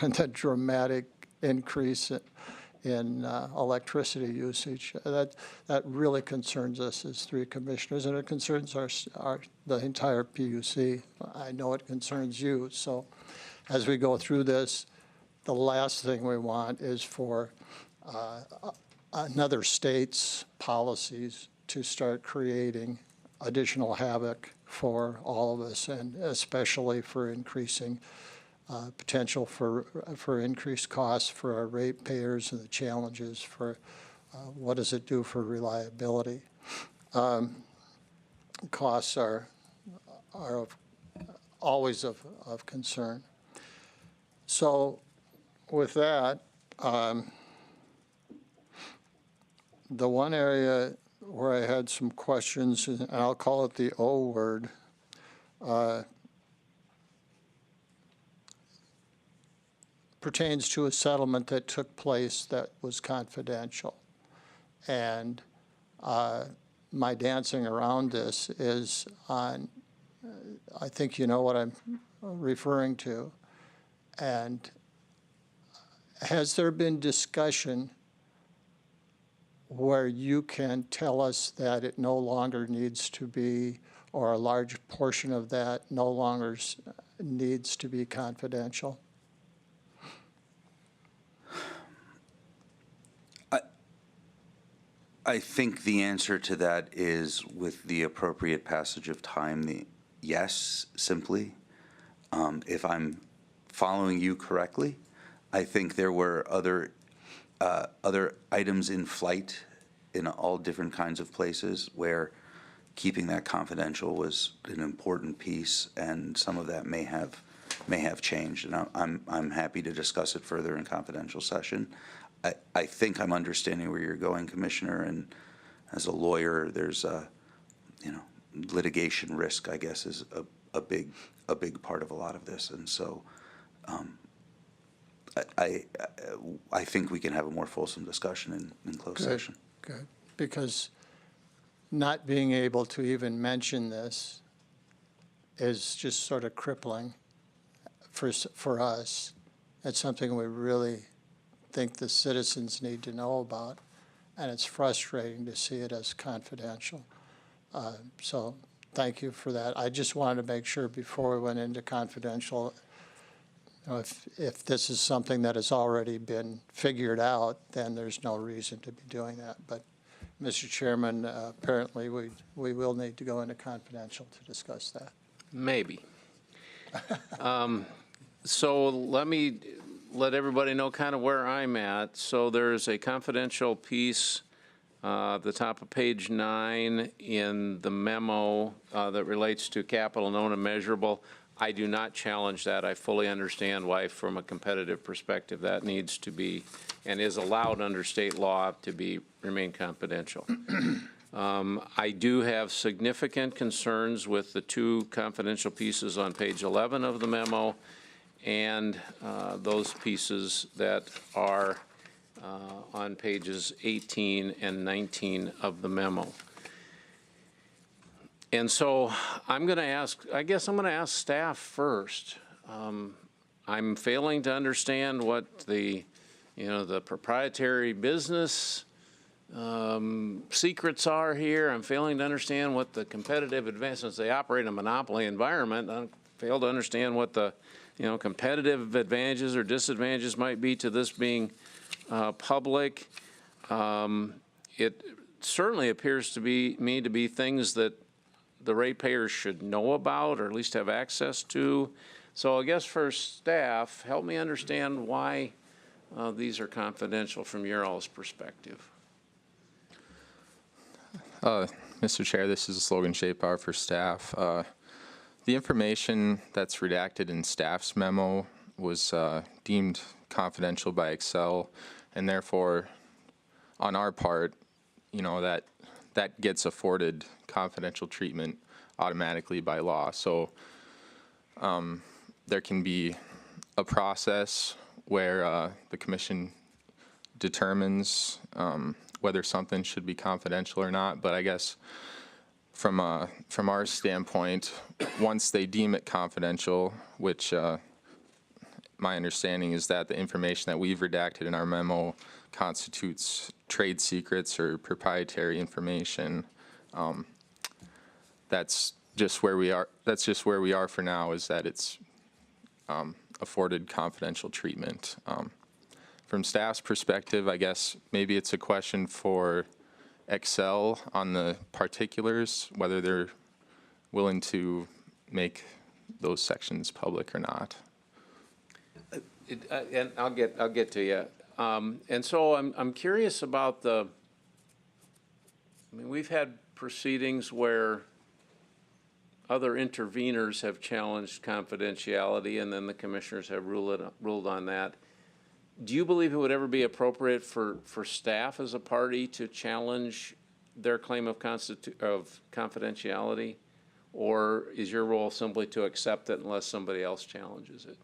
and the dramatic increase in electricity usage. That really concerns us as three commissioners, and it concerns the entire PUC. I know it concerns you. So as we go through this, the last thing we want is for another state's policies to start creating additional havoc for all of us, and especially for increasing potential for increased costs for our ratepayers, and the challenges for what does it do for reliability. Costs are always of concern. So with that, the one area where I had some questions, and I'll call it the O word, pertains to a settlement that took place that was confidential. And my dancing around this is on, I think you know what I'm referring to. And has there been discussion where you can tell us that it no longer needs to be, or a large portion of that no longer needs to be confidential? I think the answer to that is, with the appropriate passage of time, the yes, simply. If I'm following you correctly, I think there were other items in flight in all different kinds of places where keeping that confidential was an important piece, and some of that may have changed. And I'm happy to discuss it further in confidential session. I think I'm understanding where you're going, Commissioner, and as a lawyer, there's litigation risk, I guess, is a big part of a lot of this, and so I think we can have a more fulsome discussion in closed session. Good, because not being able to even mention this is just sort of crippling for us. It's something we really think the citizens need to know about, and it's frustrating to see it as confidential. So thank you for that. I just wanted to make sure before we went into confidential, if this is something that has already been figured out, then there's no reason to be doing that. But Mr. Chairman, apparently we will need to go into confidential to discuss that. Maybe. So let me let everybody know kind of where I'm at. So there's a confidential piece at the top of page 9 in the memo that relates to capital known and measurable. I do not challenge that. I fully understand why, from a competitive perspective, that needs to be and is allowed under state law to remain confidential. I do have significant concerns with the 2 confidential pieces on page 11 of the memo and those pieces that are on pages 18 and 19 of the memo. And so I'm going to ask, I guess I'm going to ask staff first. I'm failing to understand what the proprietary business secrets are here. I'm failing to understand what the competitive advantages, they operate in a monopoly environment. I fail to understand what the, competitive advantages or disadvantages might be to this being public. It certainly appears to me to be things that the ratepayers should know about or at least have access to. So I guess for staff, help me understand why these are confidential from your all's perspective. Mr. Chair, this is Logan Shapar for staff. The information that's redacted in staff's memo was deemed confidential by Excel, and therefore, on our part, that gets afforded confidential treatment automatically by law. So there can be a process where the commission determines whether something should be confidential or not. But I guess from our standpoint, once they deem it confidential, which my understanding is that the information that we've redacted in our memo constitutes trade secrets or proprietary information. That's just where we are. That's just where we are for now, is that it's afforded confidential treatment. From staff's perspective, I guess maybe it's a question for Excel on the particulars, whether they're willing to make those sections public or not. And I'll get to you. And so I'm curious about we've had proceedings where other interveners have challenged confidentiality, and then the commissioners have ruled on that. Do you believe it would ever be appropriate for staff as a party to challenge their claim of confidentiality, or is your role simply to accept it unless somebody else challenges it?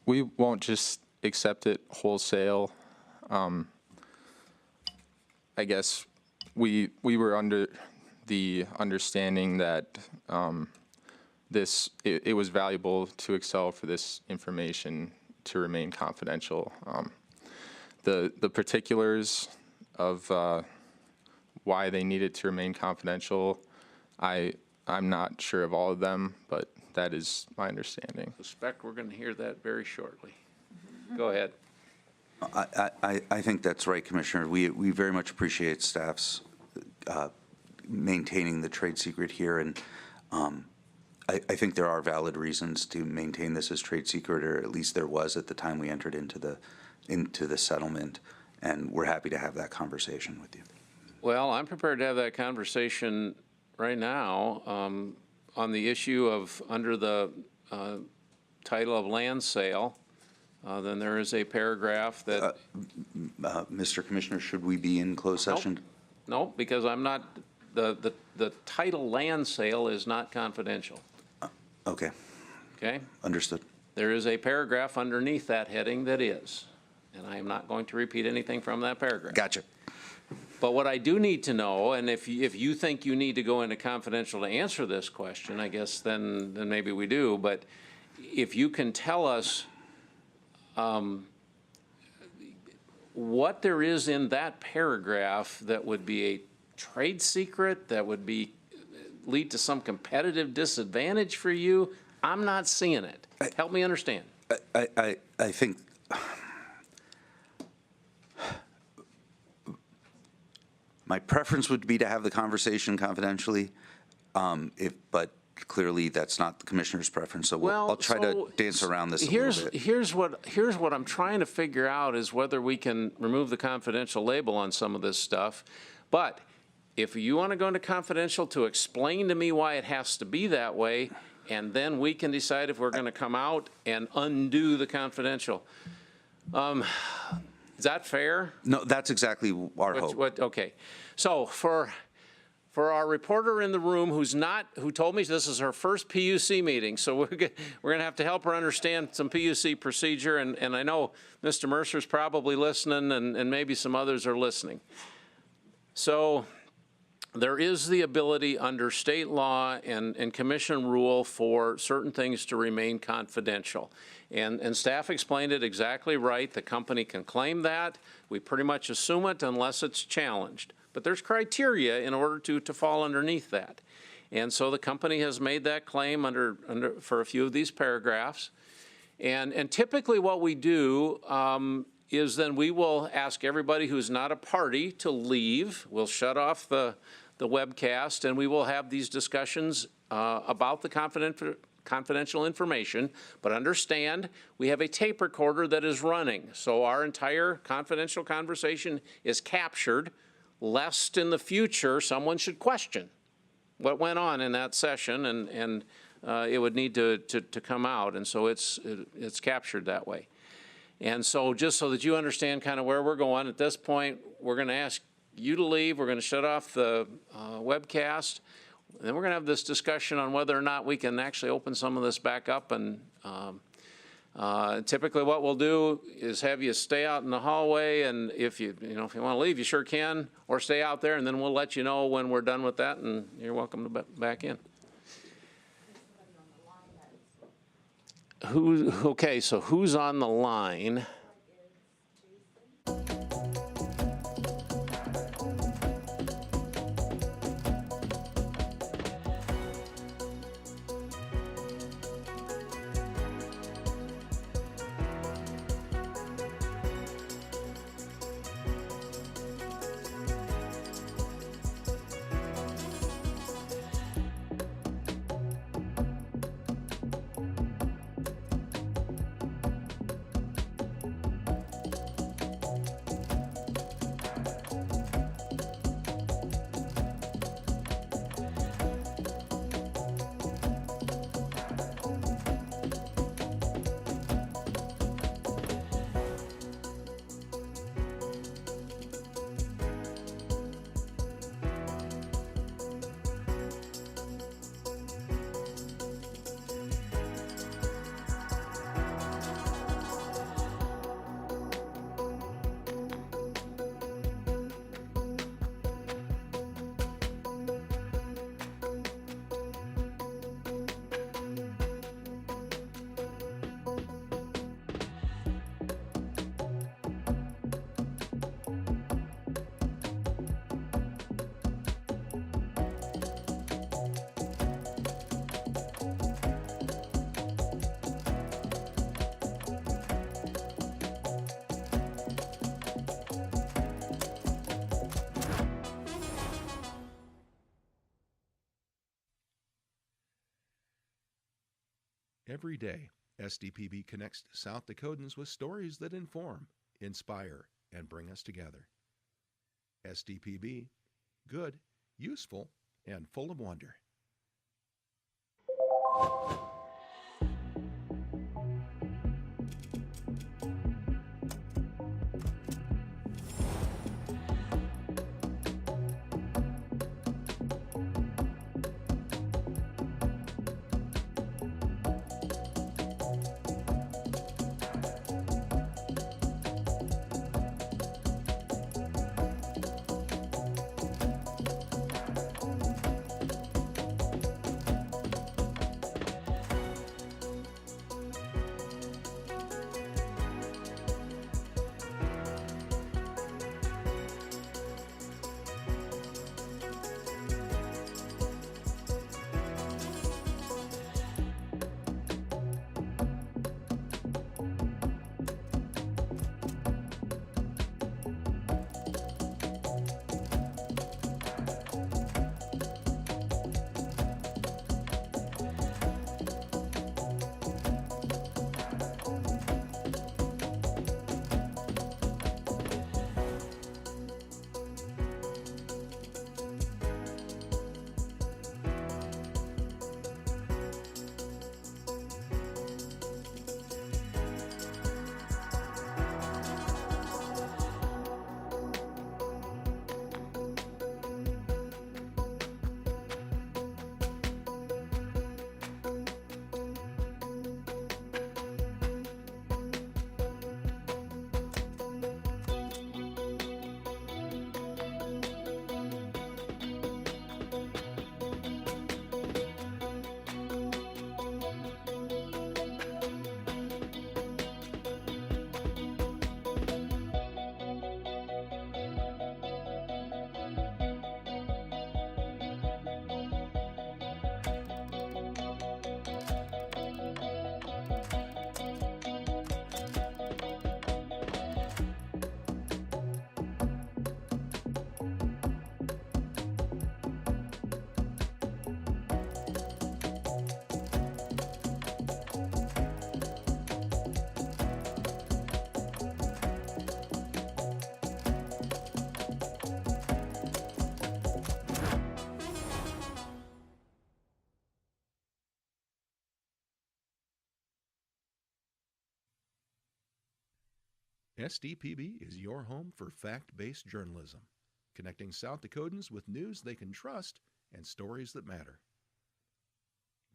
We won't just accept it wholesale. I guess we were under the understanding that it was valuable to Excel for this information to remain confidential. The particulars of why they needed to remain confidential, I'm not sure of all of them, but that is my understanding. I suspect we're going to hear that very shortly. Go ahead. I think that's right, Commissioner. We very much appreciate staff's maintaining the trade secret here, and I think there are valid reasons to maintain this as trade secret, or at least there was at the time we entered into the settlement, and we're happy to have that conversation with you. Well, I'm prepared to have that conversation right now on the issue of under the title of land sale. Then there is a paragraph that. Mr. Commissioner, should we be in closed session? No, because I'm not. The title land sale is not confidential. Okay. Okay. Understood. There is a paragraph underneath that heading that is, and I am not going to repeat anything from that paragraph. Gotcha. But what I do need to know, and if you think you need to go into confidential to answer this question, I guess then maybe we do. But if you can tell us what there is in that paragraph that would be a trade secret, that would lead to some competitive disadvantage for you, I'm not seeing it. Help me understand. I think My preference would be to have the conversation confidentially, but clearly that's not the commissioner's preference. So I'll try to dance around this a little bit. Here's what I'm trying to figure out is whether we can remove the confidential label on some of this stuff. But if you want to go into confidential to explain to me why it has to be that way, and then we can decide if we're going to come out and undo the confidential. Is that fair? No, that's exactly our hope. Okay. So for our reporter in the room who told me this is her first PUC meeting, so we're going to help her understand some PUC procedure, and I know Mr. Mercer's probably listening, and maybe some others are listening. So there is the ability under state law and commission rule for certain things to remain confidential. And staff explained it exactly right. The company can claim that. We pretty much assume it unless it's challenged. But there's criteria in order to fall underneath that. And so the company has made that claim for a few of these paragraphs. And typically what we do is then we will ask everybody who's not a party to leave. We'll shut off the webcast, and we will have these discussions about the confidential information. But understand, we have a tape recorder that is running, so our entire confidential conversation is captured, lest in the future someone should question what went on in that session, and it would need to come out, and so it's captured that way. And so just so that you understand kind of where we're going, at this point, we're going to ask you to leave. We're going to shut off the webcast. And then we're going to have this discussion on whether or not we can actually open some of this back up. And typically what we'll do is have you stay out in the hallway. And if you want to leave, you sure can, or stay out there. And then we'll let you know when we're done with that. And you're welcome to back in. Okay, so who's on the line? Every day, SDPB connects South Dakotans with stories that inform, inspire, and bring us together. SDPB, good, useful, and full of wonder. SDPB is your home for fact-based journalism, connecting South Dakotans with news they can trust and stories that matter.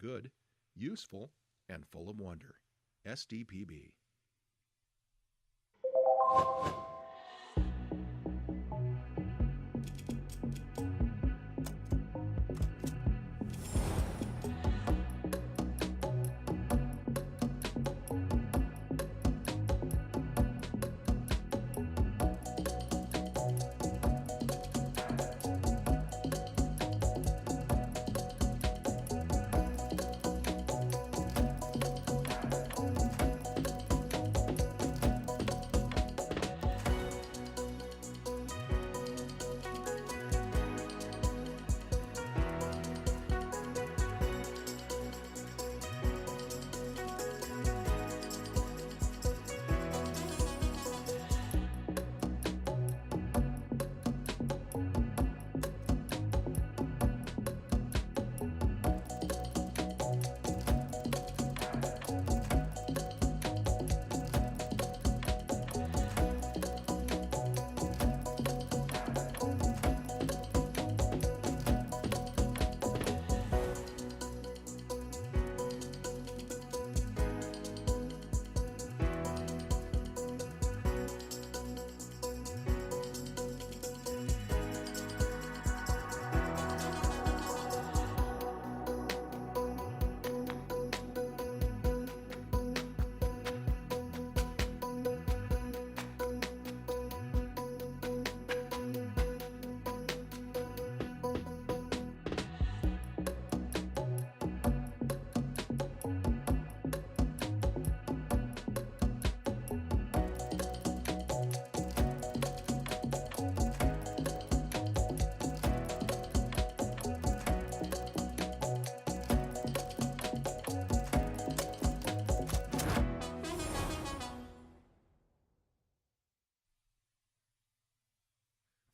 Good, useful, and full of wonder. SDPB.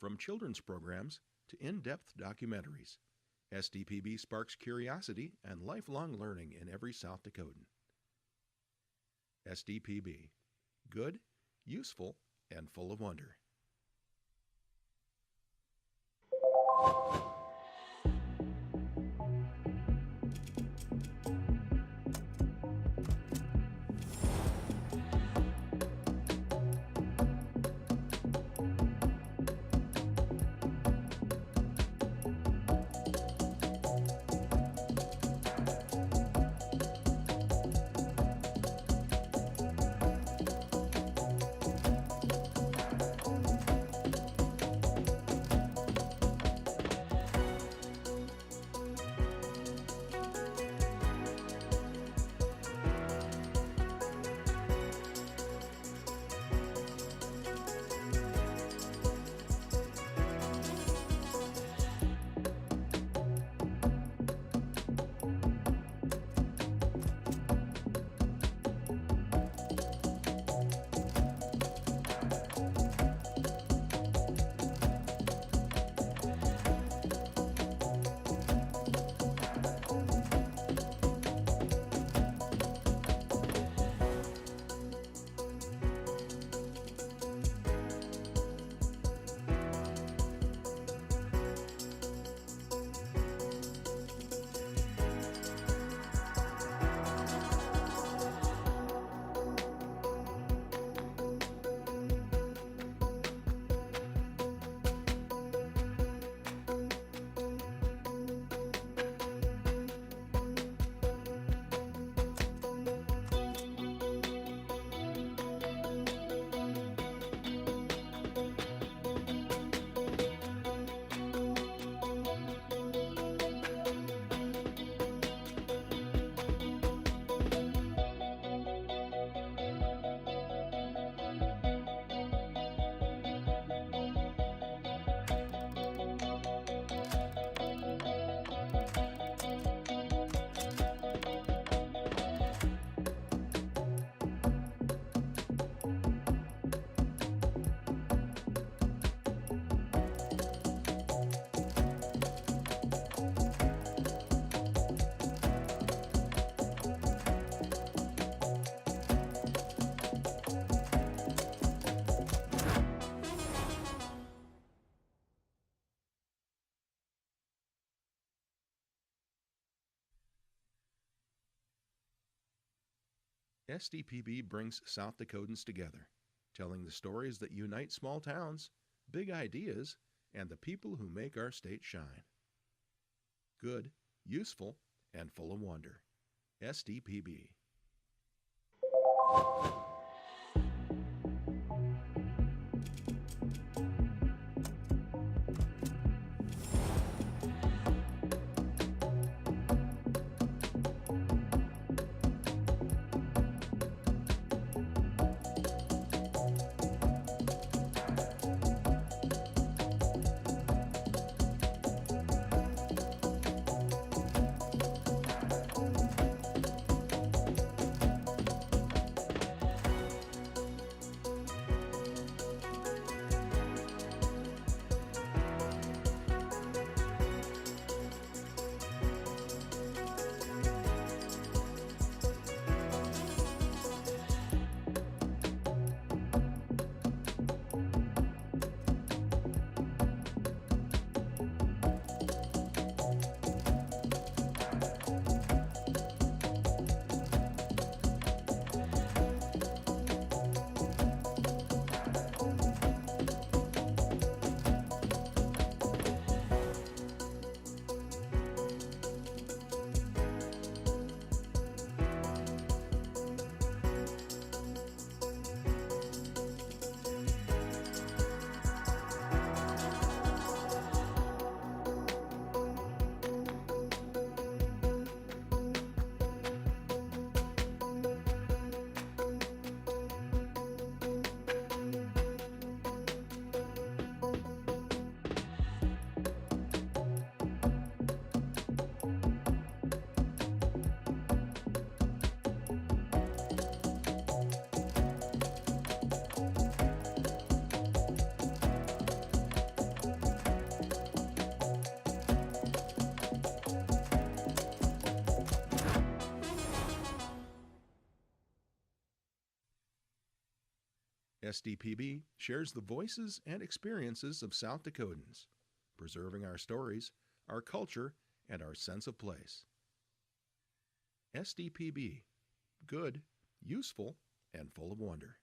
From children's programs to in-depth documentaries, SDPB sparks curiosity and lifelong learning in every South Dakotan. SDPB. Good, useful, and full of wonder. SDPB brings South Dakotans together, telling the stories that unite small towns, big ideas, and the people who make our state shine. Good, useful, and full of wonder. SDPB. SDPB shares the voices and experiences of South Dakotans, preserving our stories, our culture, and our sense of place. SDPB, good, useful, and full of wonder.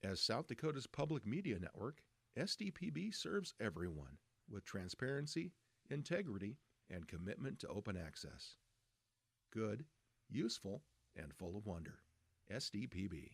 As South Dakota's public media network, SDPB serves everyone with transparency, integrity, and commitment to open access. Good, useful, and full of wonder. SDPB.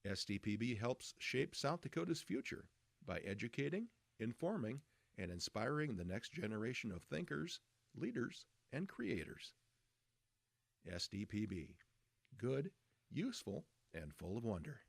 SDPB helps shape South Dakota's future by educating, informing, and inspiring the next generation of thinkers, leaders, and creators. SDPB. Good, useful, and full of wonder.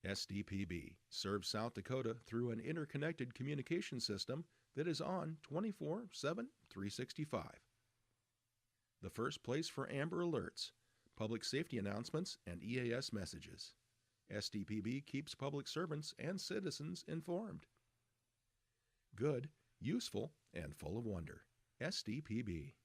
SDPB serves South Dakota through an interconnected communication system that is on 24/7, 365. The first place for Amber Alerts, public safety announcements, and EAS messages. SDPB keeps public servants and citizens informed. Good, useful, and full of wonder. SDPB.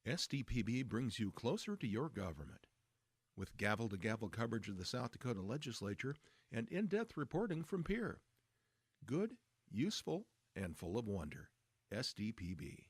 SDPB brings you closer to your government. With gavel-to-gavel coverage of the South Dakota Legislature and in-depth reporting from Pierre. Good, useful, and full of wonder. SDPB.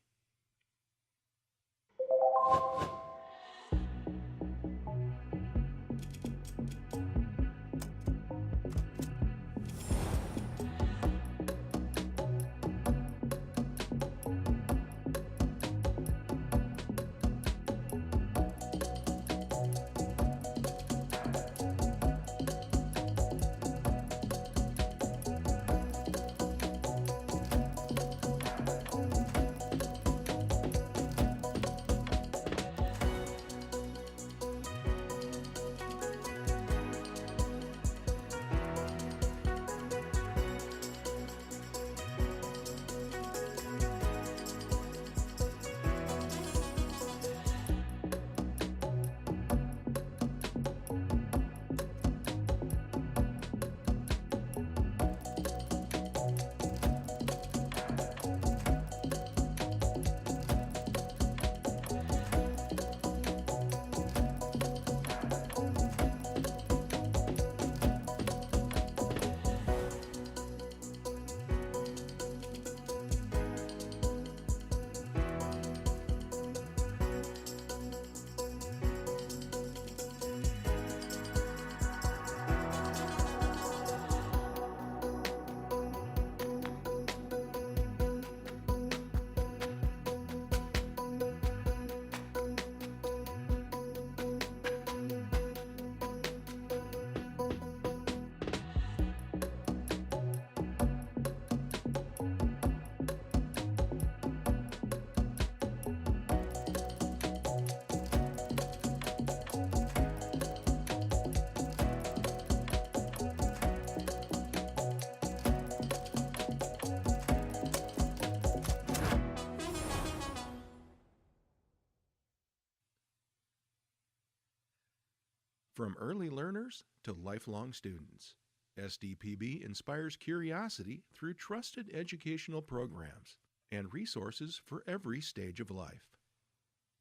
From early learners to lifelong students, SDPB inspires curiosity through trusted educational programs and resources for every stage of life.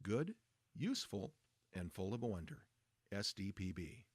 Good, useful, and full of wonder. SDPB.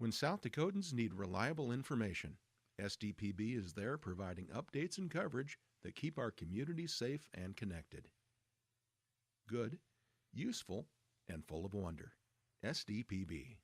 When South Dakotans need reliable information, SDPB is there providing updates and coverage that keep our communities safe and connected. Good, useful, and full of wonder. SDPB.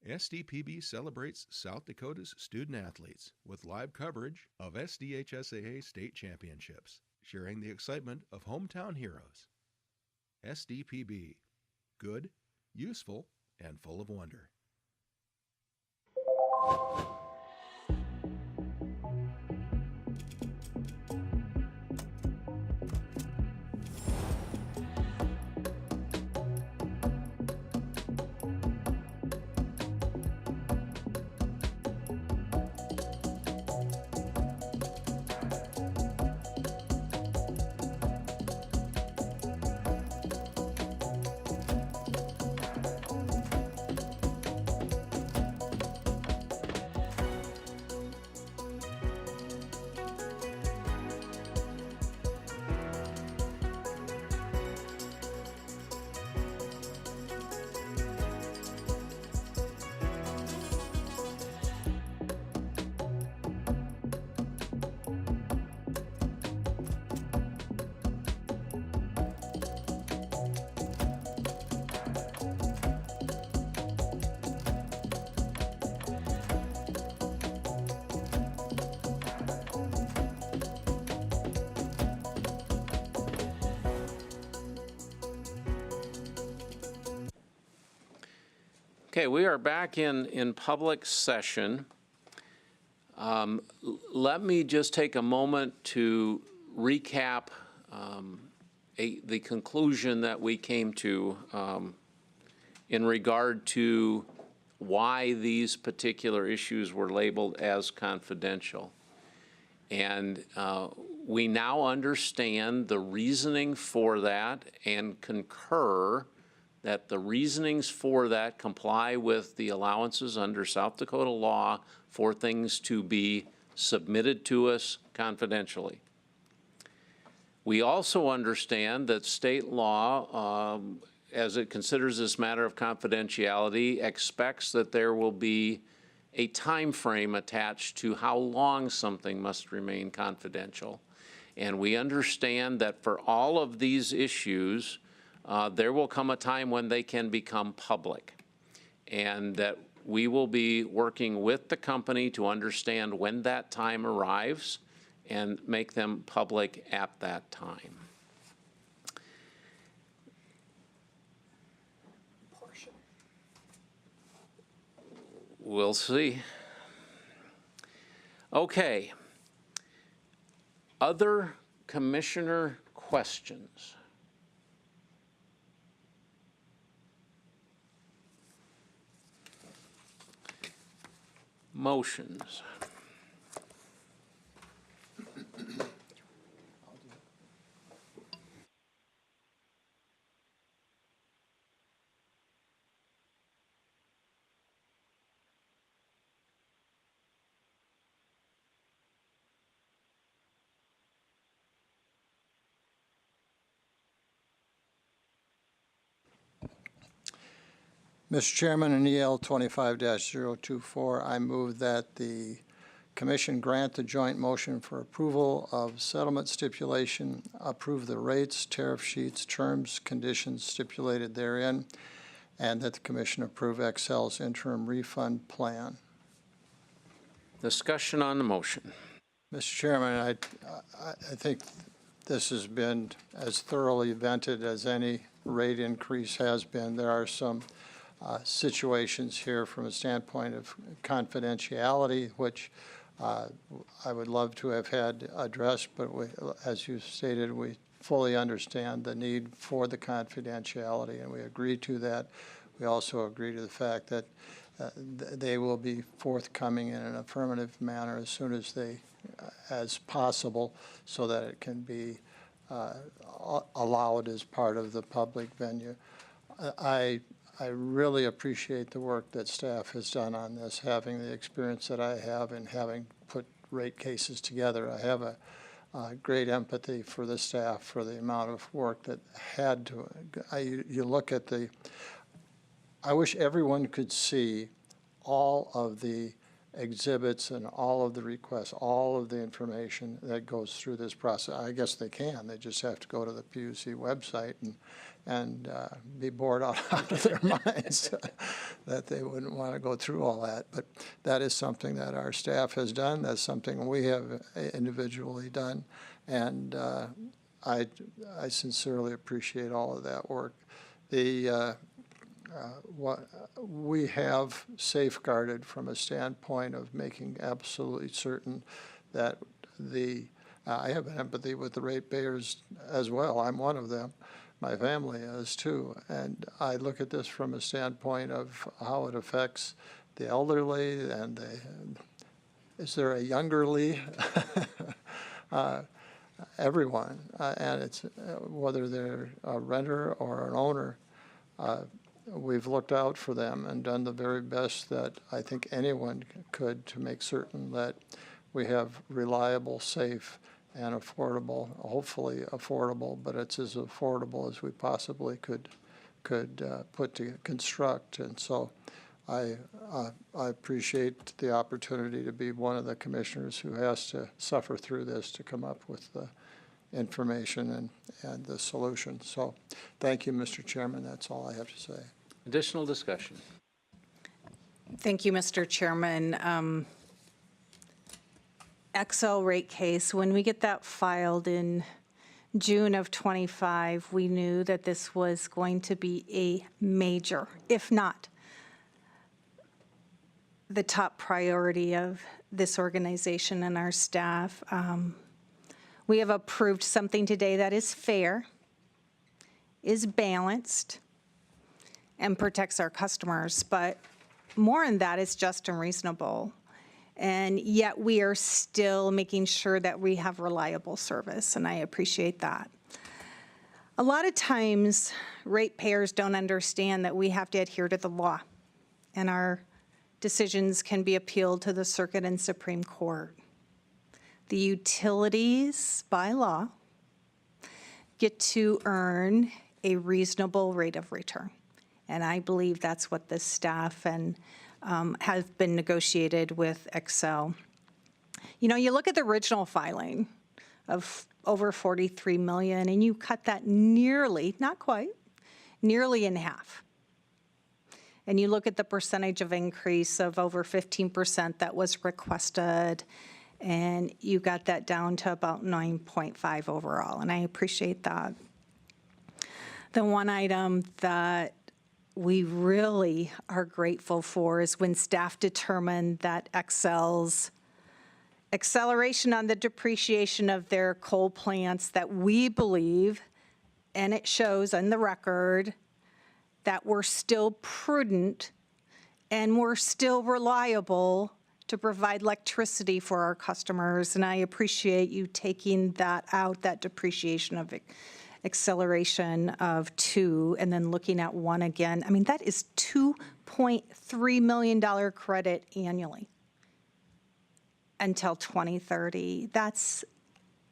SDPB celebrates South Dakota's student athletes with live coverage of SDHSAA state championships, sharing the excitement of hometown heroes. SDPB, good, useful, and full of wonder. Okay, we are back in public session. Let me just take a moment to recap the conclusion that we came to in regard to why these particular issues were labeled as confidential. And we now understand the reasoning for that and concur that the reasonings for that comply with the allowances under South Dakota law for things to be submitted to us confidentially. We also understand that state law, as it considers this matter of confidentiality, expects that there will be a time frame attached to how long something must remain confidential. And we understand that for all of these issues, there will come a time when they can become public, and that we will be working with the company to understand when that time arrives and make them public at that time. We'll see. Okay. Other commissioner questions? Motions. Mr. Chairman, in EL 25-024, I move that the Commission grant the joint motion for approval of settlement stipulation, approve the rates, tariff sheets, terms, conditions stipulated therein, and that the Commission approve Xcel's interim refund plan. Discussion on the motion. Mr. Chairman, I think this has been as thoroughly vetted as any rate increase has been. There are some situations here from a standpoint of confidentiality, which I would love to have had addressed, but we, as you stated, we fully understand the need for the confidentiality, and we agree to that. We also agree to the fact that they will be forthcoming in an affirmative manner as soon as as possible, so that it can be allowed as part of the public venue. I really appreciate the work that staff has done on this, having the experience that I have in having put rate cases together. I have a great empathy for the staff for the amount of work that had to. You look at I wish everyone could see all of the exhibits and all of the requests, all of the information that goes through this process. I guess they can. They just have to go to the PUC website and be bored out of their minds that they wouldn't want to go through all that. But that is something that our staff has done. That's something we have individually done. And I sincerely appreciate all of that work. What we have safeguarded from a standpoint of making absolutely certain that I have empathy with the ratepayers as well. I'm one of them. My family is too. And I look at this from a standpoint of how it affects the elderly and is there a youngerly? Everyone. And it's whether they're a renter or an owner. We've looked out for them and done the very best that I think anyone could to make certain that we have reliable, safe, and affordable, hopefully affordable, but it's as affordable as we possibly could construct. And so I appreciate the opportunity to be one of the commissioners who has to suffer through this to come up with the information and the solution. So thank you, Mr. Chairman. That's all I have to say. Additional discussion. Thank you, Mr. Chairman. Xcel rate case, when we get that filed in June of 25, we knew that this was going to be a major, if not the top priority of this organization and our staff. We have approved something today that is fair, is balanced, and protects our customers, but more than that is just and reasonable. And yet we are still making sure that we have reliable service, and I appreciate that. A lot of times, ratepayers don't understand that we have to adhere to the law, and our decisions can be appealed to the Circuit and Supreme Court. The utilities, by law, get to earn a reasonable rate of return. And I believe that's what the staff and have been negotiated with Xcel. You know, you look at the original filing of over 43 million, and you cut that nearly, not quite, nearly in half. And you look at the percentage of increase of over 15% that was requested, and you got that down to about 9.5 overall, and I appreciate that. The one item that we really are grateful for is when staff determined that Xcel's acceleration on the depreciation of their coal plants that we believe, and it shows on the record, that we're still prudent and we're still reliable to provide electricity for our customers. And I appreciate you taking that out, that depreciation of acceleration of 2 and then looking at 1 again. I mean, that is $2.3 million credit annually until 2030. That's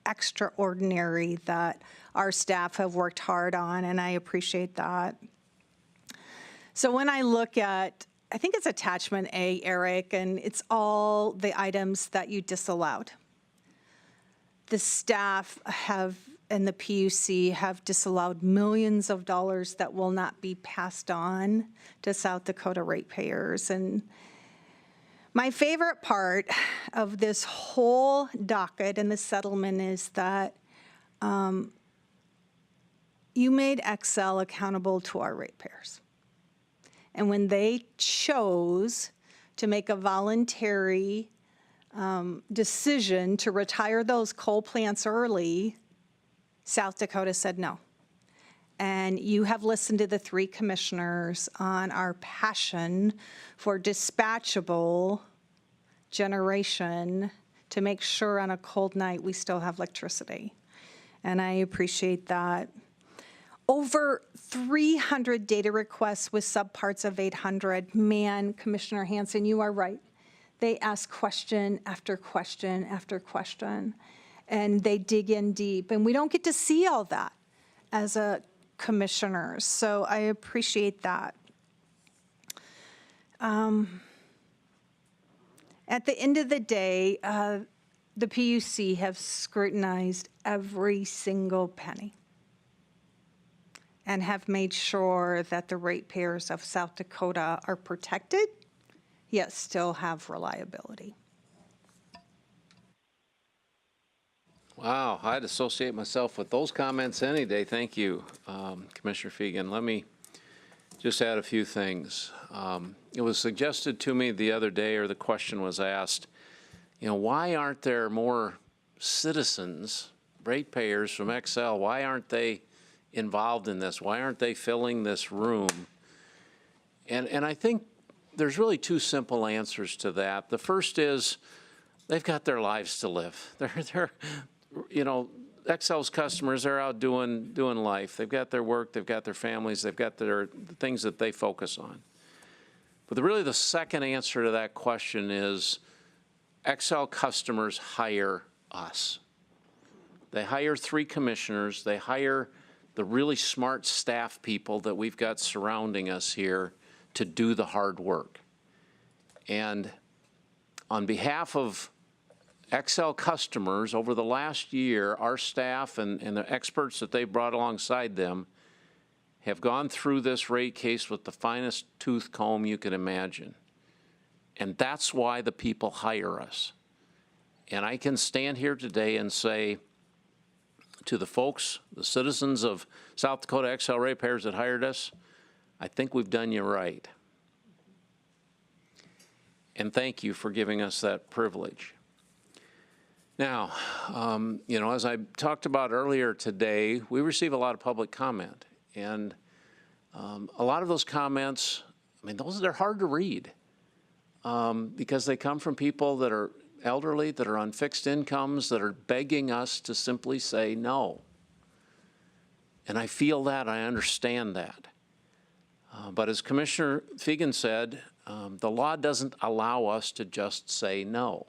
extraordinary that our staff have worked hard on, and I appreciate that. So when I look at, I think it's attachment A, Eric, and it's all the items that you disallowed. The staff have and the PUC have disallowed millions of dollars that will not be passed on to South Dakota ratepayers. And my favorite part of this whole docket and the settlement is that you made Xcel accountable to our ratepayers. And when they chose to make a voluntary decision to retire those coal plants early, South Dakota said no. And you have listened to the 3 commissioners on our passion for dispatchable generation to make sure on a cold night we still have electricity. And I appreciate that. Over 300 data requests with subparts of 800. Man, Commissioner Hansen, you are right. They ask question after question after question, and they dig in deep. And we don't get to see all that as a commissioner, so I appreciate that. At the end of the day, the PUC have scrutinized every single penny and have made sure that the ratepayers of South Dakota are protected, yet still have reliability. Wow, I'd associate myself with those comments any day. Thank you, Commissioner Fegan. Let me just add a few things. It was suggested to me the other day, or the question was asked, why aren't there more citizens, ratepayers from Xcel, why aren't they involved in this? Why aren't they filling this room? And I think there's really two simple answers to that. The first is they've got their lives to live. They're Xcel's customers, they're out doing life. They've got their work, they've got their families, they've got the things that they focus on. But really the second answer to that question is Xcel customers hire us. They hire 3 commissioners, they hire the really smart staff people that we've got surrounding us here to do the hard work. And on behalf of Xcel customers, over the last year, our staff and the experts that they brought alongside them have gone through this rate case with the finest tooth comb you can imagine. And that's why the people hire us. And I can stand here today and say to the folks, the citizens of South Dakota Xcel ratepayers that hired us, I think we've done you right. And thank you for giving us that privilege. Now, as I talked about earlier today, we receive a lot of public comment. And a lot of those comments, they're hard to read because they come from people that are elderly, that are on fixed incomes, that are begging us to simply say no. And I feel that, I understand that. But as Commissioner Fegan said, the law doesn't allow us to just say no.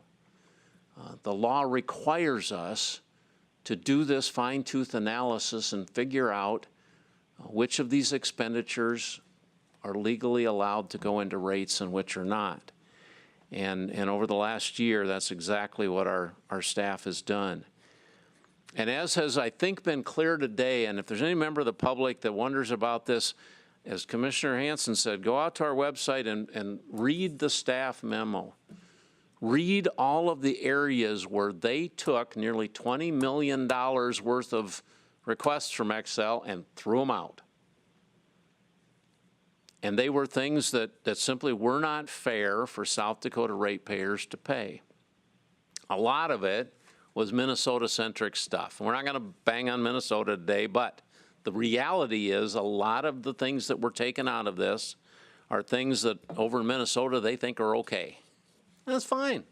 The law requires us to do this fine-tooth analysis and figure out which of these expenditures are legally allowed to go into rates and which are not. And over the last year, that's exactly what our staff has done. And as has, I think, been clear today, and if there's any member of the public that wonders about this, as Commissioner Hansen said, go out to our website and read the staff memo. Read all of the areas where they took nearly $20 million worth of requests from Xcel and threw them out. And they were things that simply were not fair for South Dakota ratepayers to pay. A lot of it was Minnesota-centric stuff. We're not going to bang on Minnesota today, but the reality is a lot of the things that were taken out of this are things that over in Minnesota they think are okay. That's fine.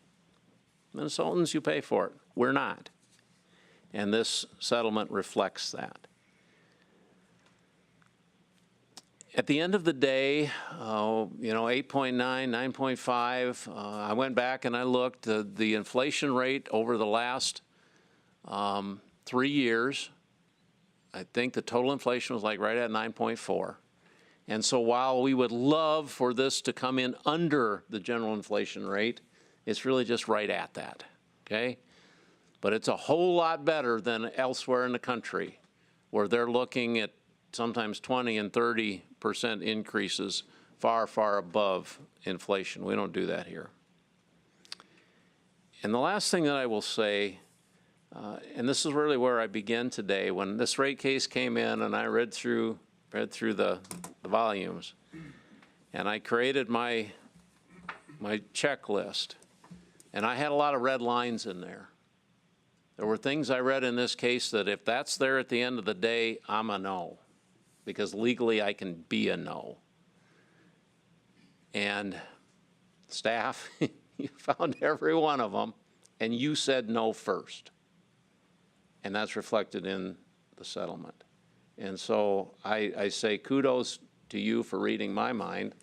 Minnesotans, you pay for it. We're not. And this settlement reflects that. At the end of the day, 8.9, 9.5, I went back and I looked. The inflation rate over the last 3 years, I think the total inflation was like right at 9.4. And so while we would love for this to come in under the general inflation rate, it's really just right at that, okay? But it's a whole lot better than elsewhere in the country where they're looking at sometimes 20 and 30% increases far, far above inflation. We don't do that here. And the last thing that I will say, and this is really where I begin today, when this rate case came in and I read through the volumes, and I created my checklist, and I had a lot of red lines in there. There were things I read in this case that if that's there at the end of the day, I'm a no, because legally I can be a no. And staff, you found every one of them, and you said no first. And that's reflected in the settlement. And so I say kudos to you for reading my mind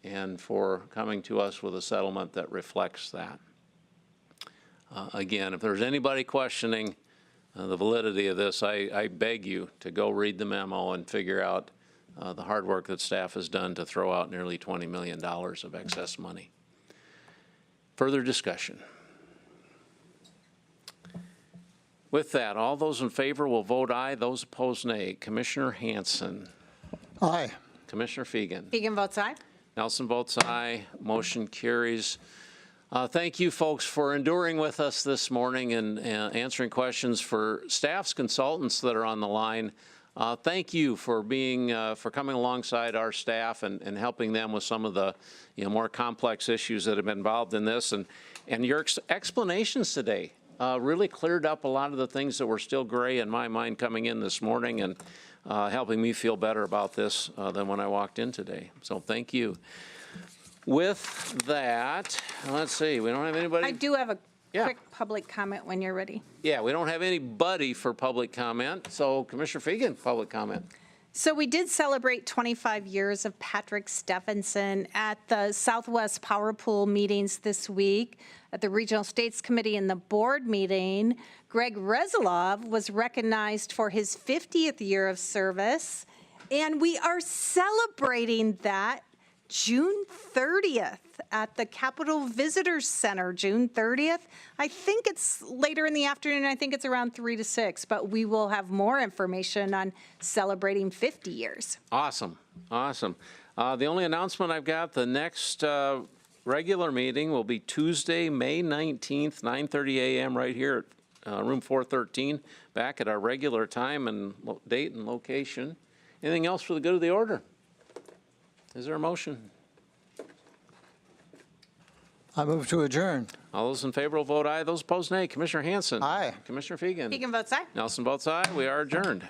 and for coming to us with a settlement that reflects that. Again, if there's anybody questioning the validity of this, I beg you to go read the memo and figure out the hard work that staff has done to throw out nearly $20 million of excess money. Further discussion? With that, all those in favor will vote aye. Those opposed, nay. Commissioner Hanson. Aye. Commissioner Fegan. Fegan votes aye. Nelson votes aye. Motion carries. Thank you, folks, for enduring with us this morning and answering questions. For staff's consultants that are on the line, thank you for being for coming alongside our staff and helping them with some of the more complex issues that have been involved in this. And your explanations today really cleared up a lot of the things that were still gray in my mind coming in this morning, and helping me feel better about this than when I walked in today. So thank you. With that, let's see, we don't have anybody? I do have a quick public comment when you're ready. Yeah, we don't have anybody for public comment, so Commissioner Fegan, public comment. So we did celebrate 25 years of Patrick Stephenson at the Southwest Power Pool meetings this week. At the Regional States Committee and the board meeting, Greg Resolov was recognized for his 50th year of service, and we are celebrating that June 30th at the Capitol Visitors Center, June 30th. I think it's later in the afternoon. I think it's around 3 to 6, but we will have more information on celebrating 50 years. Awesome, awesome. The only announcement I've got, the next regular meeting will be Tuesday, May 19th, 9:30 a.m. right here at room 413, back at our regular time and date and location. Anything else for the good of the order? Is there a motion? I move to adjourn. All those in favor will vote aye. Those opposed, nay. Commissioner Hanson. Aye. Commissioner Fegan. Fegan votes aye. Nelson votes aye. We are adjourned.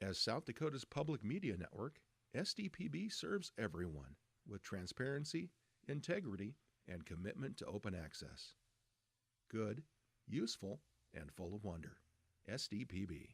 As South Dakota's public media network, SDPB serves everyone with transparency, integrity, and commitment to open access. Good, useful, and full of wonder. SDPB.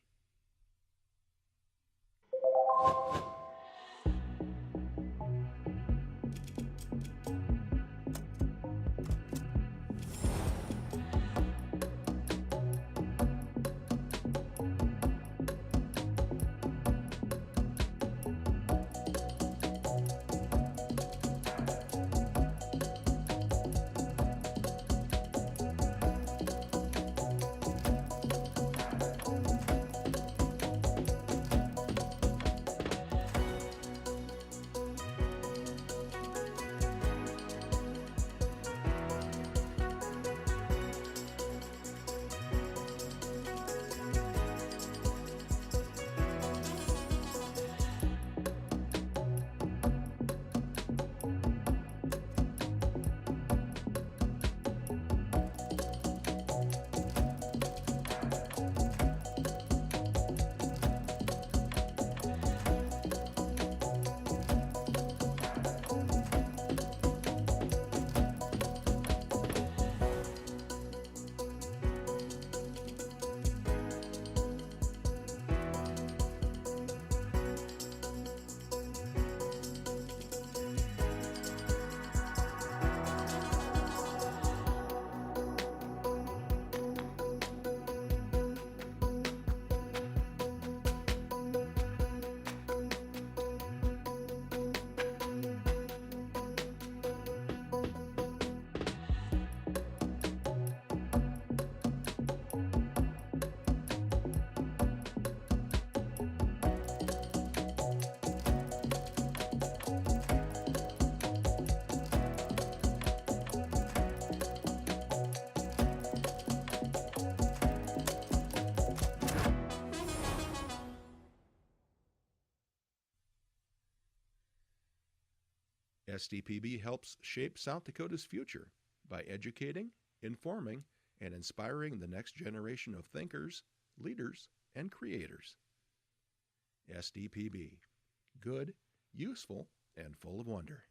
SDPB helps shape South Dakota's future by educating, informing, and inspiring the next generation of thinkers, leaders, and creators. SDPB. Good, useful, and full of wonder.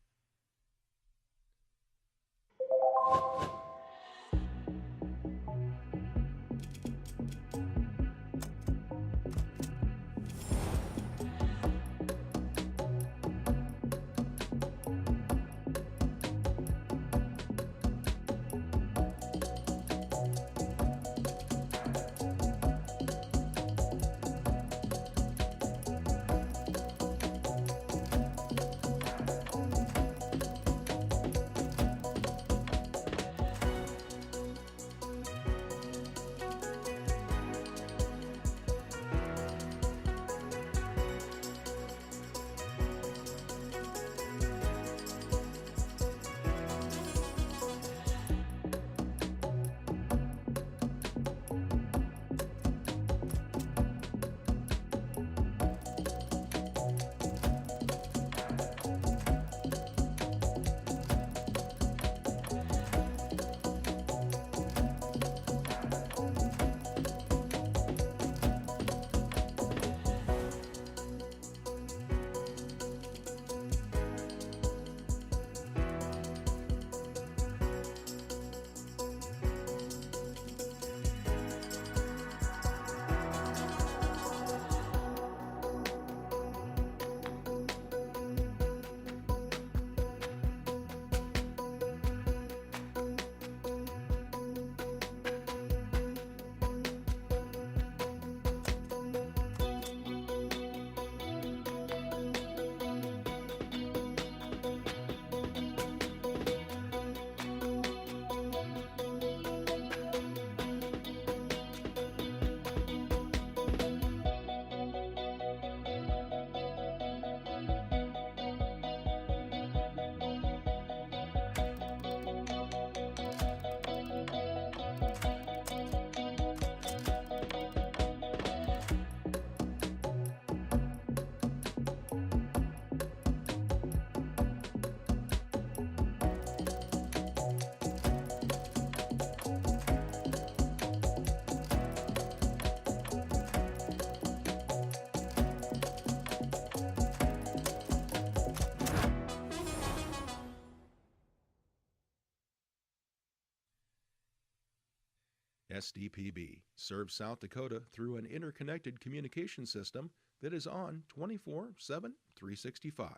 SDPB serves South Dakota through an interconnected communication system that is on 24/7, 365.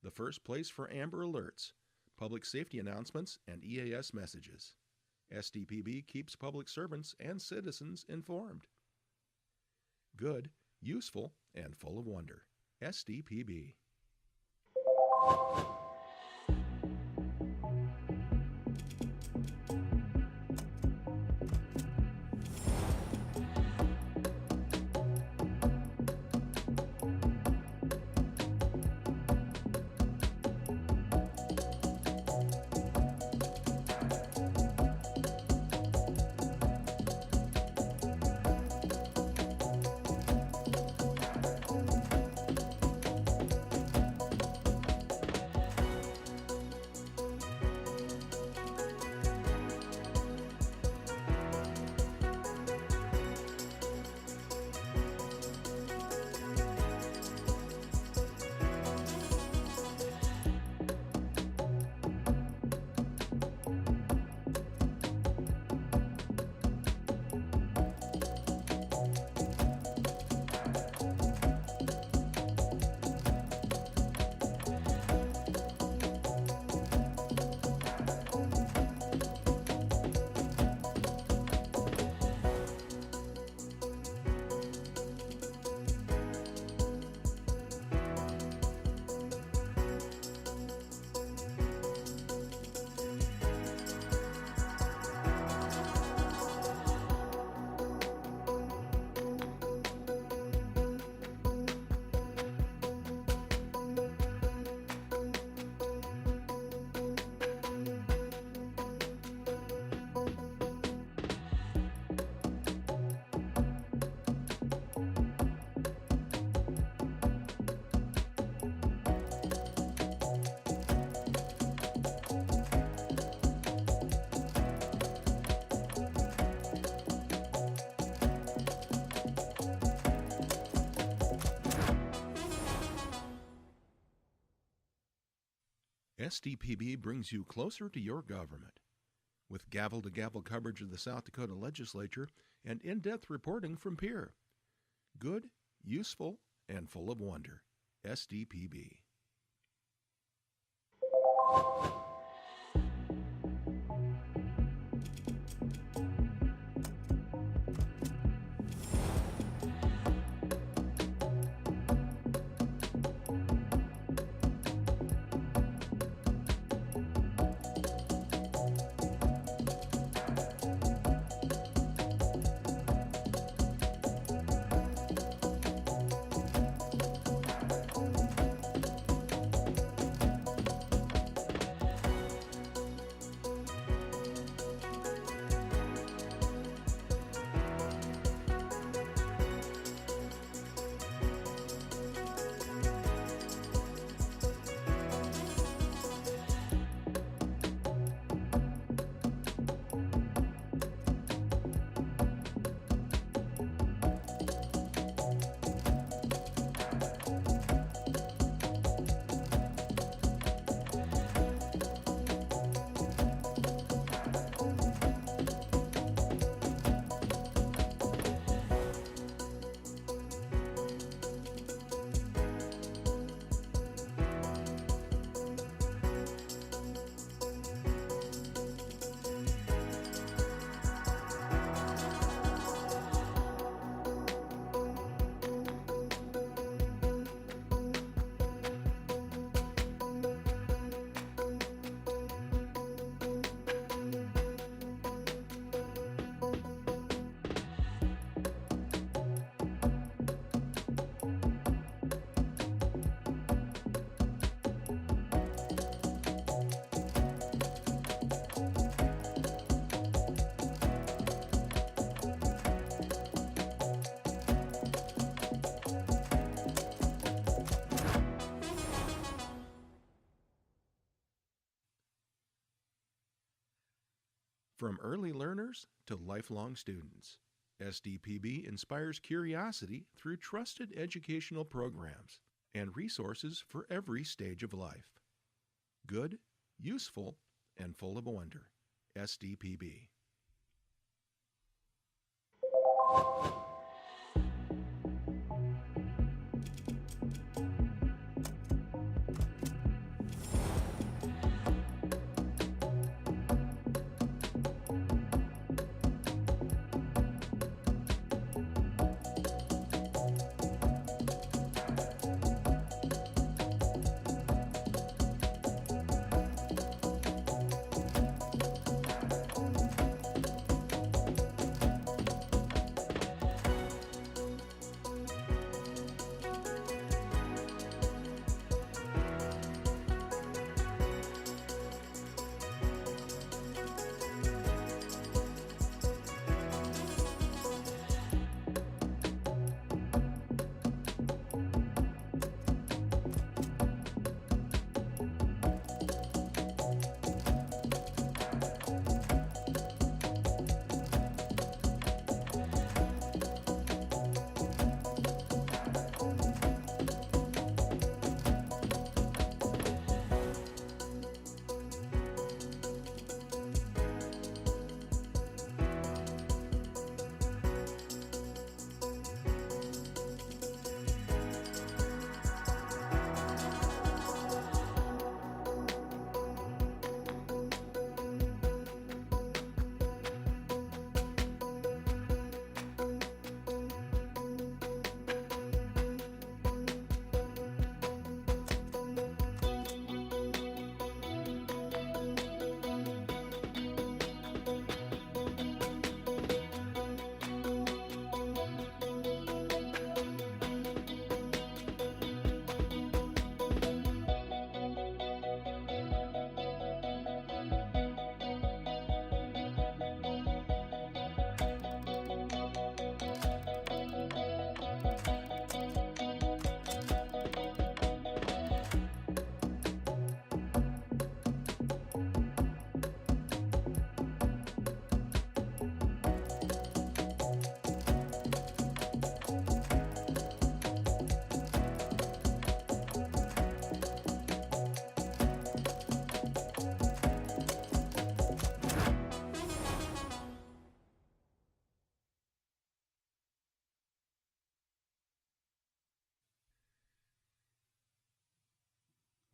The first place for Amber Alerts, public safety announcements, and EAS messages. SDPB keeps public servants and citizens informed. Good, useful, and full of wonder. SDPB. SDPB brings you closer to your government. With gavel-to-gavel coverage of the South Dakota legislature and in-depth reporting from Pierre. Good, useful, and full of wonder. SDPB. From early learners to lifelong students, SDPB inspires curiosity through trusted educational programs and resources for every stage of life. Good, useful, and full of wonder. SDPB.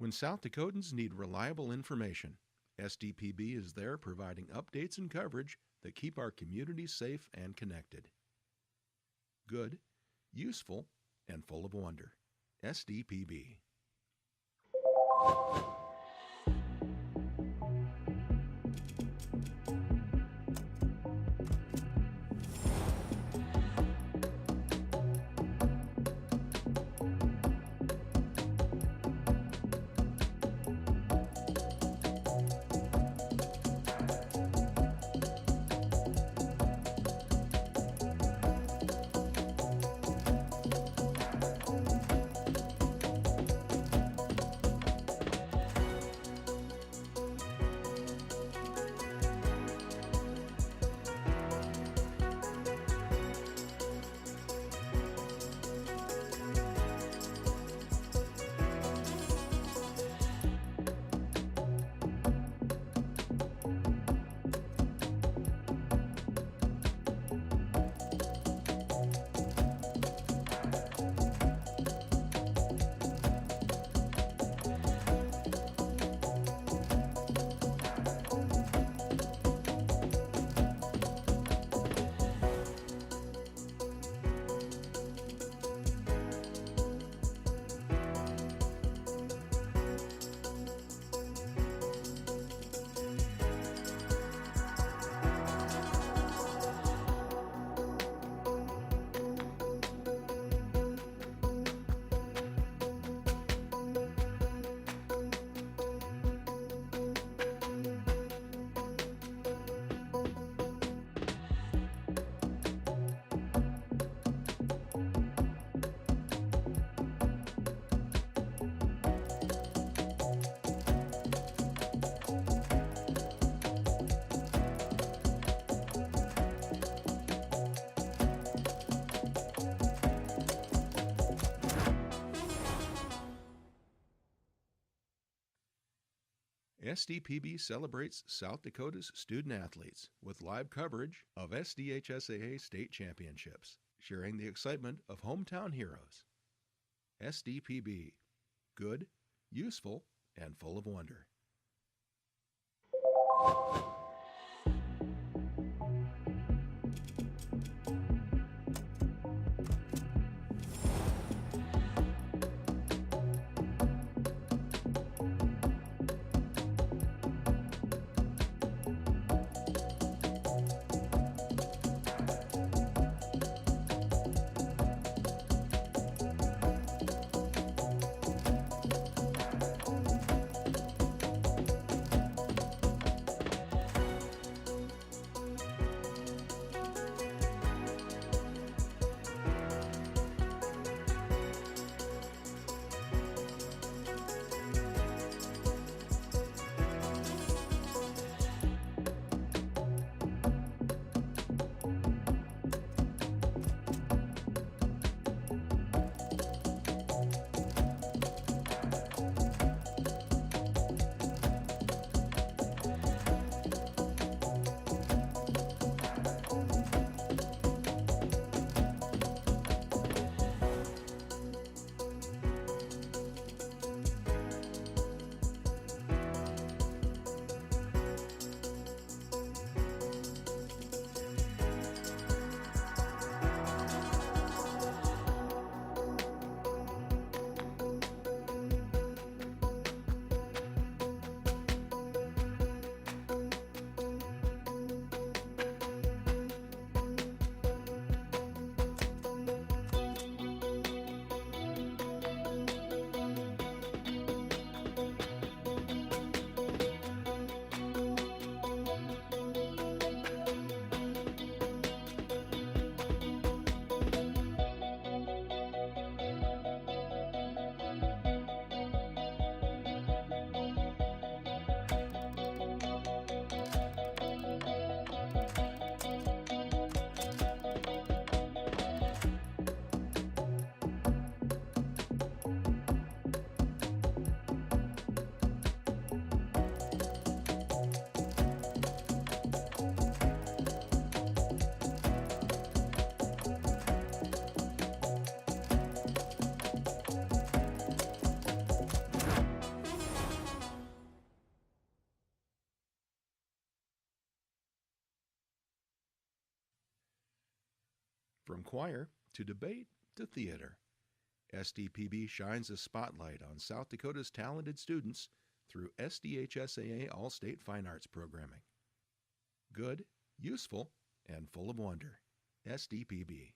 When South Dakotans need reliable information, SDPB is there providing updates and coverage that keep our communities safe and connected. Good, useful, and full of wonder. SDPB. SDPB celebrates South Dakota's student athletes with live coverage of SDHSAA state championships, sharing the excitement of hometown heroes. SDPB. Good, useful, and full of wonder. From choir to debate to theater, SDPB shines a spotlight on South Dakota's talented students through SDHSAA All-State Fine Arts programming. Good, useful, and full of wonder. SDPB.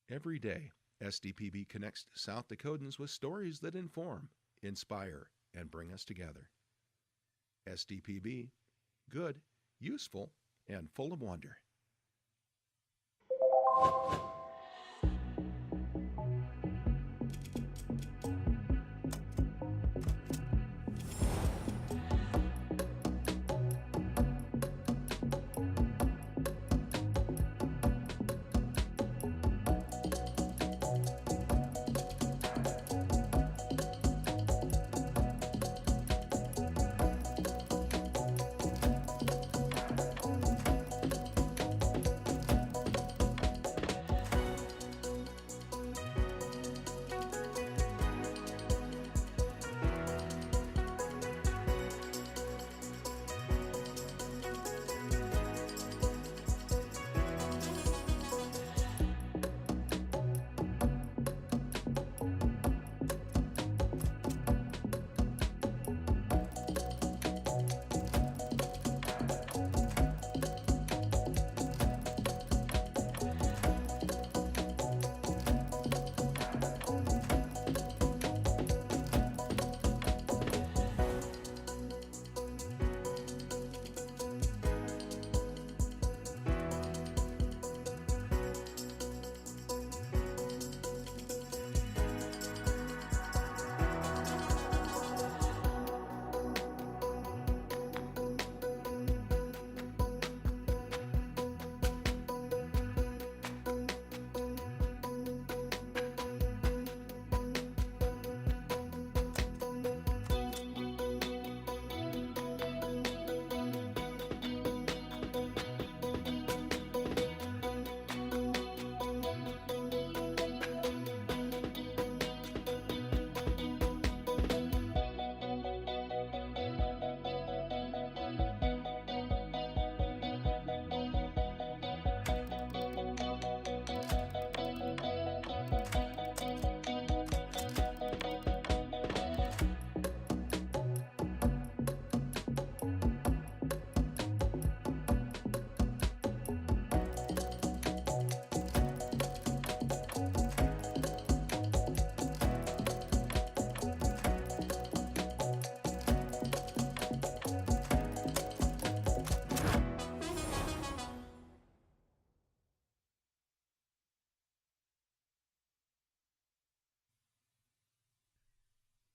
Every day, SDPB connects South Dakotans with stories that inform, inspire, and bring us together. SDPB, good, useful, and full of wonder.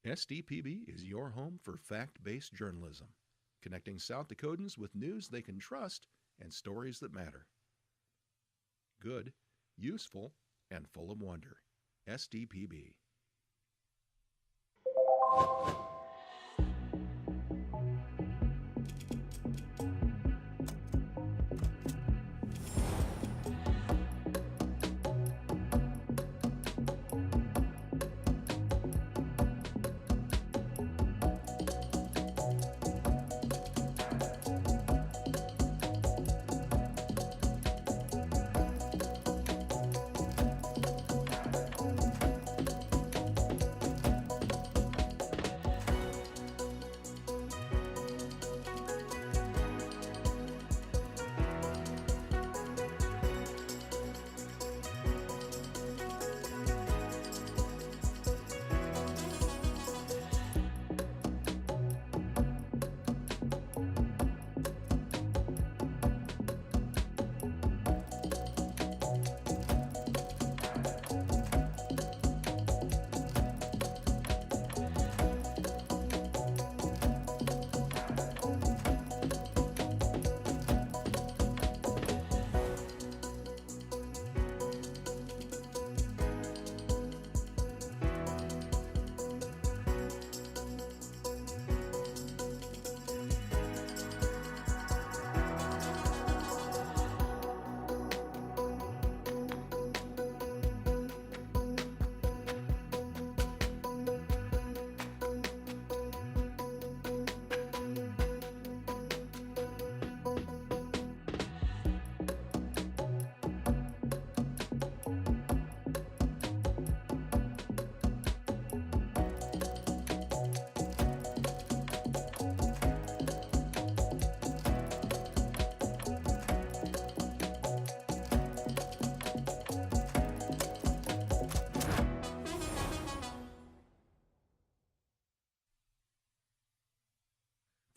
SDPB is your home for fact-based journalism, connecting South Dakotans with news they can trust and stories that matter. Good, useful, and full of wonder. SDPB.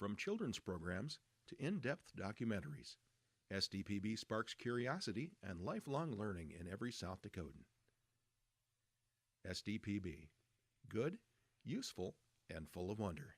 From children's programs to in-depth documentaries, SDPB sparks curiosity and lifelong learning in every South Dakotan. SDPB. Good, useful, and full of wonder.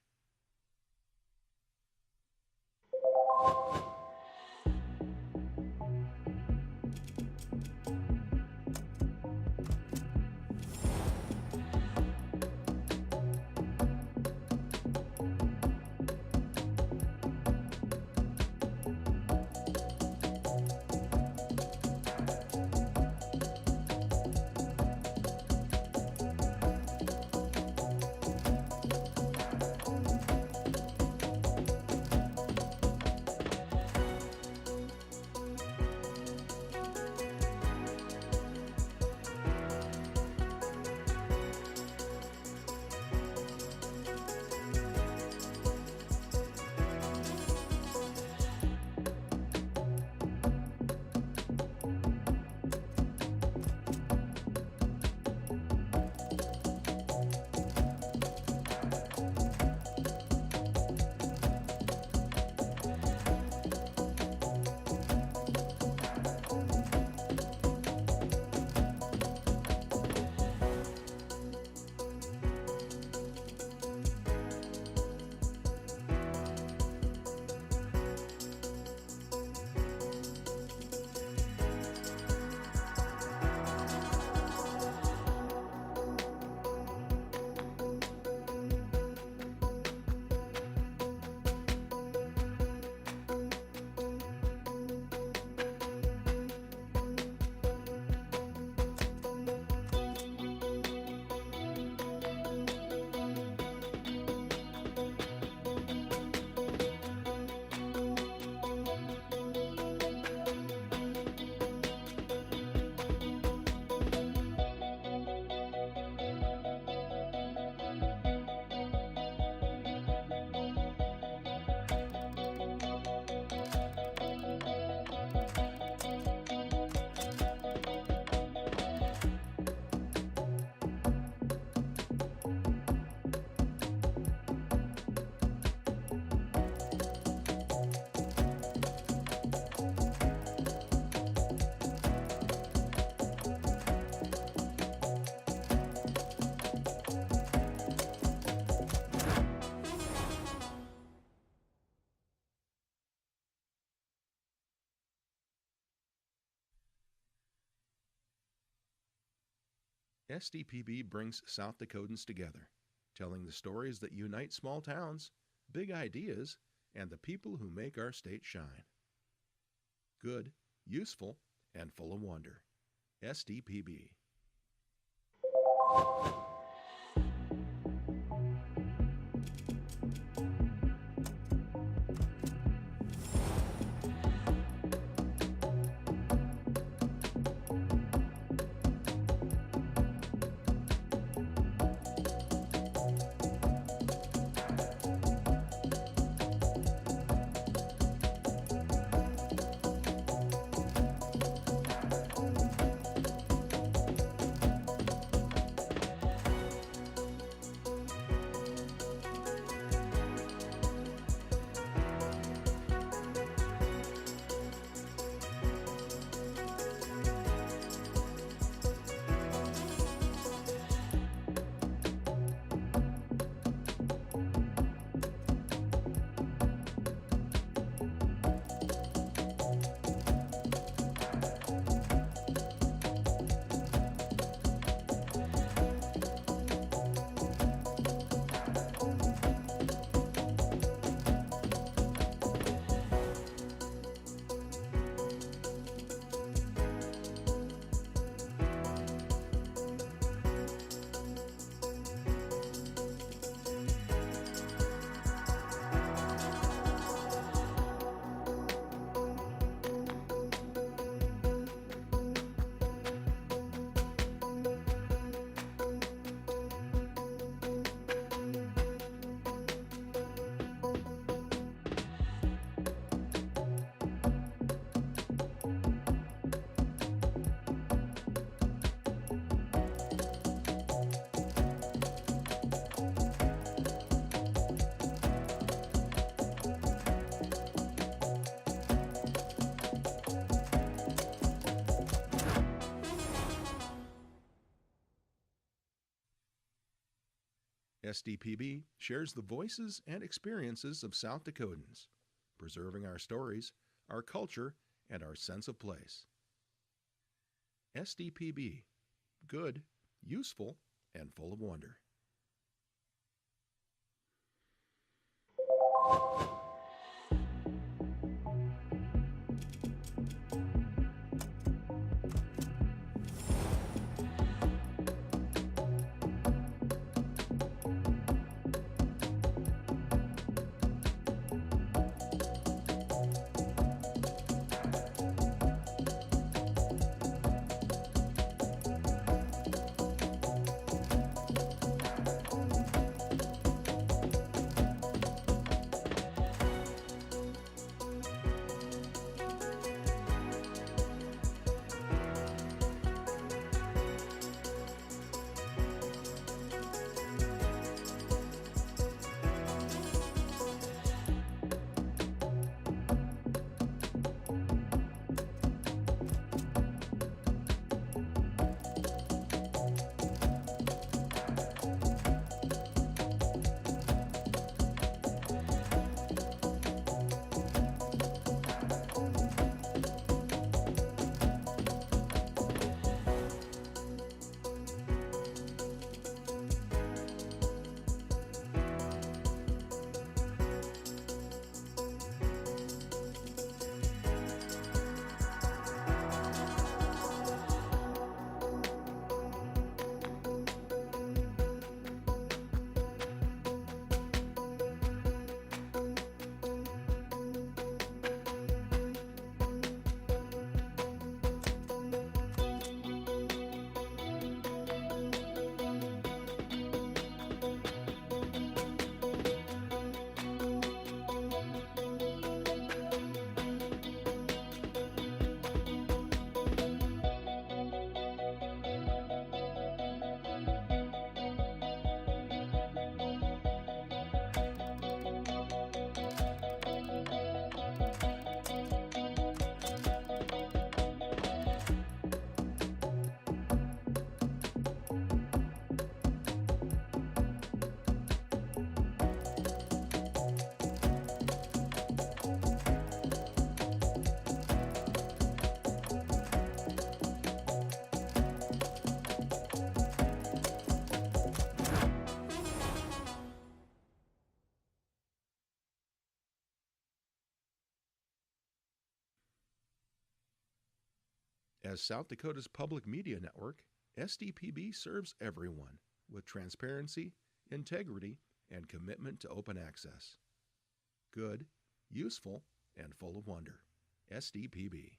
SDPB brings South Dakotans together, telling the stories that unite small towns, big ideas, and the people who make our state shine. Good, useful, and full of wonder. SDPB. SDPB shares the voices and experiences of South Dakotans, preserving our stories, our culture, and our sense of place. SDPB, good, useful, and full of wonder. As South Dakota's public media network, SDPB serves everyone with transparency, integrity, and commitment to open access. Good, useful, and full of wonder. SDPB.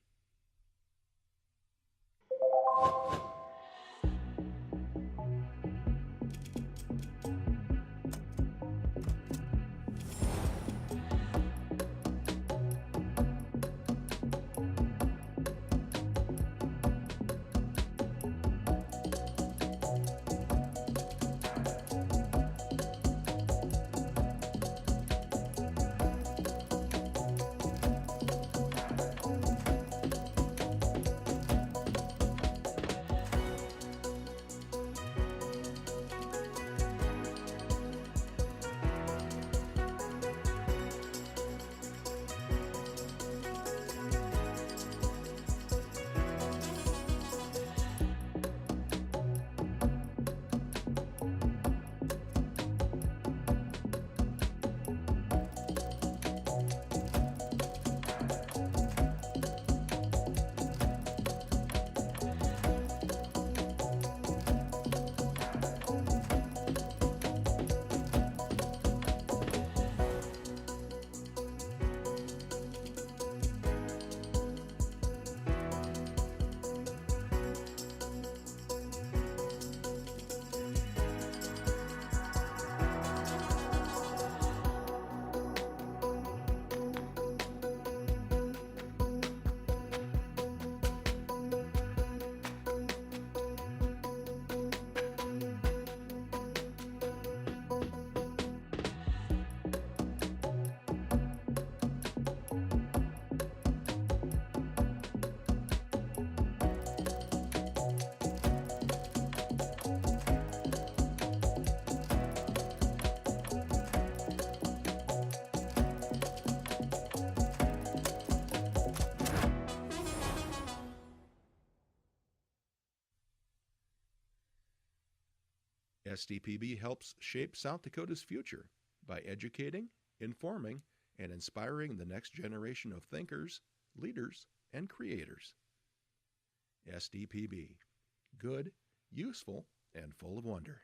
SDPB helps shape South Dakota's future by educating, informing, and inspiring the next generation of thinkers, leaders, and creators. SDPB. Good, useful, and full of wonder.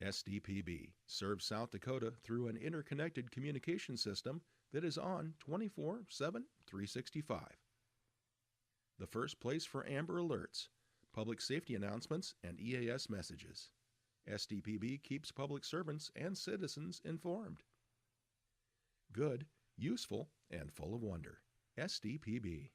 SDPB serves South Dakota through an interconnected communication system that is on 24/7, 365. The first place for Amber Alerts, public safety announcements, and EAS messages. SDPB keeps public servants and citizens informed. Good, useful, and full of wonder. SDPB.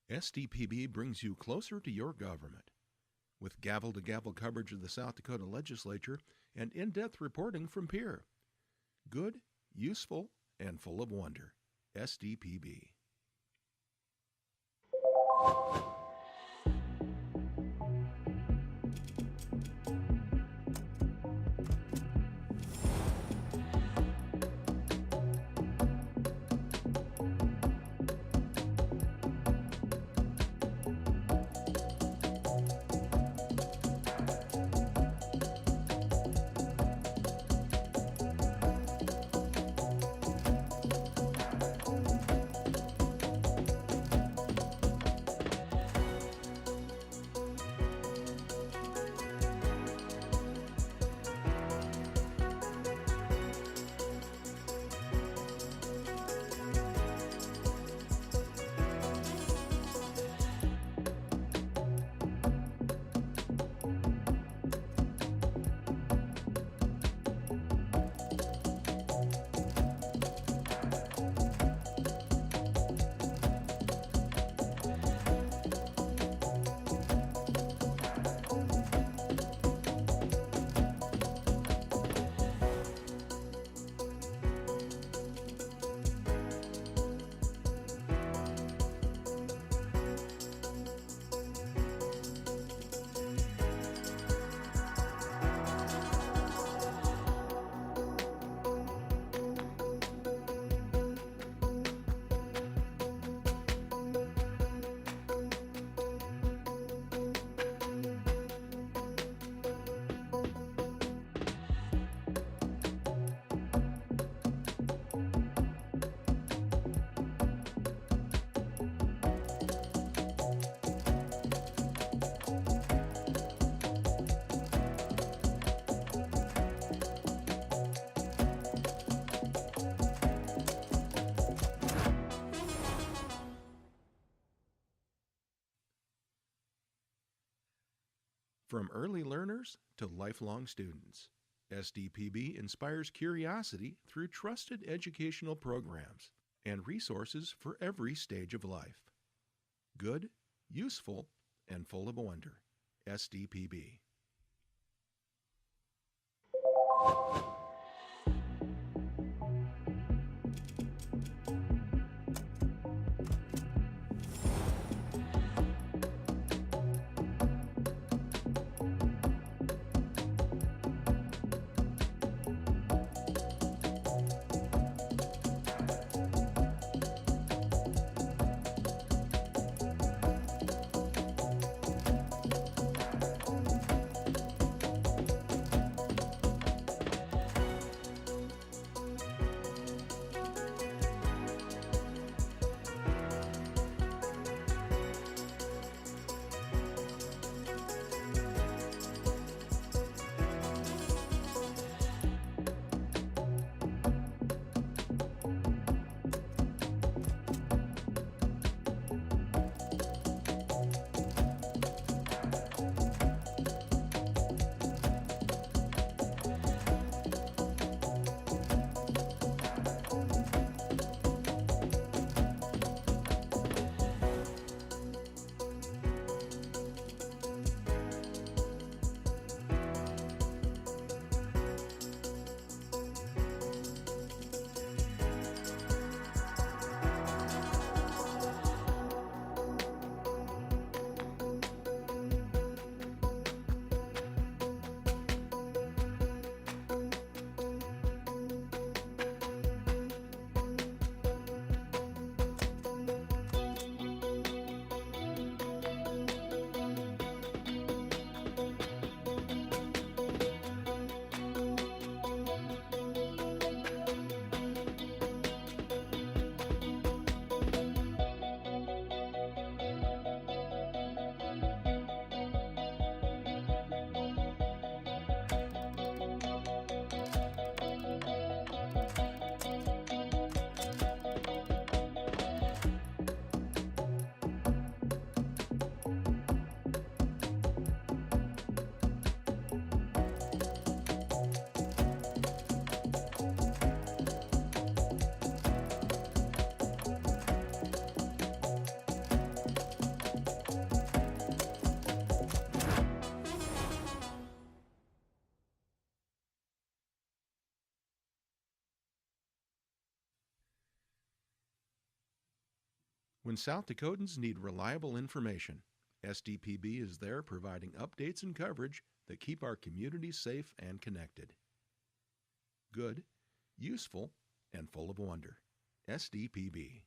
SDPB brings you closer to your government. With gavel-to-gavel coverage of the South Dakota Legislature and in-depth reporting from Pierre. Good, useful, and full of wonder. SDPB. From early learners to lifelong students, SDPB inspires curiosity through trusted educational programs and resources for every stage of life. Good, useful, and full of wonder. SDPB. When South Dakotans need reliable information, SDPB is there providing updates and coverage that keep our communities safe and connected. Good, useful, and full of wonder. SDPB.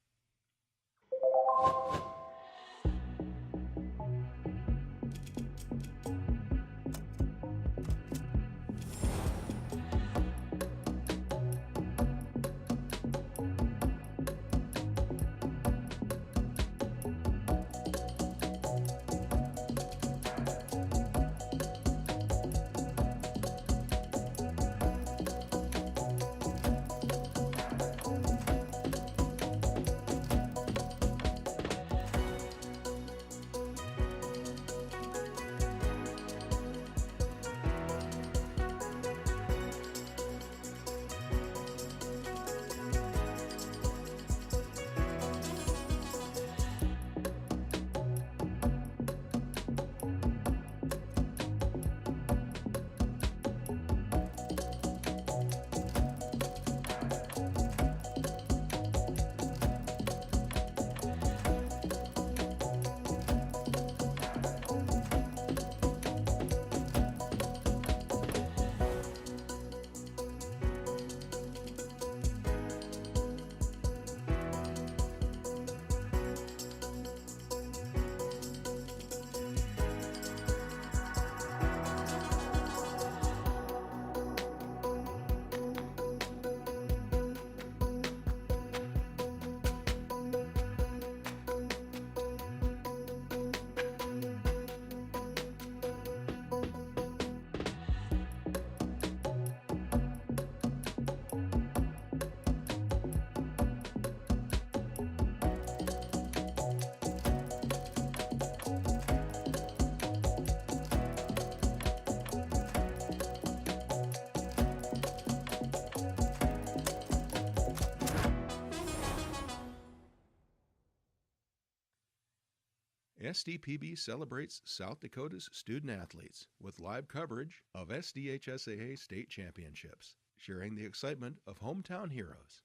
SDPB celebrates South Dakota's student athletes with live coverage of SDHSAA state championships, sharing the excitement of hometown heroes.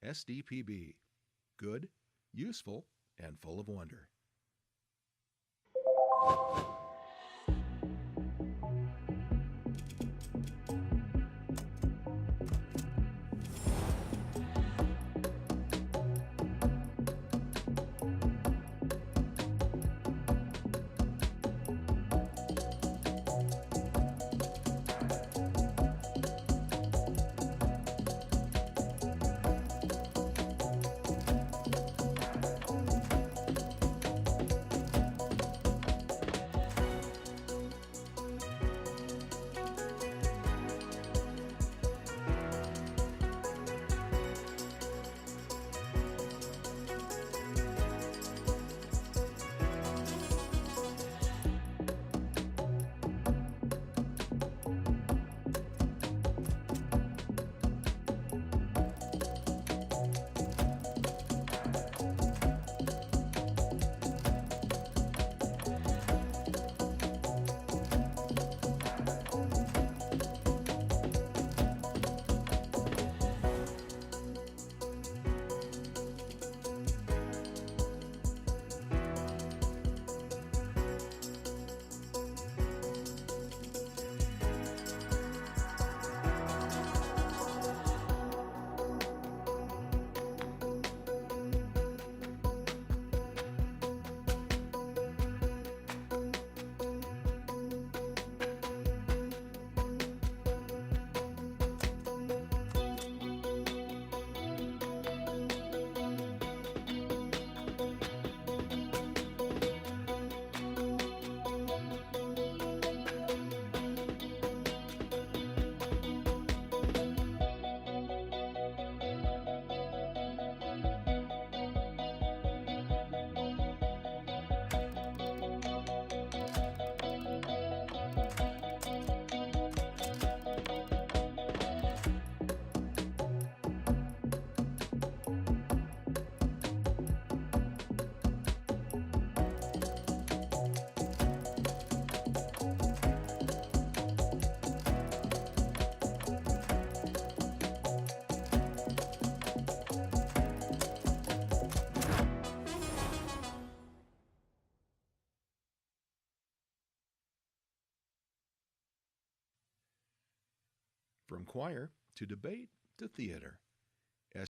SDPB, good, useful, and full of wonder. From choir to debate to theater,